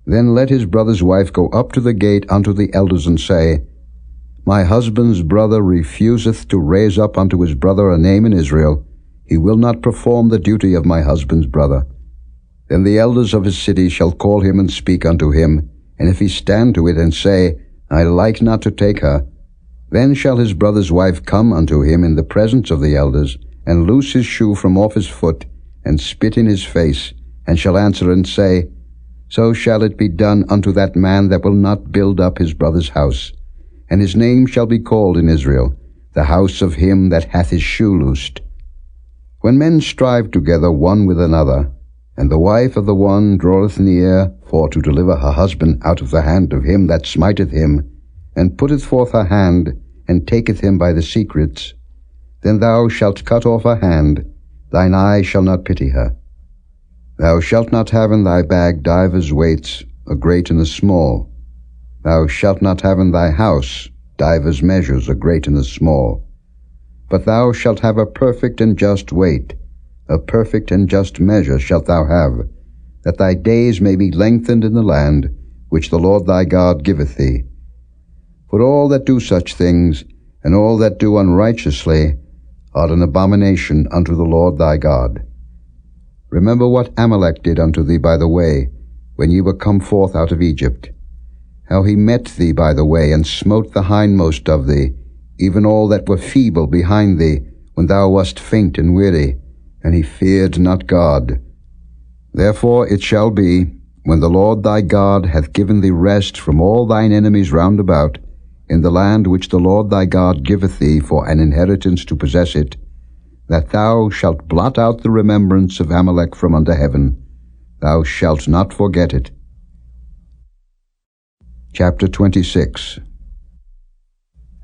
then let his brother's wife go up to the gate unto the elders, and say, My husband's brother refuseth to raise up unto his brother a name in Israel. He will not perform the duty of my husband's brother. Then the elders of his city shall call him and speak unto him, and if he stand to it and say, I like not to take her, then shall his brother's wife come unto him in the presence of the elders, and loose his shoe from off his foot, and spit in his face, and shall answer and say, So shall it be done unto that man that will not build up his brother's house. And his name shall be called in Israel, the house of him that hath his shoe loosed. When men strive together one with another, and the wife of the one draweth near for to deliver her husband out of the hand of him that smiteth him, and putteth forth her hand, and taketh him by the secrets, then thou shalt cut off her hand, thine eye shall not pity her. Thou shalt not have in thy bag divers weights, a great and a small. Thou shalt not have in thy house divers measures, a great and a small. But thou shalt have a perfect and just weight, a perfect and just measure shalt thou have, that thy days may be lengthened in the land which the Lord thy God giveth thee. For all that do such things, and all that do unrighteously, are an abomination unto the Lord thy God. Remember what Amalek did unto thee by the way, when ye were come forth out of Egypt, how he met thee by the way, and smote the hindmost of thee, even all that were feeble behind thee, when thou wast faint and weary, and he feared not God. Therefore it shall be, when the Lord thy God hath given thee rest from all thine enemies round about, in the land which the Lord thy God giveth thee for an inheritance to possess it, that thou shalt blot out the remembrance of Amalek from under heaven. Thou shalt not forget it. Chapter 26.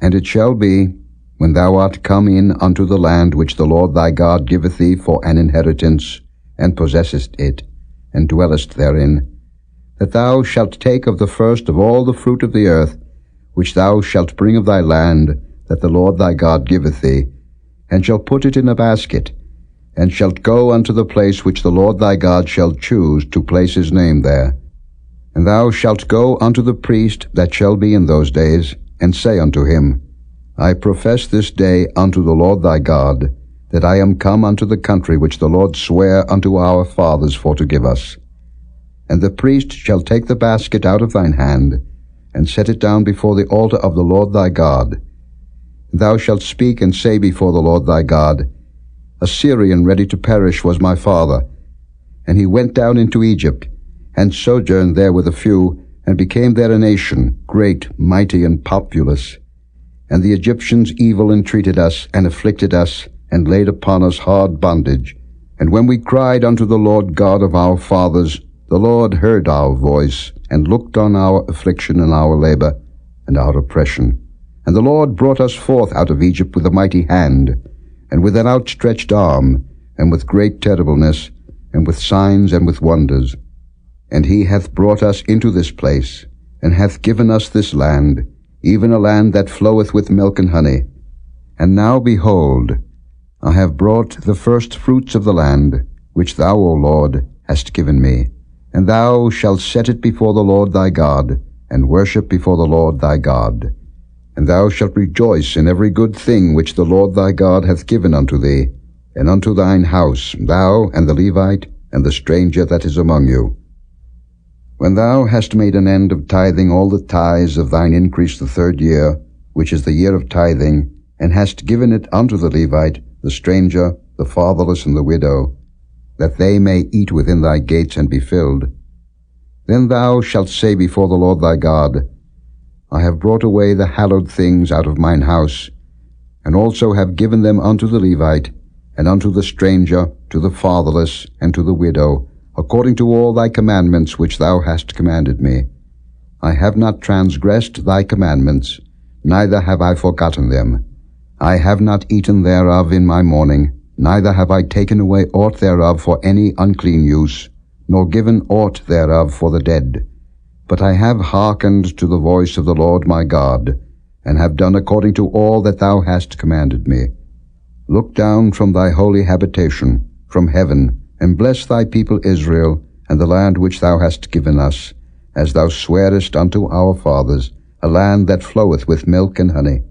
And it shall be, when thou art come in unto the land which the Lord thy God giveth thee for an inheritance, and possessest it, and dwellest therein, that thou shalt take of the first of all the fruit of the earth, which thou shalt bring of thy land, that the Lord thy God giveth thee, and shalt put it in a basket, and shalt go unto the place which the Lord thy God shall choose to place his name there. And thou shalt go unto the priest that shall be in those days, and say unto him, I profess this day unto the Lord thy God, that I am come unto the country which the Lord sware unto our fathers for to give us. And the priest shall take the basket out of thine hand, and set it down before the altar of the Lord thy God. And thou shalt speak and say before the Lord thy God, A Syrian ready to perish was my father, and he went down into Egypt, and sojourned there with a few, and became there a nation, great, mighty, and populous. And the Egyptians evil entreated us, and afflicted us, and laid upon us hard bondage. And when we cried unto the Lord God of our fathers, the Lord heard our voice, and looked on our affliction and our labor, and our oppression. And the Lord brought us forth out of Egypt with a mighty hand, and with an outstretched arm, and with great terribleness, and with signs and with wonders. And he hath brought us into this place, and hath given us this land, even a land that floweth with milk and honey. And now, behold, I have brought the first fruits of the land, which thou, O Lord, hast given me. And thou shalt set it before the Lord thy God, and worship before the Lord thy God. And thou shalt rejoice in every good thing which the Lord thy God hath given unto thee, and unto thine house, thou and the Levite, and the stranger that is among you. When thou hast made an end of tithing all the tithes of thine increase the 3rd year, which is the year of tithing, and hast given it unto the Levite, the stranger, the fatherless, and the widow, that they may eat within thy gates and be filled, then thou shalt say before the Lord thy God, I have brought away the hallowed things out of mine house, and also have given them unto the Levite, and unto the stranger, to the fatherless, and to the widow, according to all thy commandments which thou hast commanded me. I have not transgressed thy commandments, neither have I forgotten them. I have not eaten thereof in my mourning, neither have I taken away aught thereof for any unclean use, nor given aught thereof for the dead. But I have hearkened to the voice of the Lord my God, and have done according to all that thou hast commanded me. Look down from thy holy habitation, from heaven, and bless thy people Israel, and the land which thou hast given us, as thou swarest unto our fathers, a land that floweth with milk and honey.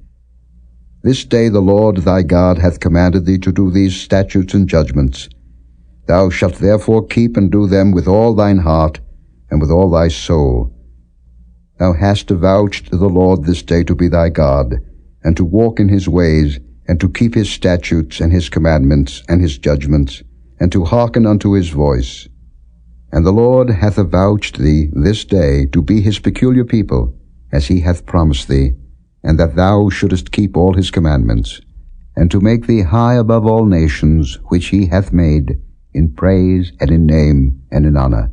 This day the Lord thy God hath commanded thee to do these statutes and judgments. Thou shalt therefore keep and do them with all thine heart, and with all thy soul. Thou hast avouched the Lord this day to be thy God, and to walk in his ways, and to keep his statutes, and his commandments, and his judgments, and to hearken unto his voice. And the Lord hath avouched thee this day to be his peculiar people, as he hath promised thee, and that thou shouldest keep all his commandments, and to make thee high above all nations which he hath made, in praise, and in name, and in honor,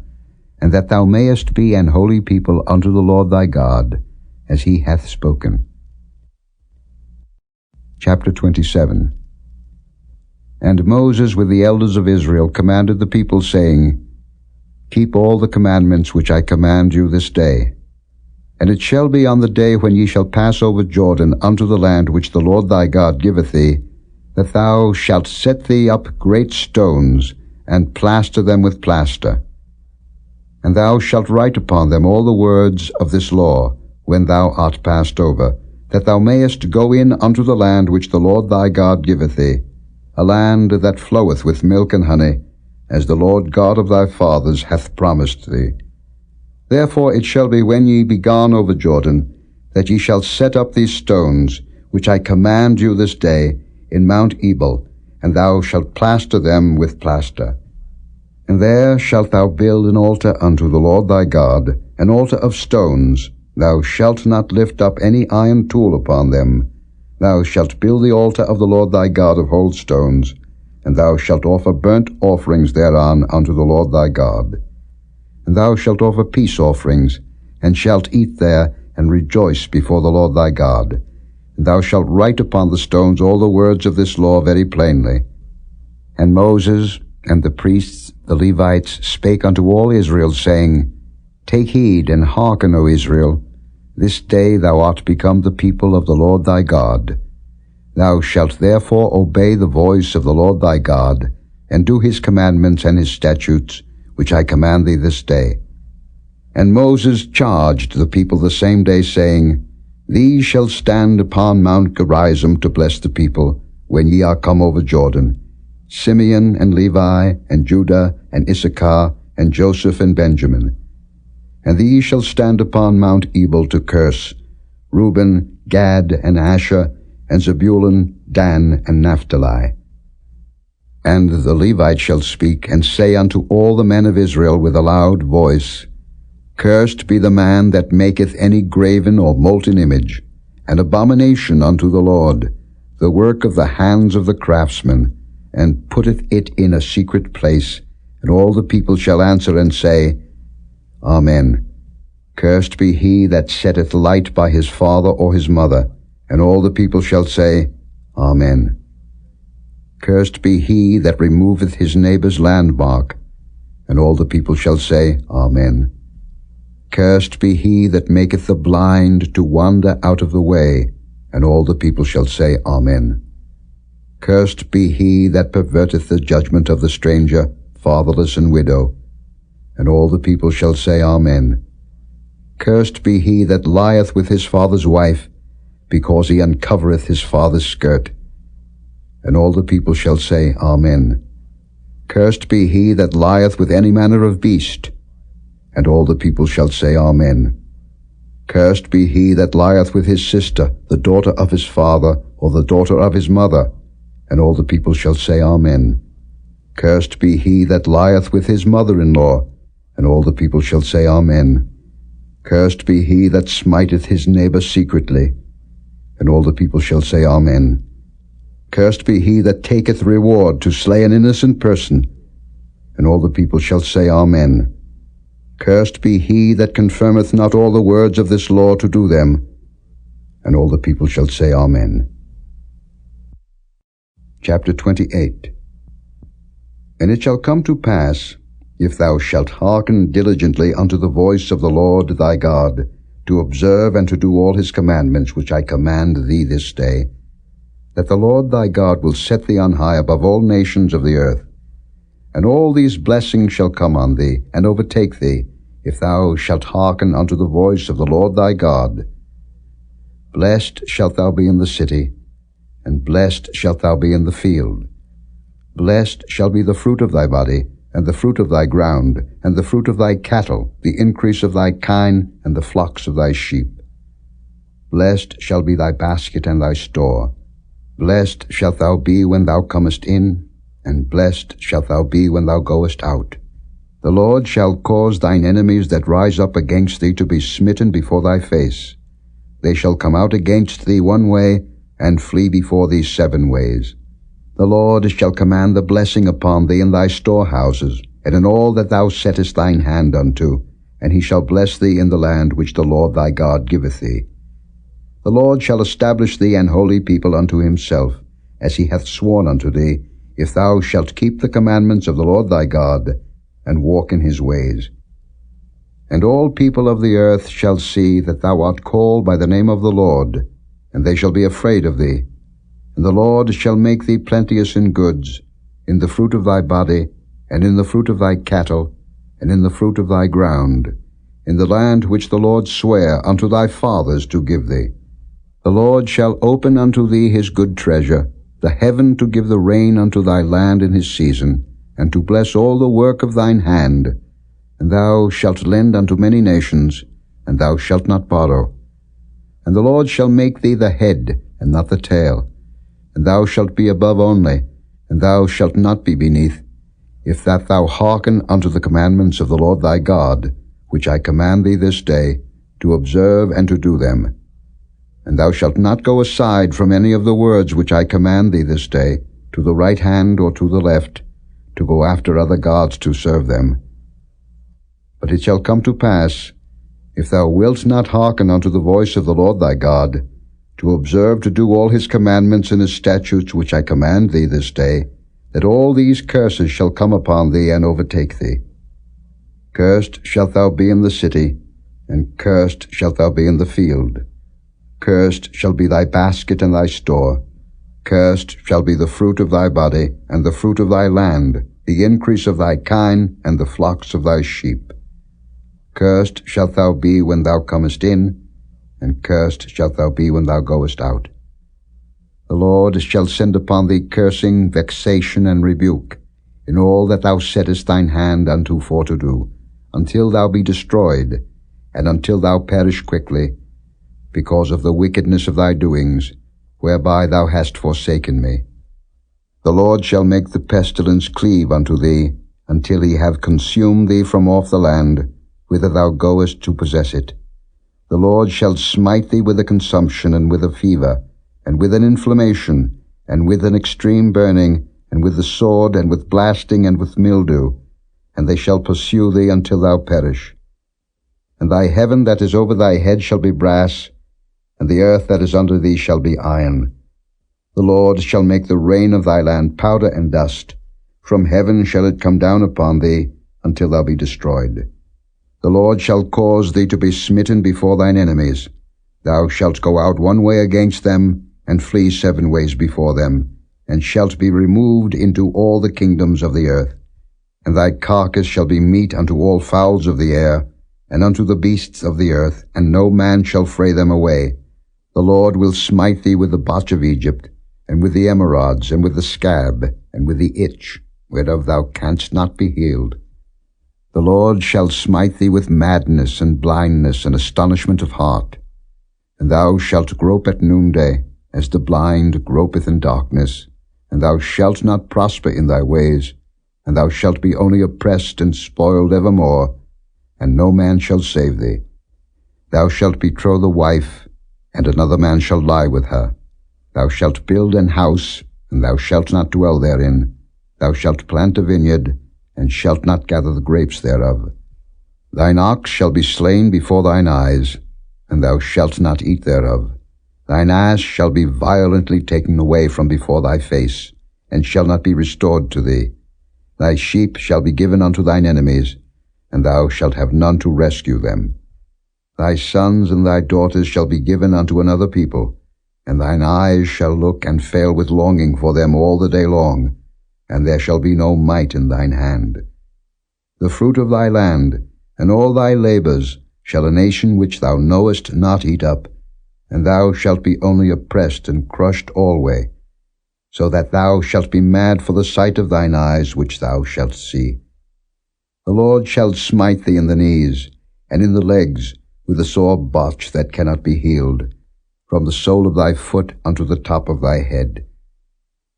and that thou mayest be an holy people unto the Lord thy God, as he hath spoken. Chapter 27. And Moses with the elders of Israel commanded the people, saying, Keep all the commandments which I command you this day. And it shall be on the day when ye shall pass over Jordan unto the land which the Lord thy God giveth thee, that thou shalt set thee up great stones, and plaster them with plaster. And thou shalt write upon them all the words of this law, when thou art passed over, that thou mayest go in unto the land which the Lord thy God giveth thee, a land that floweth with milk and honey, as the Lord God of thy fathers hath promised thee. Therefore it shall be when ye be gone over Jordan, that ye shall set up these stones, which I command you this day, in Mount Ebal, and thou shalt plaster them with plaster. And there shalt thou build an altar unto the Lord thy God, an altar of stones. Thou shalt not lift up any iron tool upon them. Thou shalt build the altar of the Lord thy God of whole stones, and thou shalt offer burnt offerings thereon unto the Lord thy God. And thou shalt offer peace offerings, and shalt eat there, and rejoice before the Lord thy God. And thou shalt write upon the stones all the words of this law very plainly. And Moses and the priests, the Levites, spake unto all Israel, saying, Take heed and hearken, O Israel. This day thou art become the people of the Lord thy God. Thou shalt therefore obey the voice of the Lord thy God, and do his commandments and his statutes, which I command thee this day. And Moses charged the people the same day, saying, These shall stand upon Mount Gerizim to bless the people, when ye are come over Jordan, Simeon and Levi and Judah and Issachar and Joseph and Benjamin. And these shall stand upon Mount Ebal to curse, Reuben, Gad, and Asher, and Zebulun, Dan, and Naphtali. And the Levites shall speak, and say unto all the men of Israel with a loud voice, Cursed be the man that maketh any graven or molten image, an abomination unto the Lord, the work of the hands of the craftsman, and putteth it in a secret place. And all the people shall answer and say, Amen. Cursed be he that setteth light by his father or his mother. And all the people shall say, Amen. Cursed be he that removeth his neighbour's landmark. And all the people shall say, Amen. Cursed be he that maketh the blind to wander out of the way. And all the people shall say, Amen. Cursed be he that perverteth the judgment of the stranger, fatherless and widow. And all the people shall say, Amen. Cursed be he that lieth with his father's wife, because he uncovereth his father's skirt. And all the people shall say, Amen. Cursed be he that lieth with any manner of beast. And all the people shall say, Amen. Cursed be he that lieth with his sister, the daughter of his father, or the daughter of his mother. And all the people shall say, Amen. Cursed be he that lieth with his mother-in-law. And all the people shall say, Amen. Cursed be he that smiteth his neighbor secretly. And all the people shall say, Amen. Cursed be he that taketh reward to slay an innocent person. And all the people shall say, Amen. Cursed be he that confirmeth not all the words of this law to do them. And all the people shall say, Amen. Chapter 28. And it shall come to pass, if thou shalt hearken diligently unto the voice of the Lord thy God, to observe and to do all his commandments which I command thee this day, that the Lord thy God will set thee on high above all nations of the earth. And all these blessings shall come on thee, and overtake thee, if thou shalt hearken unto the voice of the Lord thy God. Blessed shalt thou be in the city, and blessed shalt thou be in the field. Blessed shall be the fruit of thy body, and the fruit of thy ground, and the fruit of thy cattle, the increase of thy kine, and the flocks of thy sheep. Blessed shall be thy basket and thy store. Blessed shalt thou be when thou comest in, and blessed shalt thou be when thou goest out. The Lord shall cause thine enemies that rise up against thee to be smitten before thy face. They shall come out against thee one way, and flee before thee 7 ways. The Lord shall command the blessing upon thee in thy storehouses, and in all that thou settest thine hand unto, and he shall bless thee in the land which the Lord thy God giveth thee. The Lord shall establish thee an holy people unto himself, as he hath sworn unto thee, if thou shalt keep the commandments of the Lord thy God, and walk in his ways. And all people of the earth shall see that thou art called by the name of the Lord, and they shall be afraid of thee. And the Lord shall make thee plenteous in goods, in the fruit of thy body, and in the fruit of thy cattle, and in the fruit of thy ground, in the land which the Lord sware unto thy fathers to give thee. The Lord shall open unto thee his good treasure, the heaven to give the rain unto thy land in his season, and to bless all the work of thine hand. And thou shalt lend unto many nations, and thou shalt not borrow. And the Lord shall make thee the head, and not the tail. And thou shalt be above only, and thou shalt not be beneath, if that thou hearken unto the commandments of the Lord thy God, which I command thee this day, to observe and to do them. And thou shalt not go aside from any of the words which I command thee this day, to the right hand or to the left, to go after other gods to serve them. But it shall come to pass, if thou wilt not hearken unto the voice of the Lord thy God, to observe to do all his commandments and his statutes which I command thee this day, that all these curses shall come upon thee and overtake thee. Cursed shalt thou be in the city, and cursed shalt thou be in the field. Cursed shall be thy basket and thy store. Cursed shall be the fruit of thy body, and the fruit of thy land, the increase of thy kine, and the flocks of thy sheep. Cursed shalt thou be when thou comest in, and cursed shalt thou be when thou goest out. The Lord shall send upon thee cursing, vexation, and rebuke, in all that thou settest thine hand unto for to do, until thou be destroyed, and until thou perish quickly, because of the wickedness of thy doings, whereby thou hast forsaken me. The Lord shall make the pestilence cleave unto thee, until he have consumed thee from off the land, whither thou goest to possess it. The Lord shall smite thee with a consumption, and with a fever, and with an inflammation, and with an extreme burning, and with the sword, and with blasting, and with mildew, and they shall pursue thee until thou perish. And thy heaven that is over thy head shall be brass, and the earth that is under thee shall be iron. The Lord shall make the rain of thy land powder and dust. From heaven shall it come down upon thee, until thou be destroyed. The Lord shall cause thee to be smitten before thine enemies. Thou shalt go out one way against them, and flee 7 ways before them, and shalt be removed into all the kingdoms of the earth. And thy carcass shall be meat unto all fowls of the air, and unto the beasts of the earth, and no man shall fray them away. The Lord will smite thee with the botch of Egypt, and with the emerods, and with the scab, and with the itch, whereof thou canst not be healed. The Lord shall smite thee with madness, and blindness, and astonishment of heart. And thou shalt grope at noonday, as the blind gropeth in darkness, and thou shalt not prosper in thy ways, and thou shalt be only oppressed and spoiled evermore, and no man shall save thee. Thou shalt betroth a wife, and another man shall lie with her. Thou shalt build an house, and thou shalt not dwell therein. Thou shalt plant a vineyard, and shalt not gather the grapes thereof. Thine ox shall be slain before thine eyes, and thou shalt not eat thereof. Thine ass shall be violently taken away from before thy face, and shall not be restored to thee. Thy sheep shall be given unto thine enemies, and thou shalt have none to rescue them. Thy sons and thy daughters shall be given unto another people, and thine eyes shall look and fail with longing for them all the day long, and there shall be no might in thine hand. The fruit of thy land, and all thy labors, shall a nation which thou knowest not eat up, and thou shalt be only oppressed and crushed alway, so that thou shalt be mad for the sight of thine eyes which thou shalt see. The Lord shall smite thee in the knees, and in the legs, with a sore botch that cannot be healed, from the sole of thy foot unto the top of thy head.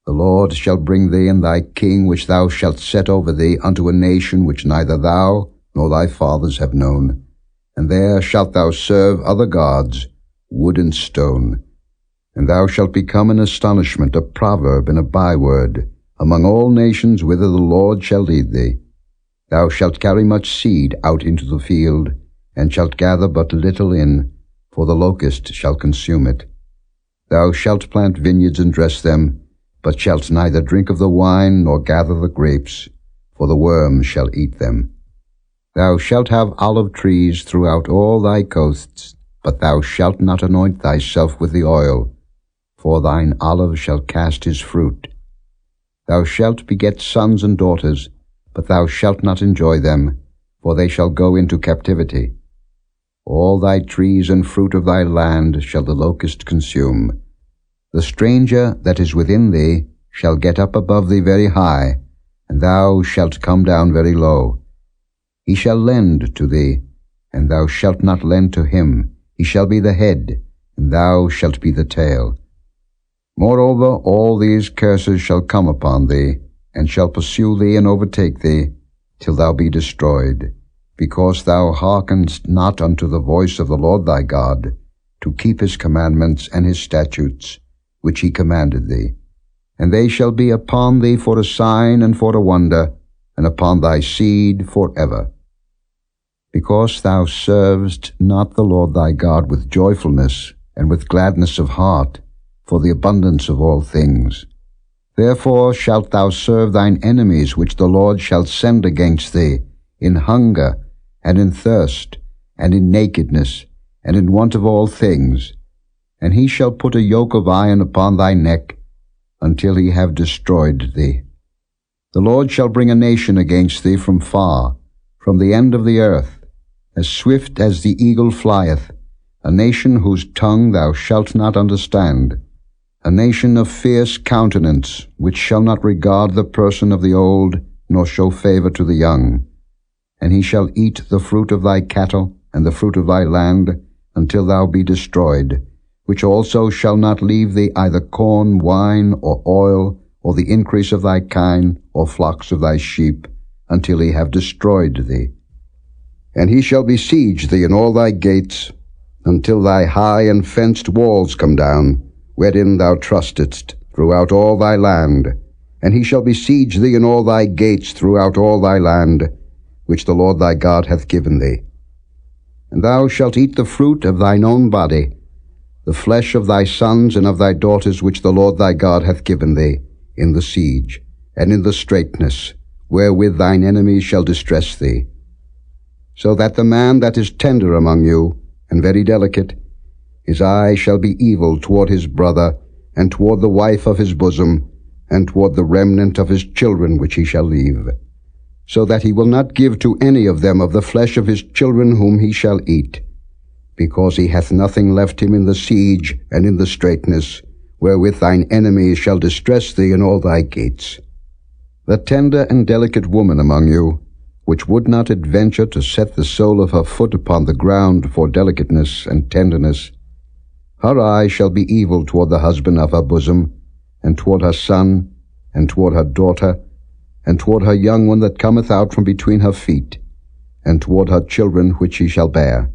The Lord shall bring thee and thy king which thou shalt set over thee unto a nation which neither thou nor thy fathers have known, and there shalt thou serve other gods, wood and stone. And thou shalt become an astonishment, a proverb, and a byword, among all nations whither the Lord shall lead thee. Thou shalt carry much seed out into the field, and shalt gather but little in, for the locust shall consume it. Thou shalt plant vineyards and dress them, but shalt neither drink of the wine nor gather the grapes, for the worm shall eat them. Thou shalt have olive trees throughout all thy coasts, but thou shalt not anoint thyself with the oil, for thine olive shall cast his fruit. Thou shalt beget sons and daughters, but thou shalt not enjoy them, for they shall go into captivity. All thy trees and fruit of thy land shall the locust consume. The stranger that is within thee shall get up above thee very high, and thou shalt come down very low. He shall lend to thee, and thou shalt not lend to him. He shall be the head, and thou shalt be the tail. Moreover, all these curses shall come upon thee, and shall pursue thee and overtake thee, till thou be destroyed, because thou hearkenest not unto the voice of the Lord thy God, to keep his commandments and his statutes, which he commanded thee. And they shall be upon thee for a sign and for a wonder, and upon thy seed forever. because thou servest not the Lord thy God with joyfulness and with gladness of heart, for the abundance of all things. Therefore shalt thou serve thine enemies which the Lord shall send against thee, in hunger, and in thirst, and in nakedness, and in want of all things. And he shall put a yoke of iron upon thy neck, until he have destroyed thee. The Lord shall bring a nation against thee from far, from the end of the earth, as swift as the eagle flieth, a nation whose tongue thou shalt not understand, a nation of fierce countenance, which shall not regard the person of the old, nor show favor to the young. And he shall eat the fruit of thy cattle, and the fruit of thy land, until thou be destroyed, which also shall not leave thee either corn, wine, or oil, or the increase of thy kine, or flocks of thy sheep, until he have destroyed thee. And he shall besiege thee in all thy gates, until thy high and fenced walls come down, wherein thou trustedst, throughout all thy land. And he shall besiege thee in all thy gates throughout all thy land, which the Lord thy God hath given thee. And thou shalt eat the fruit of thine own body, the flesh of thy sons and of thy daughters which the Lord thy God hath given thee, in the siege, and in the straitness, wherewith thine enemies shall distress thee. So that the man that is tender among you, and very delicate, his eye shall be evil toward his brother, and toward the wife of his bosom, and toward the remnant of his children which he shall leave, so that he will not give to any of them of the flesh of his children whom he shall eat, because he hath nothing left him in the siege and in the straitness, wherewith thine enemies shall distress thee in all thy gates. The tender and delicate woman among you, which would not adventure to set the sole of her foot upon the ground for delicateness and tenderness, her eye shall be evil toward the husband of her bosom, and toward her son, and toward her daughter, and toward her young one that cometh out from between her feet, and toward her children which she shall bear.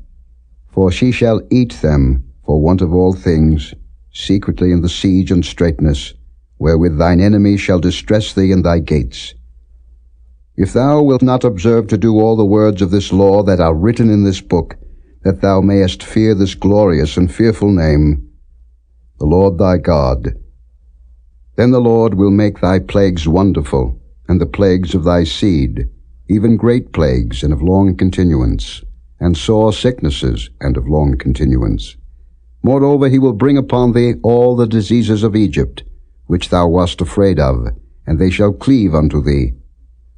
For she shall eat them for want of all things, secretly in the siege and straitness, wherewith thine enemy shall distress thee in thy gates. If thou wilt not observe to do all the words of this law that are written in this book, that thou mayest fear this glorious and fearful name, the Lord thy God, then the Lord will make thy plagues wonderful, and the plagues of thy seed, even great plagues and of long continuance, and sore sicknesses and of long continuance. Moreover, he will bring upon thee all the diseases of Egypt, which thou wast afraid of, and they shall cleave unto thee.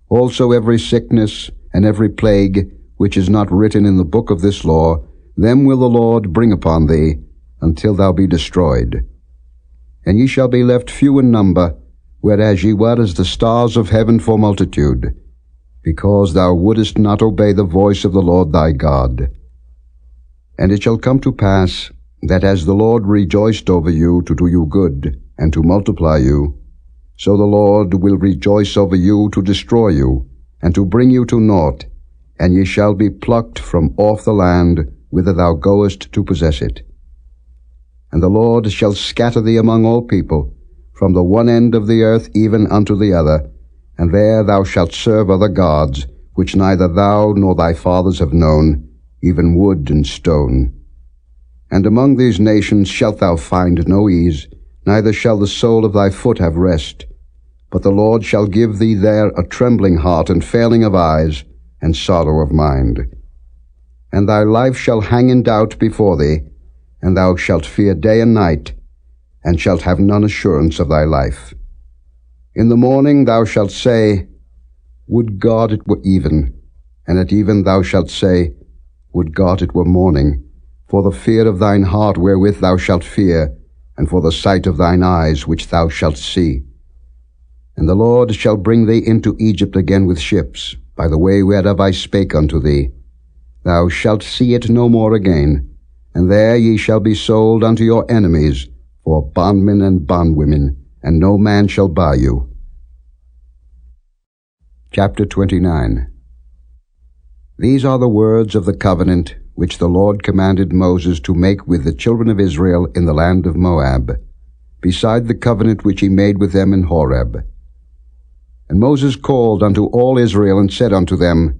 Also every sickness and every plague, which is not written in the book of this law, them will the Lord bring upon thee, until thou be destroyed. And ye shall be left few in number, whereas ye were as the stars of heaven for multitude, because thou wouldest not obey the voice of the Lord thy God. And it shall come to pass, that as the Lord rejoiced over you to do you good, and to multiply you, so the Lord will rejoice over you to destroy you, and to bring you to naught, and ye shall be plucked from off the land whither thou goest to possess it. And the Lord shall scatter thee among all people, from the one end of the earth even unto the other, and there thou shalt serve other gods, which neither thou nor thy fathers have known, even wood and stone. And among these nations shalt thou find no ease, neither shall the sole of thy foot have rest. But the Lord shall give thee there a trembling heart, and failing of eyes, and sorrow of mind. And thy life shall hang in doubt before thee, and thou shalt fear day and night, and shalt have none assurance of thy life. In the morning thou shalt say, Would God it were even, and at even thou shalt say, Would God it were morning, for the fear of thine heart wherewith thou shalt fear, and for the sight of thine eyes which thou shalt see. And the Lord shall bring thee into Egypt again with ships, by the way whereof I spake unto thee. Thou shalt see it no more again, and there ye shall be sold unto your enemies, for bondmen and bondwomen, and no man shall buy you. Chapter 29. These are the words of the covenant which the Lord commanded Moses to make with the children of Israel in the land of Moab, beside the covenant which he made with them in Horeb. And Moses called unto all Israel, and said unto them,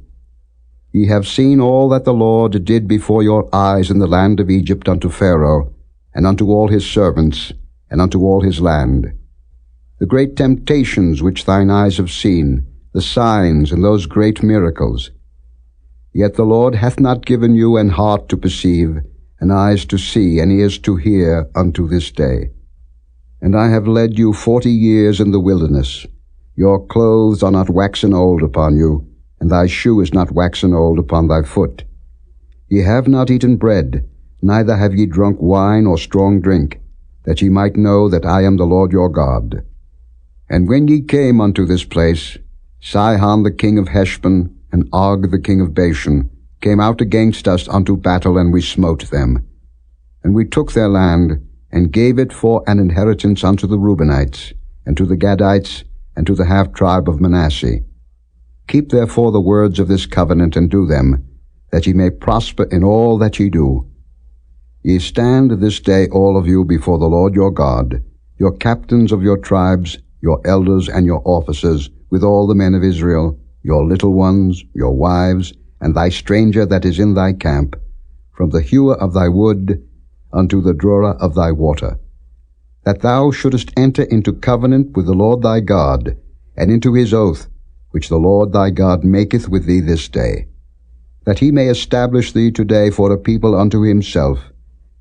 Ye have seen all that the Lord did before your eyes in the land of Egypt unto Pharaoh, and unto all his servants, and unto all his land. The great temptations which thine eyes have seen, the signs and those great miracles. Yet the Lord hath not given you an heart to perceive, and eyes to see, and ears to hear unto this day. And I have led you 40 years in the wilderness. Your clothes are not waxen old upon you, and thy shoe is not waxen old upon thy foot. Ye have not eaten bread, neither have ye drunk wine or strong drink, that ye might know that I am the Lord your God. And when ye came unto this place, Sihon the king of Heshbon, and Og the king of Bashan, came out against us unto battle, and we smote them. And we took their land, and gave it for an inheritance unto the Reubenites, and to the Gadites, and to the half-tribe of Manasseh. Keep therefore the words of this covenant, and do them, that ye may prosper in all that ye do. Ye stand this day all of you before the Lord your God, your captains of your tribes, your elders and your officers, with all the men of Israel, your little ones, your wives, and thy stranger that is in thy camp, from the hewer of thy wood unto the drawer of thy water, that thou shouldest enter into covenant with the Lord thy God, and into his oath, which the Lord thy God maketh with thee this day, that he may establish thee today for a people unto himself,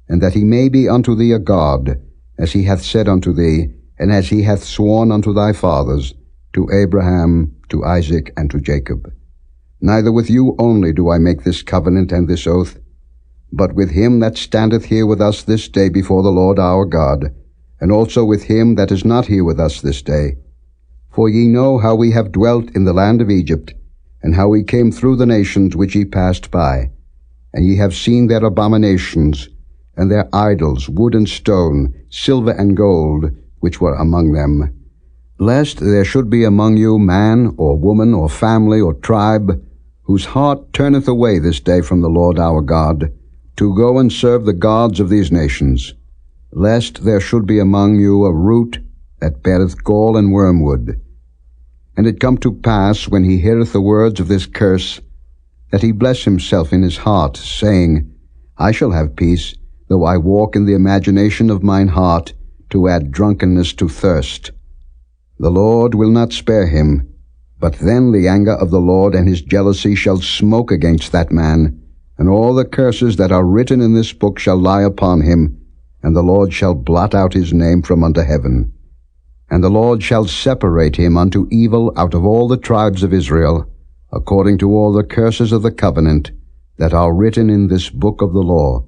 and that he may be unto thee a God, as he hath said unto thee, and as he hath sworn unto thy fathers, to Abraham, to Isaac, and to Jacob. Neither with you only do I make this covenant and this oath, but with him that standeth here with us this day before the Lord our God, and also with him that is not here with us this day. For ye know how we have dwelt in the land of Egypt, and how we came through the nations which ye passed by. And ye have seen their abominations, and their idols, wood and stone, silver and gold, which were among them. Lest there should be among you man, or woman, or family, or tribe, whose heart turneth away this day from the Lord our God, to go and serve the gods of these nations. Lest there should be among you a root that beareth gall and wormwood. And it come to pass, when he heareth the words of this curse, that he bless himself in his heart, saying, I shall have peace, though I walk in the imagination of mine heart, to add drunkenness to thirst. The Lord will not spare him, but then the anger of the Lord and his jealousy shall smoke against that man, and all the curses that are written in this book shall lie upon him, and the Lord shall blot out his name from under heaven. And the Lord shall separate him unto evil out of all the tribes of Israel, according to all the curses of the covenant that are written in this book of the law,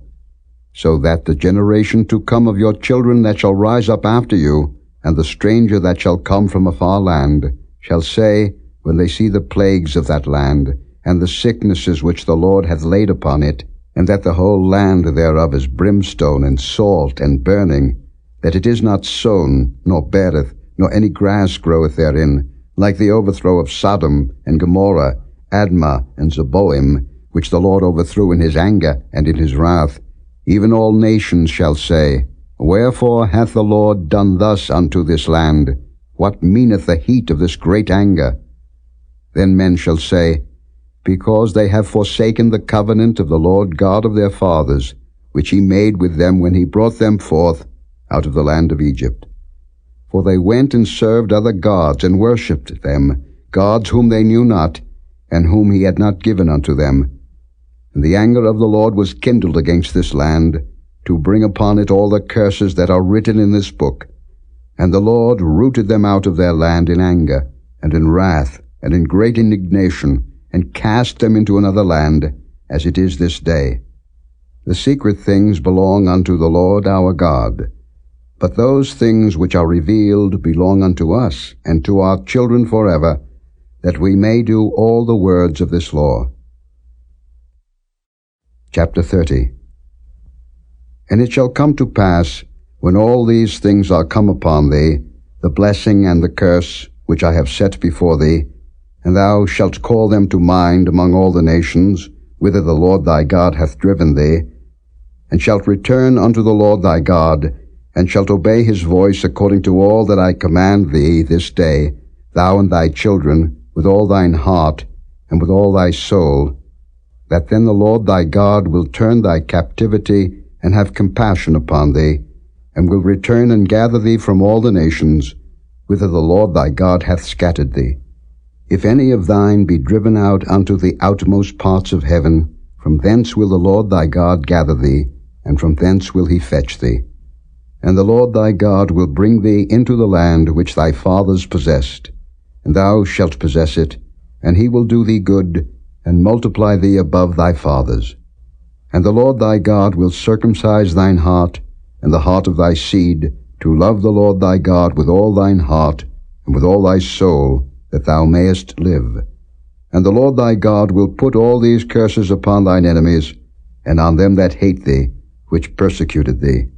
so that the generation to come of your children that shall rise up after you, and the stranger that shall come from a far land, shall say, when they see the plagues of that land, and the sicknesses which the Lord hath laid upon it, and that the whole land thereof is brimstone and salt and burning, that it is not sown, nor beareth, nor any grass groweth therein, like the overthrow of Sodom and Gomorrah, Admah and Zeboim, which the Lord overthrew in his anger and in his wrath, even all nations shall say, Wherefore hath the Lord done thus unto this land? What meaneth the heat of this great anger? Then men shall say, Because they have forsaken the covenant of the Lord God of their fathers, which he made with them when he brought them forth out of the land of Egypt. For they went and served other gods, and worshipped them, gods whom they knew not, and whom he had not given unto them. And the anger of the Lord was kindled against this land, to bring upon it all the curses that are written in this book. And the Lord rooted them out of their land in anger, and in wrath, and in great indignation, and cast them into another land, as it is this day. The secret things belong unto the Lord our God, but those things which are revealed belong unto us, and to our children forever, that we may do all the words of this law. Chapter 30. And it shall come to pass, when all these things are come upon thee, the blessing and the curse which I have set before thee, and thou shalt call them to mind among all the nations, whither the Lord thy God hath driven thee, and shalt return unto the Lord thy God, and shalt obey his voice according to all that I command thee this day, thou and thy children, with all thine heart, and with all thy soul, that then the Lord thy God will turn thy captivity and have compassion upon thee, and will return and gather thee from all the nations, whither the Lord thy God hath scattered thee. If any of thine be driven out unto the outmost parts of heaven, from thence will the Lord thy God gather thee, and from thence will he fetch thee. And the Lord thy God will bring thee into the land which thy fathers possessed, and thou shalt possess it, and he will do thee good, and multiply thee above thy fathers. And the Lord thy God will circumcise thine heart, and the heart of thy seed, to love the Lord thy God with all thine heart, and with all thy soul, that thou mayest live. And the Lord thy God will put all these curses upon thine enemies, and on them that hate thee, which persecuted thee.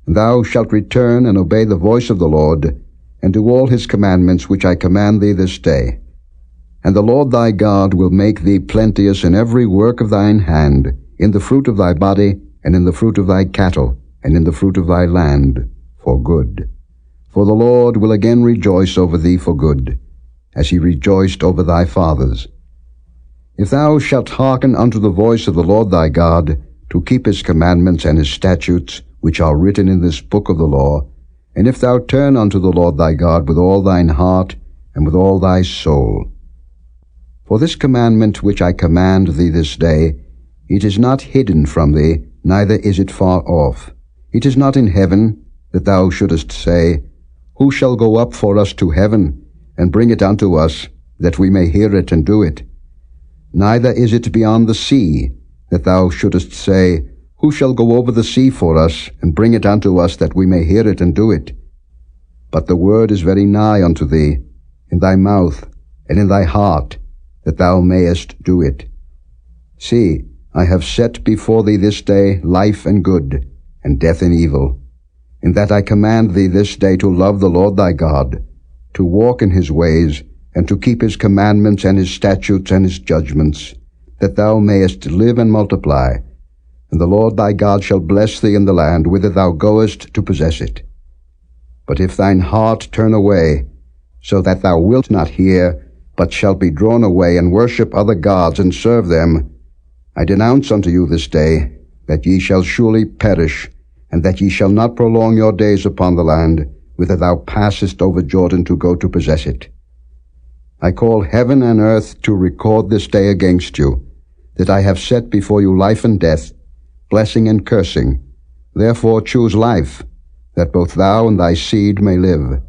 And thou shalt return and obey the voice of the Lord, and do all his commandments which I command thee this day. And the Lord thy God will make thee plenteous in every work of thine hand, in the fruit of thy body, and in the fruit of thy cattle, and in the fruit of thy land, for good. For the Lord will again rejoice over thee for good, as he rejoiced over thy fathers. If thou shalt hearken unto the voice of the Lord thy God, to keep his commandments and his statutes, which are written in this book of the law, and if thou turn unto the Lord thy God with all thine heart, and with all thy soul. For this commandment which I command thee this day, it is not hidden from thee, neither is it far off. It is not in heaven, that thou shouldest say, Who shall go up for us to heaven, and bring it unto us, that we may hear it and do it? Neither is it beyond the sea, that thou shouldest say, Who shall go over the sea for us, and bring it unto us, that we may hear it and do it? But the word is very nigh unto thee, in thy mouth, and in thy heart, that thou mayest do it. See, I have set before thee this day life and good, and death and evil, in that I command thee this day to love the Lord thy God, to walk in his ways, and to keep his commandments and his statutes and his judgments, that thou mayest live and multiply. And the Lord thy God shall bless thee in the land whither thou goest to possess it. But if thine heart turn away, so that thou wilt not hear, but shalt be drawn away, and worship other gods, and serve them, I denounce unto you this day, that ye shall surely perish, and that ye shall not prolong your days upon the land, whither thou passest over Jordan to go to possess it. I call heaven and earth to record this day against you, that I have set before you life and death, blessing and cursing. Therefore choose life, that both thou and thy seed may live,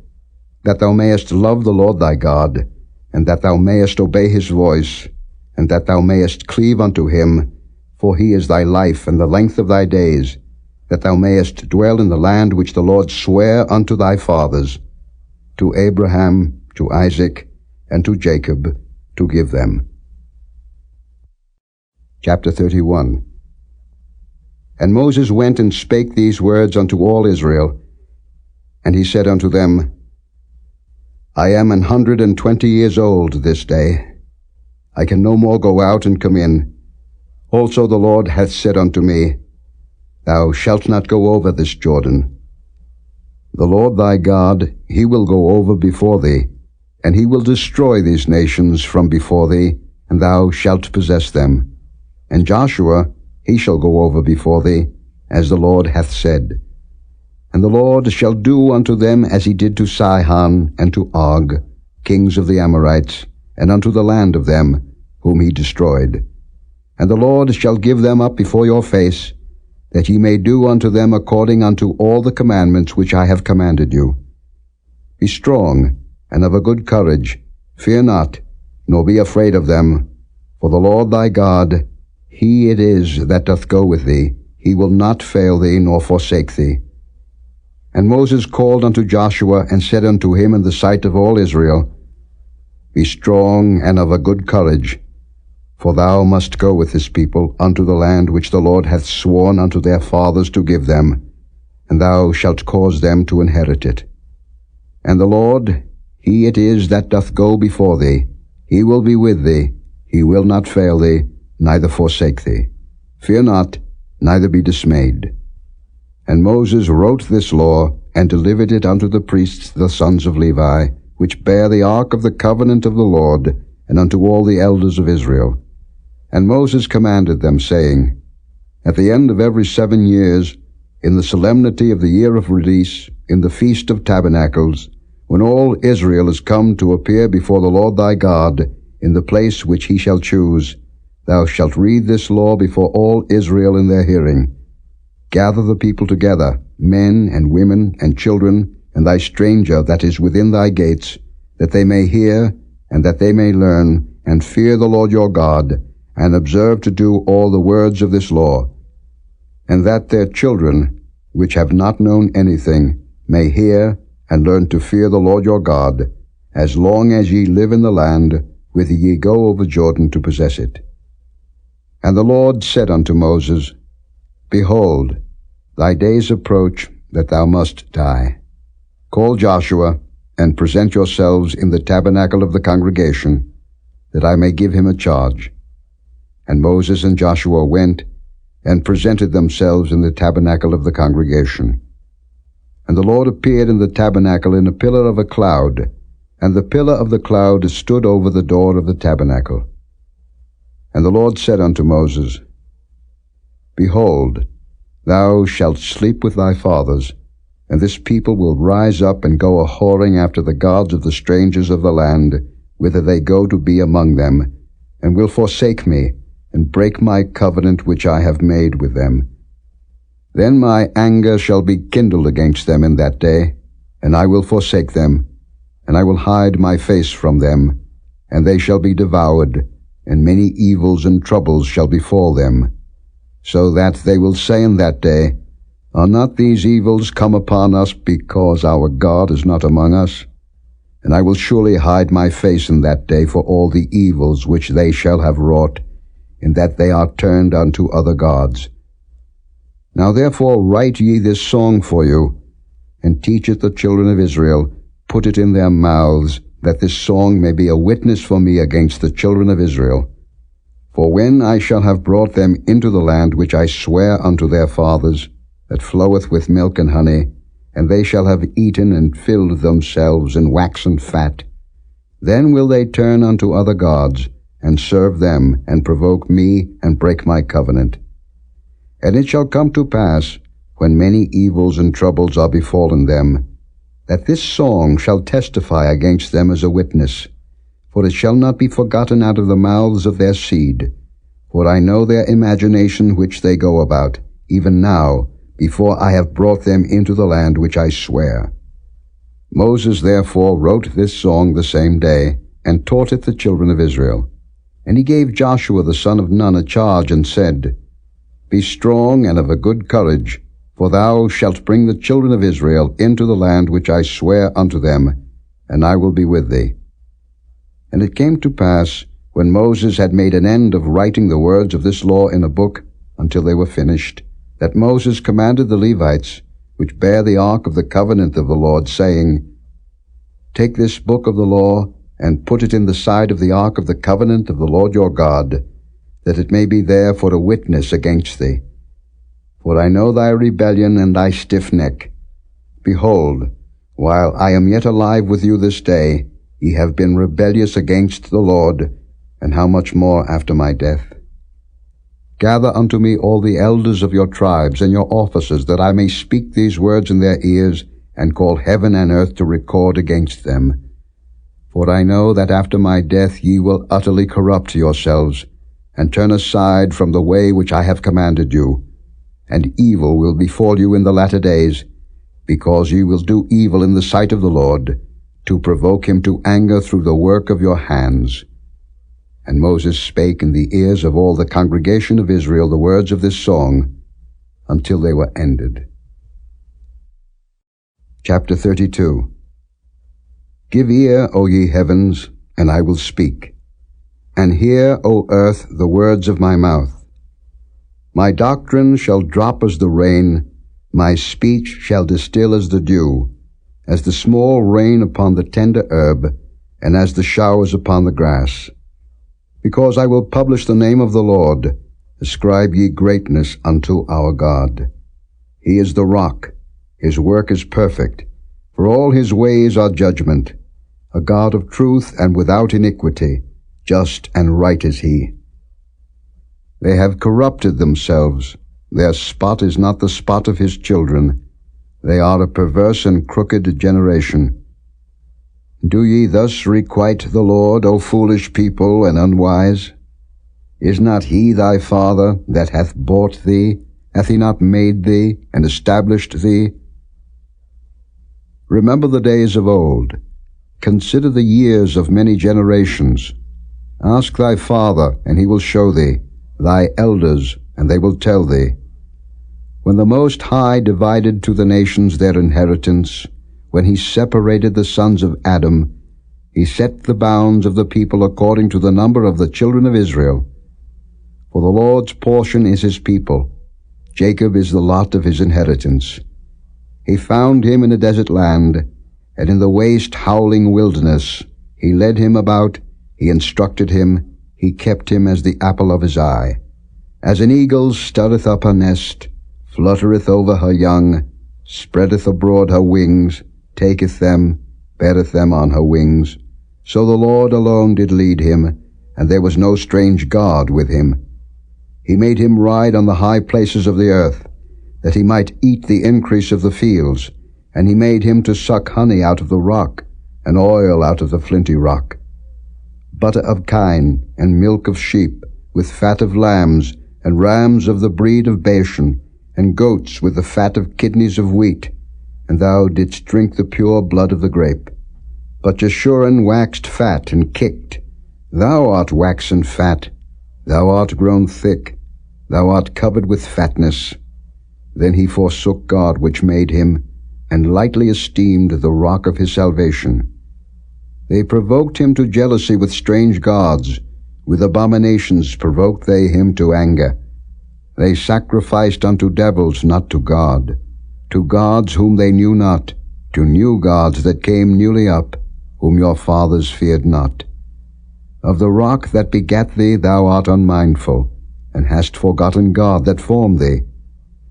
that thou mayest love the Lord thy God, and that thou mayest obey his voice, and that thou mayest cleave unto him, for he is thy life and the length of thy days, that thou mayest dwell in the land which the Lord sware unto thy fathers, to Abraham, to Isaac, and to Jacob, to give them. Chapter 31. And Moses went and spake these words unto all Israel, and he said unto them, I am 120 years old this day. I can no more go out and come in. Also the Lord hath said unto me, Thou shalt not go over this Jordan. The Lord thy God, he will go over before thee, and he will destroy these nations from before thee, and thou shalt possess them. And Joshua, he shall go over before thee, as the Lord hath said. And the Lord shall do unto them as he did to Sihon and to Og, kings of the Amorites, and unto the land of them, whom he destroyed. And the Lord shall give them up before your face, that ye may do unto them according unto all the commandments which I have commanded you. Be strong, and of a good courage. Fear not, nor be afraid of them. For the Lord thy God, he it is that doth go with thee. He will not fail thee, nor forsake thee. And Moses called unto Joshua, and said unto him in the sight of all Israel, Be strong and of a good courage, for thou must go with this people unto the land which the Lord hath sworn unto their fathers to give them, and thou shalt cause them to inherit it. And the Lord, he it is that doth go before thee. He will be with thee. He will not fail thee, neither forsake thee. Fear not, neither be dismayed. And Moses wrote this law, and delivered it unto the priests the sons of Levi, which bear the ark of the covenant of the Lord, and unto all the elders of Israel. And Moses commanded them, saying, At the end of every 7 years, in the solemnity of the year of release, in the Feast of Tabernacles, when all Israel is come to appear before the Lord thy God, in the place which he shall choose, thou shalt read this law before all Israel in their hearing. Gather the people together, men and women and children, and thy stranger that is within thy gates, that they may hear, and that they may learn, and fear the Lord your God, and observe to do all the words of this law, and that their children, which have not known anything, may hear and learn to fear the Lord your God, as long as ye live in the land, whither ye go over Jordan to possess it. And the Lord said unto Moses, Behold, thy days approach that thou must die. Call Joshua, and present yourselves in the tabernacle of the congregation, that I may give him a charge. And Moses and Joshua went, and presented themselves in the tabernacle of the congregation. And the Lord appeared in the tabernacle in a pillar of a cloud, and the pillar of the cloud stood over the door of the tabernacle. And the Lord said unto Moses, Behold, thou shalt sleep with thy fathers, and this people will rise up and go a-whoring after the gods of the strangers of the land, whither they go to be among them, and will forsake me, and break my covenant which I have made with them. Then my anger shall be kindled against them in that day, and I will forsake them, and I will hide my face from them, and they shall be devoured, and many evils and troubles shall befall them, so that they will say in that day, Are not these evils come upon us because our God is not among us? And I will surely hide my face in that day for all the evils which they shall have wrought, in that they are turned unto other gods. Now therefore write ye this song for you, and teach it the children of Israel, put it in their mouths, that this song may be a witness for me against the children of Israel. For when I shall have brought them into the land which I swear unto their fathers, that floweth with milk and honey, and they shall have eaten and filled themselves in waxen fat, then will they turn unto other gods, and serve them, and provoke me, and break my covenant. And it shall come to pass, when many evils and troubles are befallen them, that this song shall testify against them as a witness, for it shall not be forgotten out of the mouths of their seed. For I know their imagination which they go about, even now, before I have brought them into the land which I swear. Moses therefore wrote this song the same day, and taught it the children of Israel. And he gave Joshua the son of Nun a charge, and said, Be strong and of a good courage, for thou shalt bring the children of Israel into the land which I swear unto them, and I will be with thee. And it came to pass, when Moses had made an end of writing the words of this law in a book, until they were finished, that Moses commanded the Levites, which bear the ark of the covenant of the Lord, saying, Take this book of the law, and put it in the side of the ark of the covenant of the Lord your God, that it may be there for a witness against thee. For I know thy rebellion and thy stiff neck. Behold, while I am yet alive with you this day, ye have been rebellious against the Lord, and how much more after my death? Gather unto me all the elders of your tribes and your officers, that I may speak these words in their ears, and call heaven and earth to record against them. For I know that after my death ye will utterly corrupt yourselves, and turn aside from the way which I have commanded you. And evil will befall you in the latter days, because ye will do evil in the sight of the Lord, to provoke him to anger through the work of your hands. And Moses spake in the ears of all the congregation of Israel the words of this song, until they were ended. Chapter 32. Give ear, O ye heavens, and I will speak, and hear, O earth, the words of my mouth. My doctrine shall drop as the rain, my speech shall distill as the dew, as the small rain upon the tender herb, and as the showers upon the grass. Because I will publish the name of the Lord, ascribe ye greatness unto our God. He is the rock, his work is perfect, for all his ways are judgment. A God of truth and without iniquity, just and right is he. They have corrupted themselves. Their spot is not the spot of his children. They are a perverse and crooked generation. Do ye thus requite the Lord, O foolish people and unwise? Is not he thy father that hath bought thee? Hath he not made thee and established thee? Remember the days of old. Consider the years of many generations. Ask thy father, and he will show thee, thy elders, and they will tell thee. When the Most High divided to the nations their inheritance, when he separated the sons of Adam, he set the bounds of the people according to the number of the children of Israel. For the Lord's portion is his people. Jacob is the lot of his inheritance. He found him in a desert land, and in the waste howling wilderness. He led him about, he instructed him, he kept him as the apple of his eye. As an eagle stirreth up her nest, fluttereth over her young, spreadeth abroad her wings, taketh them, beareth them on her wings. So the Lord alone did lead him, and there was no strange God with him. He made him ride on the high places of the earth, that he might eat the increase of the fields, and he made him to suck honey out of the rock, and oil out of the flinty rock. Butter of kine, and milk of sheep, with fat of lambs, and rams of the breed of Bashan, and goats with the fat of kidneys of wheat, and thou didst drink the pure blood of the grape. But Jeshurun waxed fat and kicked. Thou art waxen fat, thou art grown thick, thou art covered with fatness. Then he forsook God which made him, and lightly esteemed the rock of his salvation. They provoked him to jealousy with strange gods, with abominations provoked they him to anger. They sacrificed unto devils, not to God, to gods whom they knew not, to new gods that came newly up, whom your fathers feared not. Of the rock that begat thee thou art unmindful, and hast forgotten God that formed thee.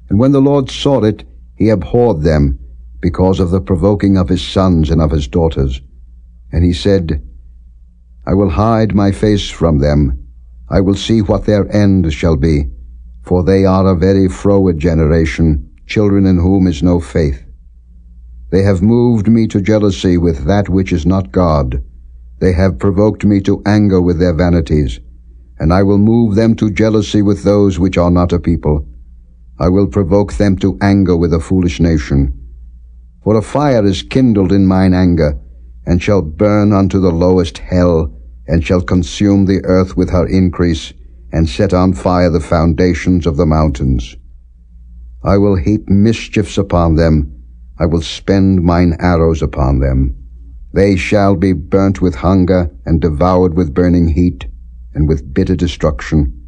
And when the Lord saw it, he abhorred them, because of the provoking of his sons and of his daughters. And he said, I will hide my face from them. I will see what their end shall be. For they are a very froward generation, children in whom is no faith. They have moved me to jealousy with that which is not God. They have provoked me to anger with their vanities. And I will move them to jealousy with those which are not a people. I will provoke them to anger with a foolish nation. For a fire is kindled in mine anger, and shall burn unto the lowest hell, and shall consume the earth with her increase, and set on fire the foundations of the mountains. I will heap mischiefs upon them, I will spend mine arrows upon them. They shall be burnt with hunger, and devoured with burning heat, and with bitter destruction.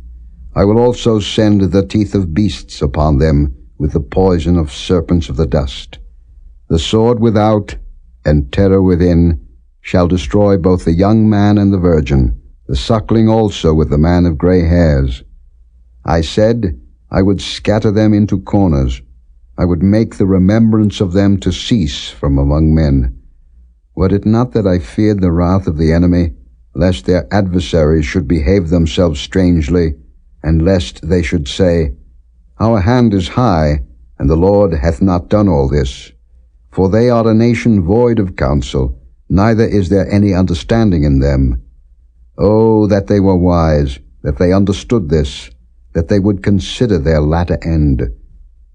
I will also send the teeth of beasts upon them, with the poison of serpents of the dust. The sword without, and terror within, shall destroy both the young man and the virgin, the suckling also with the man of gray hairs. I said, I would scatter them into corners. I would make the remembrance of them to cease from among men. Were it not that I feared the wrath of the enemy, lest their adversaries should behave themselves strangely, and lest they should say, Our hand is high, and the Lord hath not done all this. For they are a nation void of counsel, neither is there any understanding in them. Oh, that they were wise, that they understood this, that they would consider their latter end.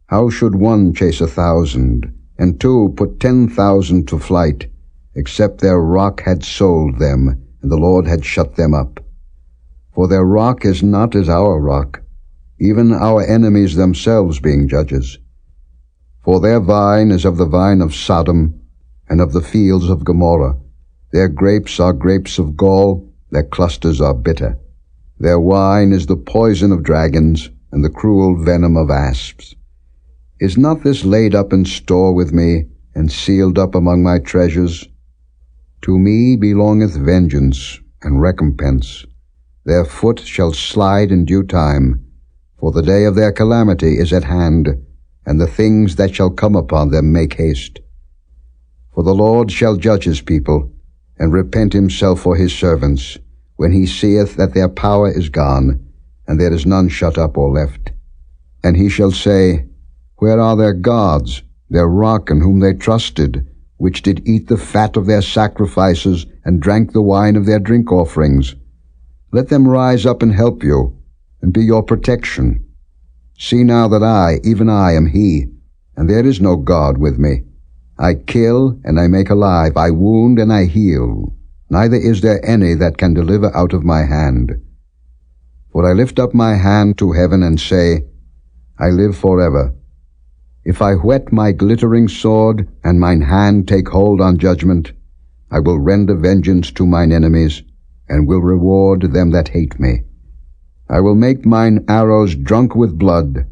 How should one chase 1,000, and two put 10,000 to flight, except their rock had sold them, and the Lord had shut them up? For their rock is not as our rock, even our enemies themselves being judges. For their vine is of the vine of Sodom, and of the fields of Gomorrah. Their grapes are grapes of gall, their clusters are bitter. Their wine is the poison of dragons, and the cruel venom of asps. Is not this laid up in store with me, and sealed up among my treasures? To me belongeth vengeance and recompense. Their foot shall slide in due time, for the day of their calamity is at hand, and the things that shall come upon them make haste. For the Lord shall judge his people, and repent himself for his servants, when he seeth that their power is gone, and there is none shut up or left. And he shall say, Where are their gods, their rock in whom they trusted, which did eat the fat of their sacrifices, and drank the wine of their drink offerings? Let them rise up and help you, and be your protection. See now that I, even I, am he, and there is no God with me. I kill, and I make alive, I wound, and I heal. Neither is there any that can deliver out of my hand. For I lift up my hand to heaven and say, I live forever. If I whet my glittering sword, and mine hand take hold on judgment, I will render vengeance to mine enemies, and will reward them that hate me. I will make mine arrows drunk with blood,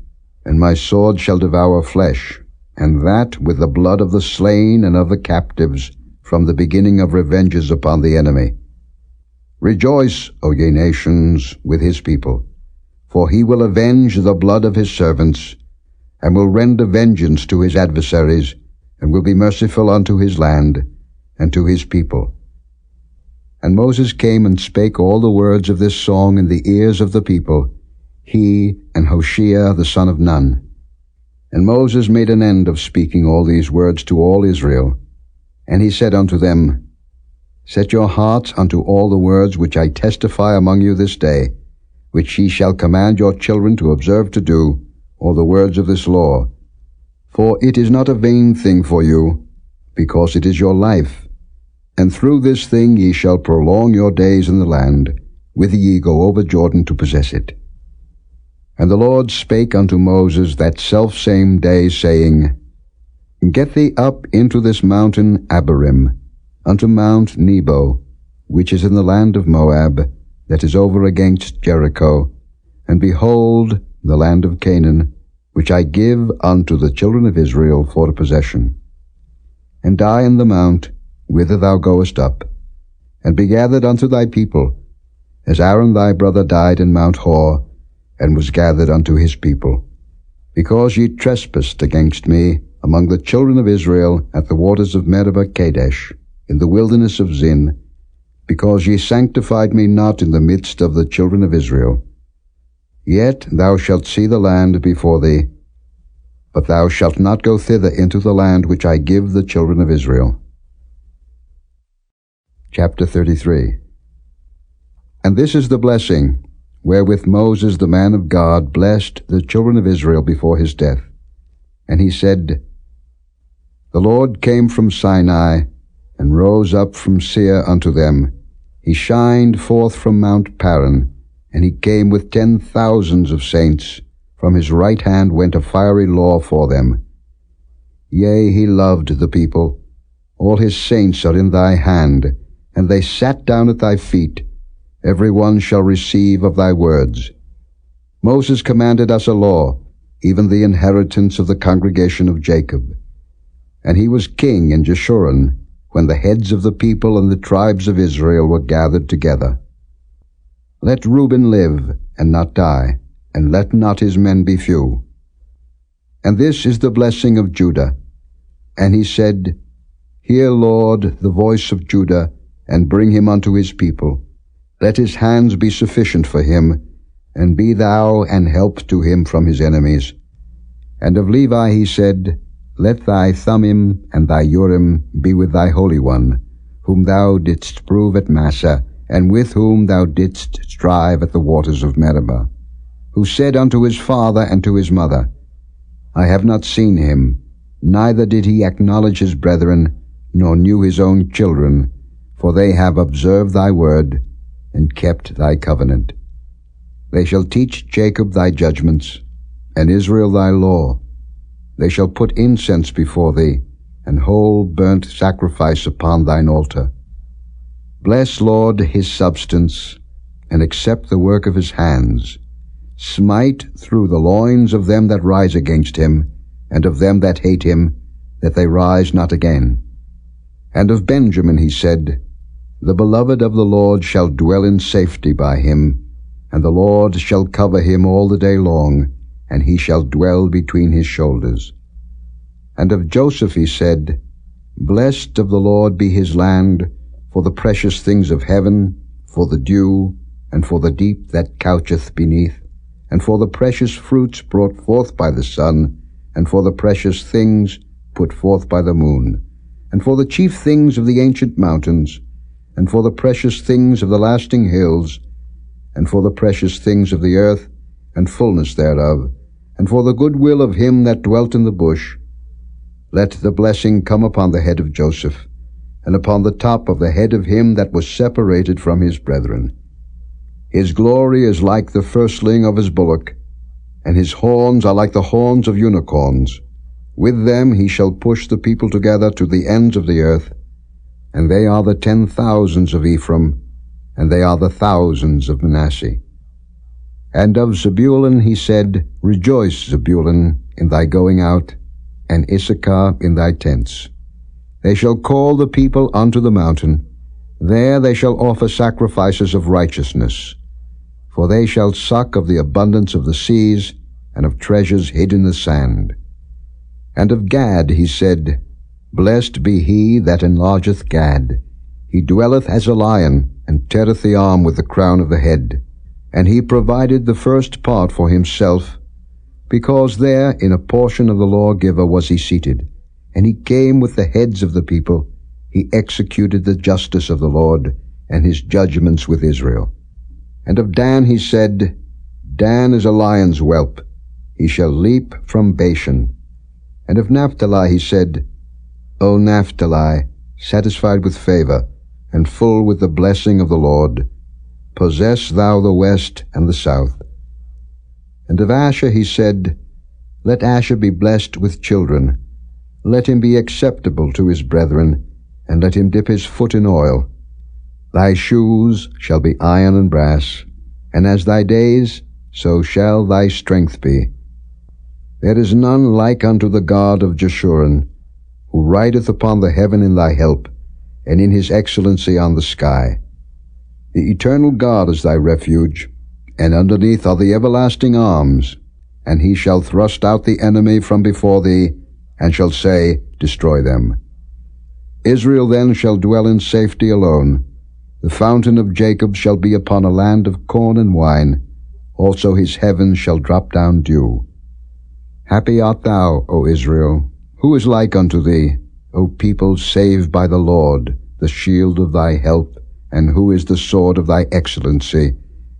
and my sword shall devour flesh, and that with the blood of the slain and of the captives, from the beginning of revenges upon the enemy. Rejoice, O ye nations, with his people, for he will avenge the blood of his servants, and will render vengeance to his adversaries, and will be merciful unto his land, and to his people. And Moses came and spake all the words of this song in the ears of the people, he and Hoshea the son of Nun. And Moses made an end of speaking all these words to all Israel. And he said unto them, Set your hearts unto all the words which I testify among you this day, which ye shall command your children to observe to do, all the words of this law. For it is not a vain thing for you, because it is your life. And through this thing ye shall prolong your days in the land, whither ye go over Jordan to possess it. And the Lord spake unto Moses that selfsame day, saying, Get thee up into this mountain Abarim, unto Mount Nebo, which is in the land of Moab, that is over against Jericho, and behold the land of Canaan, which I give unto the children of Israel for a possession. And die in the mount, whither thou goest up, and be gathered unto thy people, as Aaron thy brother died in Mount Hor, and was gathered unto his people, because ye trespassed against me among the children of Israel at the waters of Meribah Kadesh, in the wilderness of Zin, because ye sanctified me not in the midst of the children of Israel. Yet thou shalt see the land before thee, but thou shalt not go thither into the land which I give the children of Israel. Chapter 33. And this is the blessing wherewith Moses the man of God blessed the children of Israel before his death. And he said, The Lord came from Sinai, and rose up from Seir unto them. He shined forth from Mount Paran, and he came with 10,000s of saints. From his right hand went a fiery law for them. Yea, he loved the people. All his saints are in thy hand, and they sat down at thy feet. Every one shall receive of thy words. Moses commanded us a law, even the inheritance of the congregation of Jacob. And he was king in Jeshurun, when the heads of the people and the tribes of Israel were gathered together. Let Reuben live, and not die, and let not his men be few. And this is the blessing of Judah. And he said, Hear, Lord, the voice of Judah, and bring him unto his people. Let his hands be sufficient for him, and be thou an help to him from his enemies. And of Levi he said, Let thy Thummim and thy Urim be with thy Holy One, whom thou didst prove at Massah, and with whom thou didst strive at the waters of Meribah, who said unto his father and to his mother, I have not seen him, neither did he acknowledge his brethren, nor knew his own children, for they have observed thy word, and kept thy covenant. They shall teach Jacob thy judgments, and Israel thy law. They shall put incense before thee, and whole burnt sacrifice upon thine altar. Bless, Lord, his substance, and accept the work of his hands. Smite through the loins of them that rise against him, and of them that hate him, that they rise not again. And of Benjamin he said, The beloved of the Lord shall dwell in safety by him, and the Lord shall cover him all the day long, and he shall dwell between his shoulders. And of Joseph he said, Blessed of the Lord be his land, for the precious things of heaven, for the dew, and for the deep that coucheth beneath, and for the precious fruits brought forth by the sun, and for the precious things put forth by the moon, and for the chief things of the ancient mountains, and for the precious things of the lasting hills, and for the precious things of the earth, and fullness thereof, and for the good will of him that dwelt in the bush. Let the blessing come upon the head of Joseph, and upon the top of the head of him that was separated from his brethren. His glory is like the firstling of his bullock, and his horns are like the horns of unicorns. With them he shall push the people together to the ends of the earth, and they are the 10,000s of Ephraim, and they are the thousands of Manasseh. And of Zebulun he said, Rejoice, Zebulun, in thy going out, and Issachar in thy tents. They shall call the people unto the mountain. There they shall offer sacrifices of righteousness. For they shall suck of the abundance of the seas, and of treasures hid in the sand. And of Gad he said, Blessed be he that enlargeth Gad. He dwelleth as a lion, and teareth the arm with the crown of the head. And he provided the first part for himself, because there in a portion of the lawgiver was he seated. And he came with the heads of the people. He executed the justice of the Lord, and his judgments with Israel. And of Dan he said, Dan is a lion's whelp. He shall leap from Bashan. And of Naphtali he said, O Naphtali, satisfied with favor, and full with the blessing of the Lord, possess thou the west and the south. And of Asher he said, Let Asher be blessed with children. Let him be acceptable to his brethren, and let him dip his foot in oil. Thy shoes shall be iron and brass, and as thy days, so shall thy strength be. There is none like unto the God of Jeshurun, who rideth upon the heaven in thy help, and in his excellency on the sky. The eternal God is thy refuge, and underneath are the everlasting arms, and he shall thrust out the enemy from before thee, and shall say, Destroy them. Israel then shall dwell in safety alone. The fountain of Jacob shall be upon a land of corn and wine. Also his heavens shall drop down dew. Happy art thou, O Israel. Who is like unto thee, O people saved by the Lord, the shield of thy help, and who is the sword of thy excellency?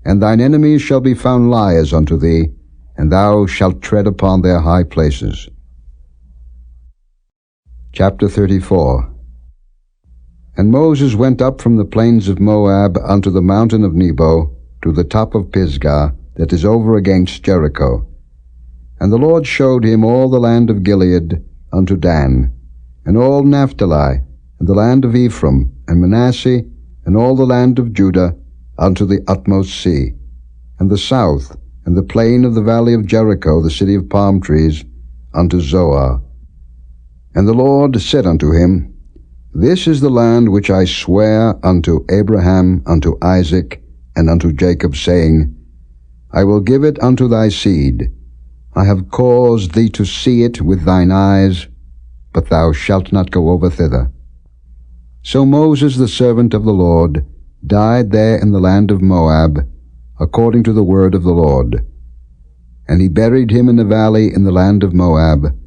And thine enemies shall be found liars unto thee, and thou shalt tread upon their high places. Chapter 34. And Moses went up from the plains of Moab unto the mountain of Nebo, to the top of Pisgah, that is over against Jericho. And the Lord showed him all the land of Gilead unto Dan, and all Naphtali, and the land of Ephraim, and Manasseh, and all the land of Judah, unto the utmost sea, and the south, and the plain of the valley of Jericho, the city of palm trees, unto Zoar. And the Lord said unto him, This is the land which I swear unto Abraham, unto Isaac, and unto Jacob, saying, I will give it unto thy seed. I have caused thee to see it with thine eyes, but thou shalt not go over thither. So Moses, the servant of the Lord, died there in the land of Moab, according to the word of the Lord. And he buried him in the valley in the land of Moab,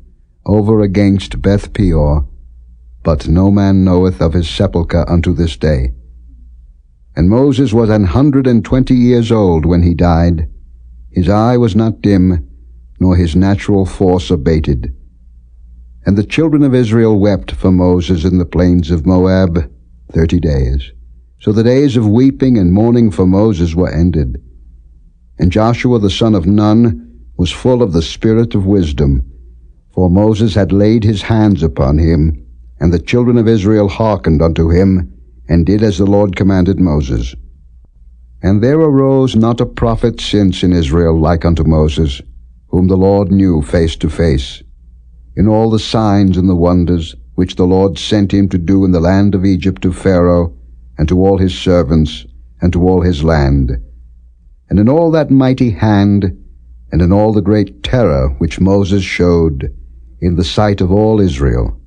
over against Beth Peor, but no man knoweth of his sepulchre unto this day. And Moses was 120 years old when he died. His eye was not dim, nor his natural force abated. And the children of Israel wept for Moses in the plains of Moab 30 days. So the days of weeping and mourning for Moses were ended. And Joshua the son of Nun was full of the spirit of wisdom, for Moses had laid his hands upon him, and the children of Israel hearkened unto him, and did as the Lord commanded Moses. And there arose not a prophet since in Israel like unto Moses, whom the Lord knew face to face, in all the signs and the wonders which the Lord sent him to do in the land of Egypt to Pharaoh, and to all his servants, and to all his land, and in all that mighty hand, and in all the great terror which Moses showed in the sight of all Israel.